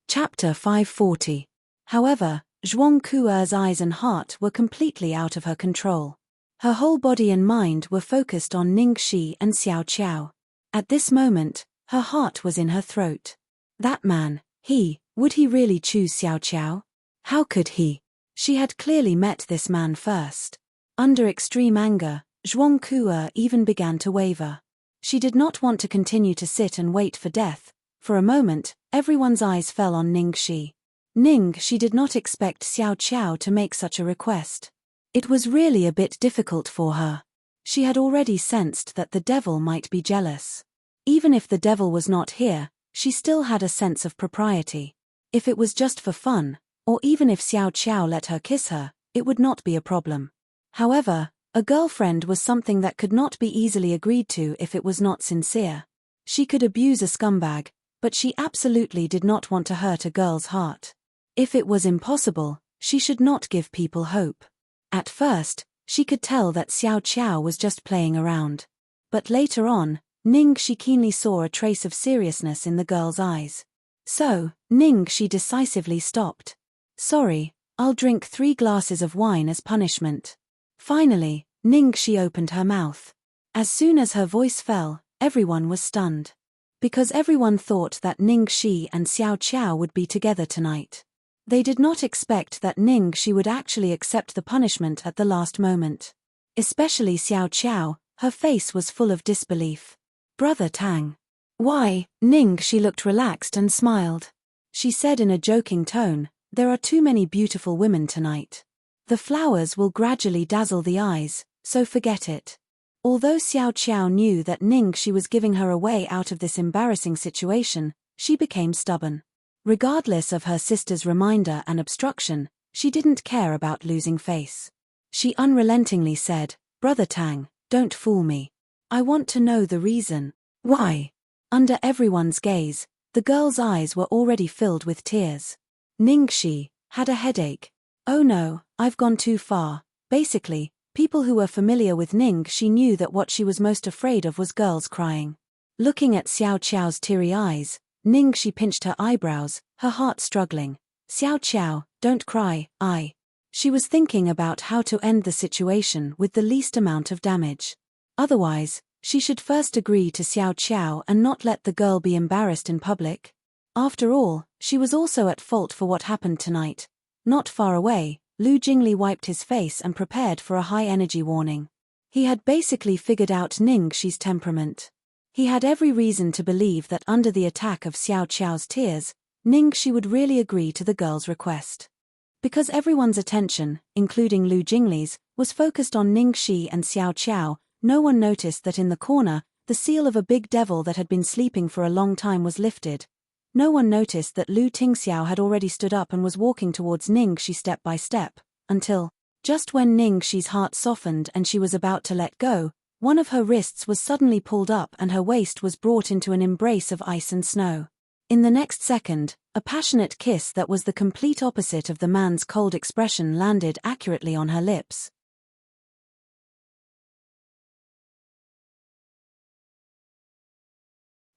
Chapter 540. However, Zhuang Kuo's eyes and heart were completely out of her control. Her whole body and mind were focused on Ningxi and Xiao Qiao. At this moment, her heart was in her throat. That man, would he really choose Xiao Qiao? How could he? She had clearly met this man first. Under extreme anger, Zhuang Kuo even began to waver. She did not want to continue to sit and wait for death. For a moment, everyone's eyes fell on Ningxi. Ningxi did not expect Xiao Qiao to make such a request. It was really a bit difficult for her. She had already sensed that the devil might be jealous. Even if the devil was not here, she still had a sense of propriety. If it was just for fun, or even if Xiao Qiao let her kiss her, it would not be a problem. However, a girlfriend was something that could not be easily agreed to if it was not sincere. She could abuse a scumbag, but she absolutely did not want to hurt a girl's heart. If it was impossible, she should not give people hope. At first, she could tell that Xiao Qiao was just playing around. But later on, Ningxi keenly saw a trace of seriousness in the girl's eyes. So, Ningxi decisively stopped. "Sorry, I'll drink 3 glasses of wine as punishment." Finally, Ningxi opened her mouth. As soon as her voice fell, everyone was stunned. Because everyone thought that Ningxi and Xiao Qiao would be together tonight. They did not expect that Ningxi would actually accept the punishment at the last moment. Especially Xiao Qiao, her face was full of disbelief. "Brother Tang." "Why?" Ningxi looked relaxed and smiled. She said in a joking tone, "There are too many beautiful women tonight. The flowers will gradually dazzle the eyes, so forget it." Although Xiao Qiao knew that Ningxi was giving her a way out of this embarrassing situation, she became stubborn. Regardless of her sister's reminder and obstruction, she didn't care about losing face. She unrelentingly said, "Brother Tang, don't fool me. I want to know the reason." "Why?" Under everyone's gaze, the girl's eyes were already filled with tears. Ningxi had a headache. "Oh no, I've gone too far." Basically, people who were familiar with Ningxi knew that what she was most afraid of was girls crying. Looking at Xiao Qiao's teary eyes, Ningxi pinched her eyebrows, her heart struggling. "Xiao Qiao, don't cry, She was thinking about how to end the situation with the least amount of damage. Otherwise, she should first agree to Xiao Qiao and not let the girl be embarrassed in public. After all, she was also at fault for what happened tonight. Not far away, Lu Jingli wiped his face and prepared for a high-energy warning. He had basically figured out Ningxi's temperament. He had every reason to believe that under the attack of Xiao Qiao's tears, Ningxi would really agree to the girl's request. Because everyone's attention, including Lu Jingli's, was focused on Ningxi and Xiao Qiao, no one noticed that in the corner, the seal of a big devil that had been sleeping for a long time was lifted. No one noticed that Lu Tingxiao had already stood up and was walking towards Ningxi step by step, until, just when Ningxi's heart softened and she was about to let go, one of her wrists was suddenly pulled up and her waist was brought into an embrace of ice and snow. In the next second, a passionate kiss that was the complete opposite of the man's cold expression landed accurately on her lips.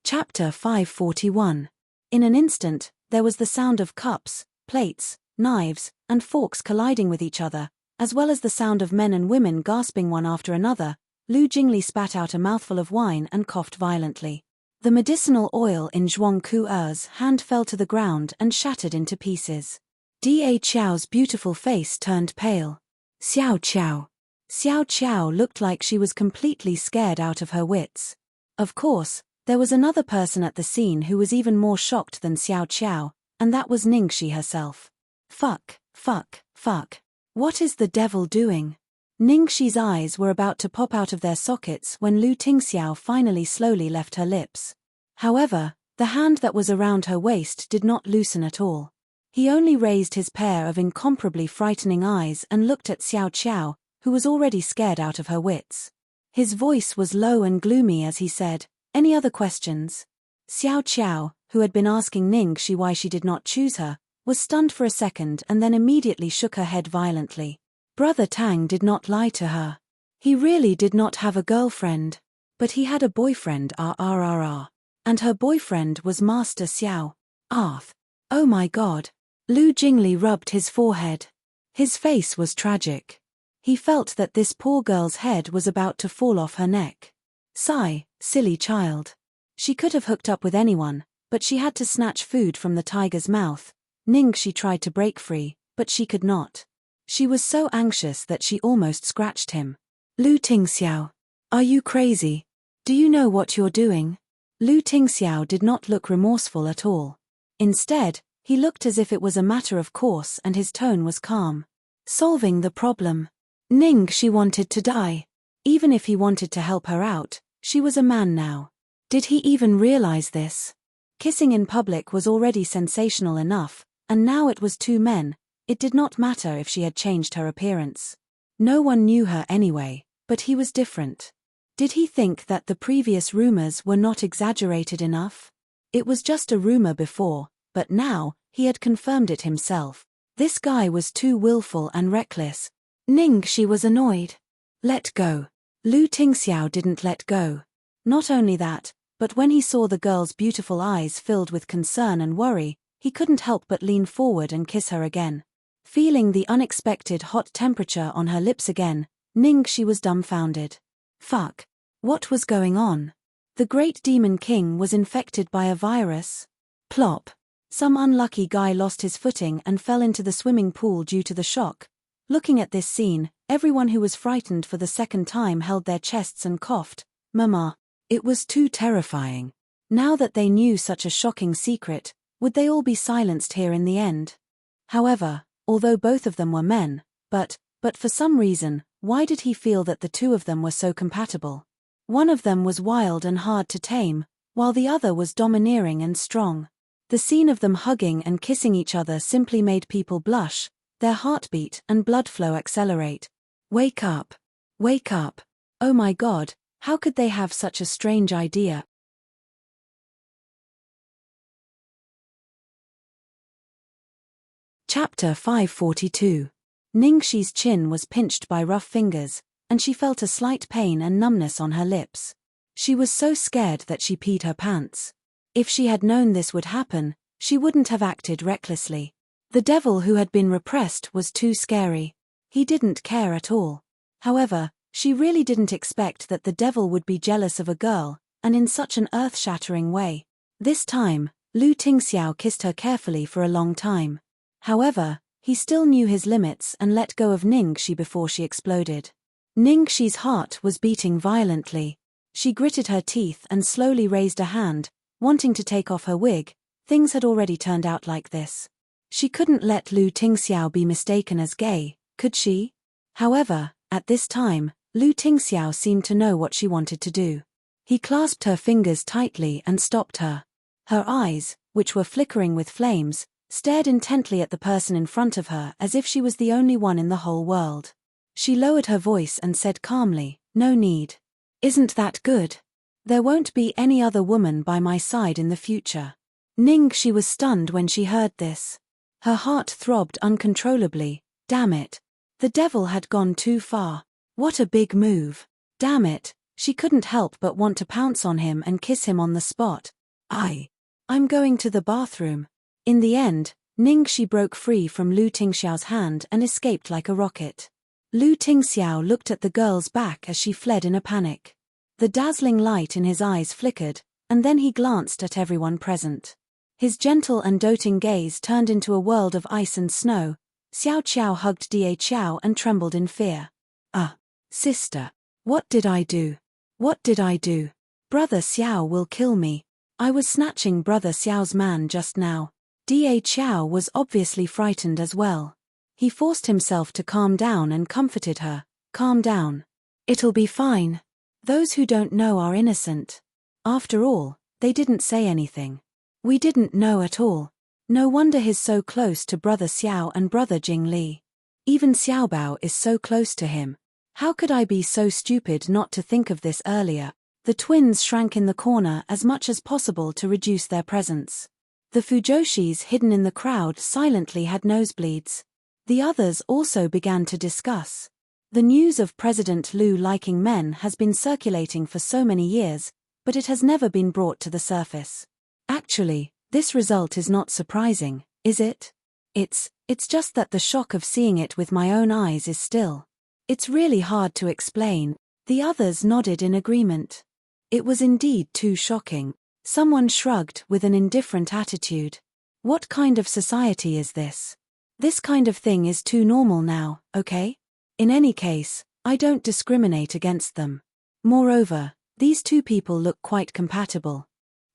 Chapter 541. In an instant, there was the sound of cups, plates, knives, and forks colliding with each other, as well as the sound of men and women gasping one after another. Lu Jingli spat out a mouthful of wine and coughed violently. The medicinal oil in Zhuang Kuo's hand fell to the ground and shattered into pieces. Da Qiao's beautiful face turned pale. Xiao Qiao. Xiao Qiao looked like she was completely scared out of her wits. Of course, There was another person at the scene who was even more shocked than Xiao Qiao, and that was Ningxi herself. Fuck, fuck, fuck. What is the devil doing? Ningxi's eyes were about to pop out of their sockets when Lu Tingxiao finally slowly left her lips. However, the hand that was around her waist did not loosen at all. He only raised his pair of incomparably frightening eyes and looked at Xiao Qiao, who was already scared out of her wits. His voice was low and gloomy as he said, "Any other questions?" Xiao Qiao, who had been asking Ningxi why she did not choose her, was stunned for a second and then immediately shook her head violently. Brother Tang did not lie to her. He really did not have a girlfriend. But he had a boyfriend, and her boyfriend was Master Xiao. Arth. Oh my god. Lu Jingli rubbed his forehead. His face was tragic. He felt that this poor girl's head was about to fall off her neck. Sigh, silly child. She could have hooked up with anyone, but she had to snatch food from the tiger's mouth. Ningxi tried to break free, but she could not. She was so anxious that she almost scratched him. Lu Tingxiao. Are you crazy? Do you know what you're doing? Lu Tingxiao did not look remorseful at all. Instead, he looked as if it was a matter of course and his tone was calm. Solving the problem. Ningxi wanted to die. Even if he wanted to help her out, she was a man now. Did he even realize this? Kissing in public was already sensational enough, and now it was two men. It did not matter if she had changed her appearance. No one knew her anyway, but he was different. Did he think that the previous rumors were not exaggerated enough? It was just a rumor before, but now, he had confirmed it himself. This guy was too willful and reckless. Ningxi was annoyed. Let go. Lu Tingxiao didn't let go. Not only that, but when he saw the girl's beautiful eyes filled with concern and worry, he couldn't help but lean forward and kiss her again. Feeling the unexpected hot temperature on her lips again, Ningxi was dumbfounded. Fuck. What was going on? The great demon king was infected by a virus? Plop. Some unlucky guy lost his footing and fell into the swimming pool due to the shock. Looking at this scene, everyone who was frightened for the second time held their chests and coughed. Mama. It was too terrifying. Now that they knew such a shocking secret, would they all be silenced here in the end? However, although both of them were men, but for some reason, why did he feel that the two of them were so compatible? One of them was wild and hard to tame, while the other was domineering and strong. The scene of them hugging and kissing each other simply made people blush, their heartbeat and blood flow accelerate. Wake up. Wake up. Oh my god, how could they have such a strange idea? Chapter 542. Ningxi's chin was pinched by rough fingers, and she felt a slight pain and numbness on her lips. She was so scared that she peed her pants. If she had known this would happen, she wouldn't have acted recklessly. The devil who had been repressed was too scary. He didn't care at all. However, she really didn't expect that the devil would be jealous of a girl, and in such an earth-shattering way. This time, Lu Tingxiao kissed her carefully for a long time. However, he still knew his limits and let go of Ningxi before she exploded. Ningxi's heart was beating violently. She gritted her teeth and slowly raised a hand, wanting to take off her wig. Things had already turned out like this. She couldn't let Lu Tingxiao be mistaken as gay, could she? However, at this time, Lu Tingxiao seemed to know what she wanted to do. He clasped her fingers tightly and stopped her. Her eyes, which were flickering with flames, stared intently at the person in front of her as if she was the only one in the whole world. She lowered her voice and said calmly, "No need. Isn't that good? There won't be any other woman by my side in the future." Ningxi was stunned when she heard this. Her heart throbbed uncontrollably. Damn it. The devil had gone too far. What a big move. Damn it, she couldn't help but want to pounce on him and kiss him on the spot. I'm going to the bathroom. In the end, Ningxi broke free from Lu Tingxiao's hand and escaped like a rocket. Lu Tingxiao looked at the girl's back as she fled in a panic. The dazzling light in his eyes flickered, and then he glanced at everyone present. His gentle and doting gaze turned into a world of ice and snow. Xiao Qiao hugged Da Qiao and trembled in fear. Sister. What did I do? What did I do? Brother Xiao will kill me. I was snatching Brother Xiao's man just now. Da Xiao was obviously frightened as well. He forced himself to calm down and comforted her. Calm down. It'll be fine. Those who don't know are innocent. After all, they didn't say anything. We didn't know at all. No wonder he's so close to Brother Xiao and Brother Jingli. Even Xiaobao is so close to him. How could I be so stupid not to think of this earlier? The twins shrank in the corner as much as possible to reduce their presence. The Fujoshis hidden in the crowd silently had nosebleeds. The others also began to discuss. The news of President Liu liking men has been circulating for so many years, but it has never been brought to the surface. Actually, this result is not surprising, is it? It's just that the shock of seeing it with my own eyes is still. It's really hard to explain. The others nodded in agreement. It was indeed too shocking. Someone shrugged with an indifferent attitude. What kind of society is this? This kind of thing is too normal now, okay? In any case, I don't discriminate against them. Moreover, these two people look quite compatible.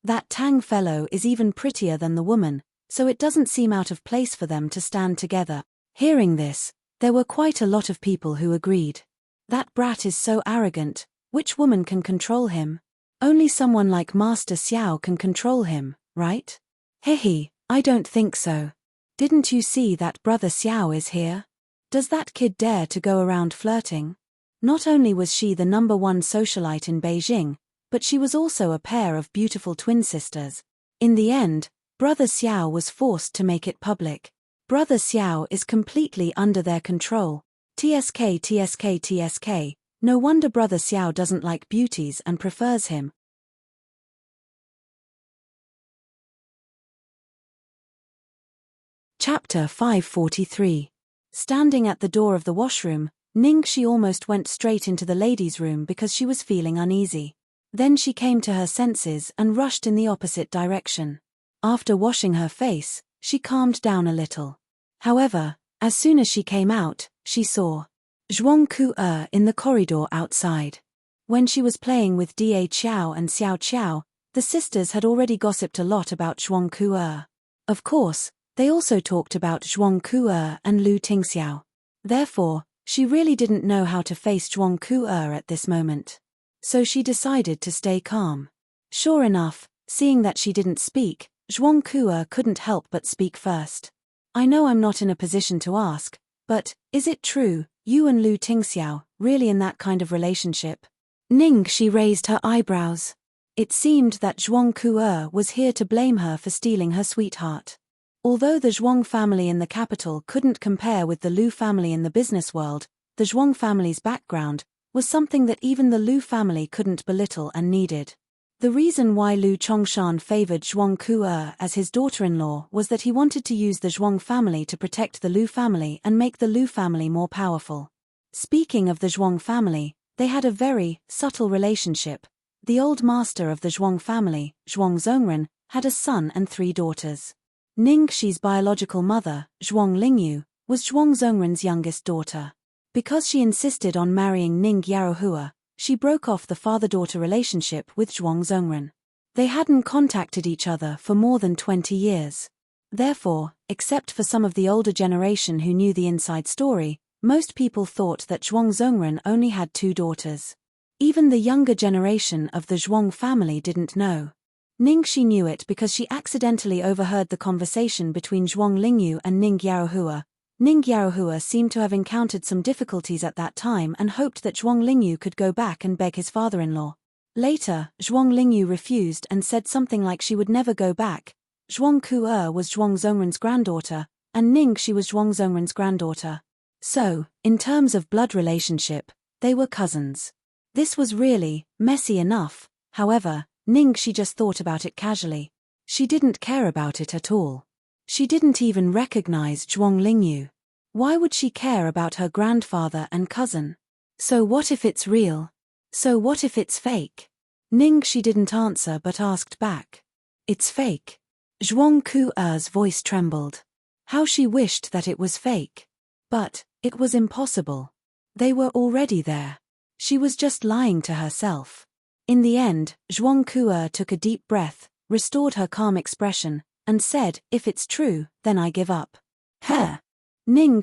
That Tang fellow is even prettier than the woman, so it doesn't seem out of place for them to stand together. Hearing this, there were quite a lot of people who agreed. That brat is so arrogant, which woman can control him? Only someone like Master Xiao can control him, right? Hehe, I don't think so. Didn't you see that Brother Xiao is here? Does that kid dare to go around flirting? Not only was she the #1 socialite in Beijing, but she was also a pair of beautiful twin sisters. In the end, Brother Xiao was forced to make it public. Brother Xiao is completely under their control. TSK TSK TSK, no wonder Brother Xiao doesn't like beauties and prefers him. Chapter 543. Standing at the door of the washroom, Ningxi almost went straight into the ladies' room because she was feeling uneasy. Then she came to her senses and rushed in the opposite direction. After washing her face, she calmed down a little. However, as soon as she came out, she saw Zhuang Ku in the corridor outside. When she was playing with Da Qiao and Xiao Qiao, the sisters had already gossiped a lot about Zhuang Ku. Of course, they also talked about Zhuang Ku and Lu Tingxiao. Therefore, she really didn't know how to face Zhuang Ku at this moment. So she decided to stay calm. Sure enough, seeing that she didn't speak, Zhuang Ku couldn't help but speak first. I know I'm not in a position to ask, but, is it true, you and Lu Tingxiao, really in that kind of relationship? Ningxi raised her eyebrows. It seemed that Zhuang Ku was here to blame her for stealing her sweetheart. Although the Zhuang family in the capital couldn't compare with the Lu family in the business world, the Zhuang family's background was something that even the Lu family couldn't belittle and needed. The reason why Lu Chongshan favored Zhuang Ku as his daughter-in-law was that he wanted to use the Zhuang family to protect the Lu family and make the Lu family more powerful. Speaking of the Zhuang family, they had a very subtle relationship. The old master of the Zhuang family, Zhuang Zongren, had a son and 3 daughters. Ningxi's biological mother, Zhuang Lingyu, was Zhuang Zongren's youngest daughter. Because she insisted on marrying Ning Yaohua, she broke off the father-daughter relationship with Zhuang Zongren. They hadn't contacted each other for more than 20 years. Therefore, except for some of the older generation who knew the inside story, most people thought that Zhuang Zongren only had 2 daughters. Even the younger generation of the Zhuang family didn't know. Ningxi knew it because she accidentally overheard the conversation between Zhuang Lingyu and Ning Yaohua. Ning Yaohua seemed to have encountered some difficulties at that time and hoped that Zhuang Lingyu could go back and beg his father-in-law. Later, Zhuang Lingyu refused and said something like she would never go back. Zhuang Ku was Zhuang Zongren's granddaughter, and Ningxi was Zhuang Zongren's granddaughter. So, in terms of blood relationship, they were cousins. This was really messy enough. However, Ningxi just thought about it casually. She didn't care about it at all. She didn't even recognize Zhuang Lingyu. Why would she care about her grandfather and cousin? So what if it's real? So what if it's fake? Ningxi didn't answer but asked back. It's fake. Zhuang Ku's voice trembled. How she wished that it was fake. But, it was impossible. They were already there. She was just lying to herself. In the end, Zhuangke took a deep breath, restored her calm expression, and said, "If it's true, then I give up." Her.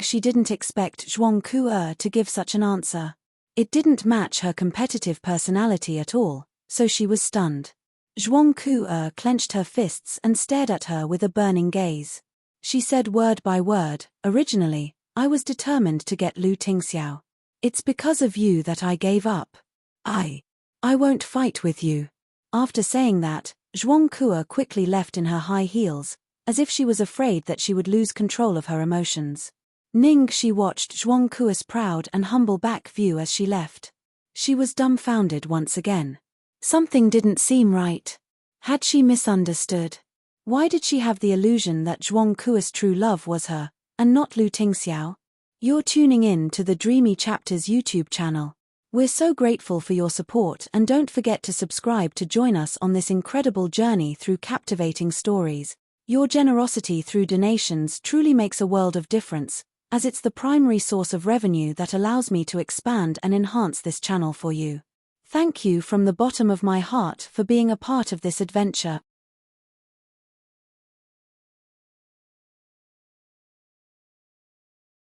She didn't expect Zhuangke to give such an answer. It didn't match her competitive personality at all, so she was stunned. Zhuangke clenched her fists and stared at her with a burning gaze. She said word by word, "Originally, I was determined to get Lu Tingxiao. It's because of you that I gave up. I won't fight with you." After saying that, Zhuangke quickly left in her high heels, as if she was afraid that she would lose control of her emotions. She watched Zhuangke's proud and humble back view as she left. She was dumbfounded once again. Something didn't seem right. Had she misunderstood? Why did she have the illusion that Zhuangke's true love was her, and not Lu Tingxiao? You're tuning in to the Dreamy Chapters YouTube channel. We're so grateful for your support, and don't forget to subscribe to join us on this incredible journey through captivating stories. Your generosity through donations truly makes a world of difference, as it's the primary source of revenue that allows me to expand and enhance this channel for you. Thank you from the bottom of my heart for being a part of this adventure.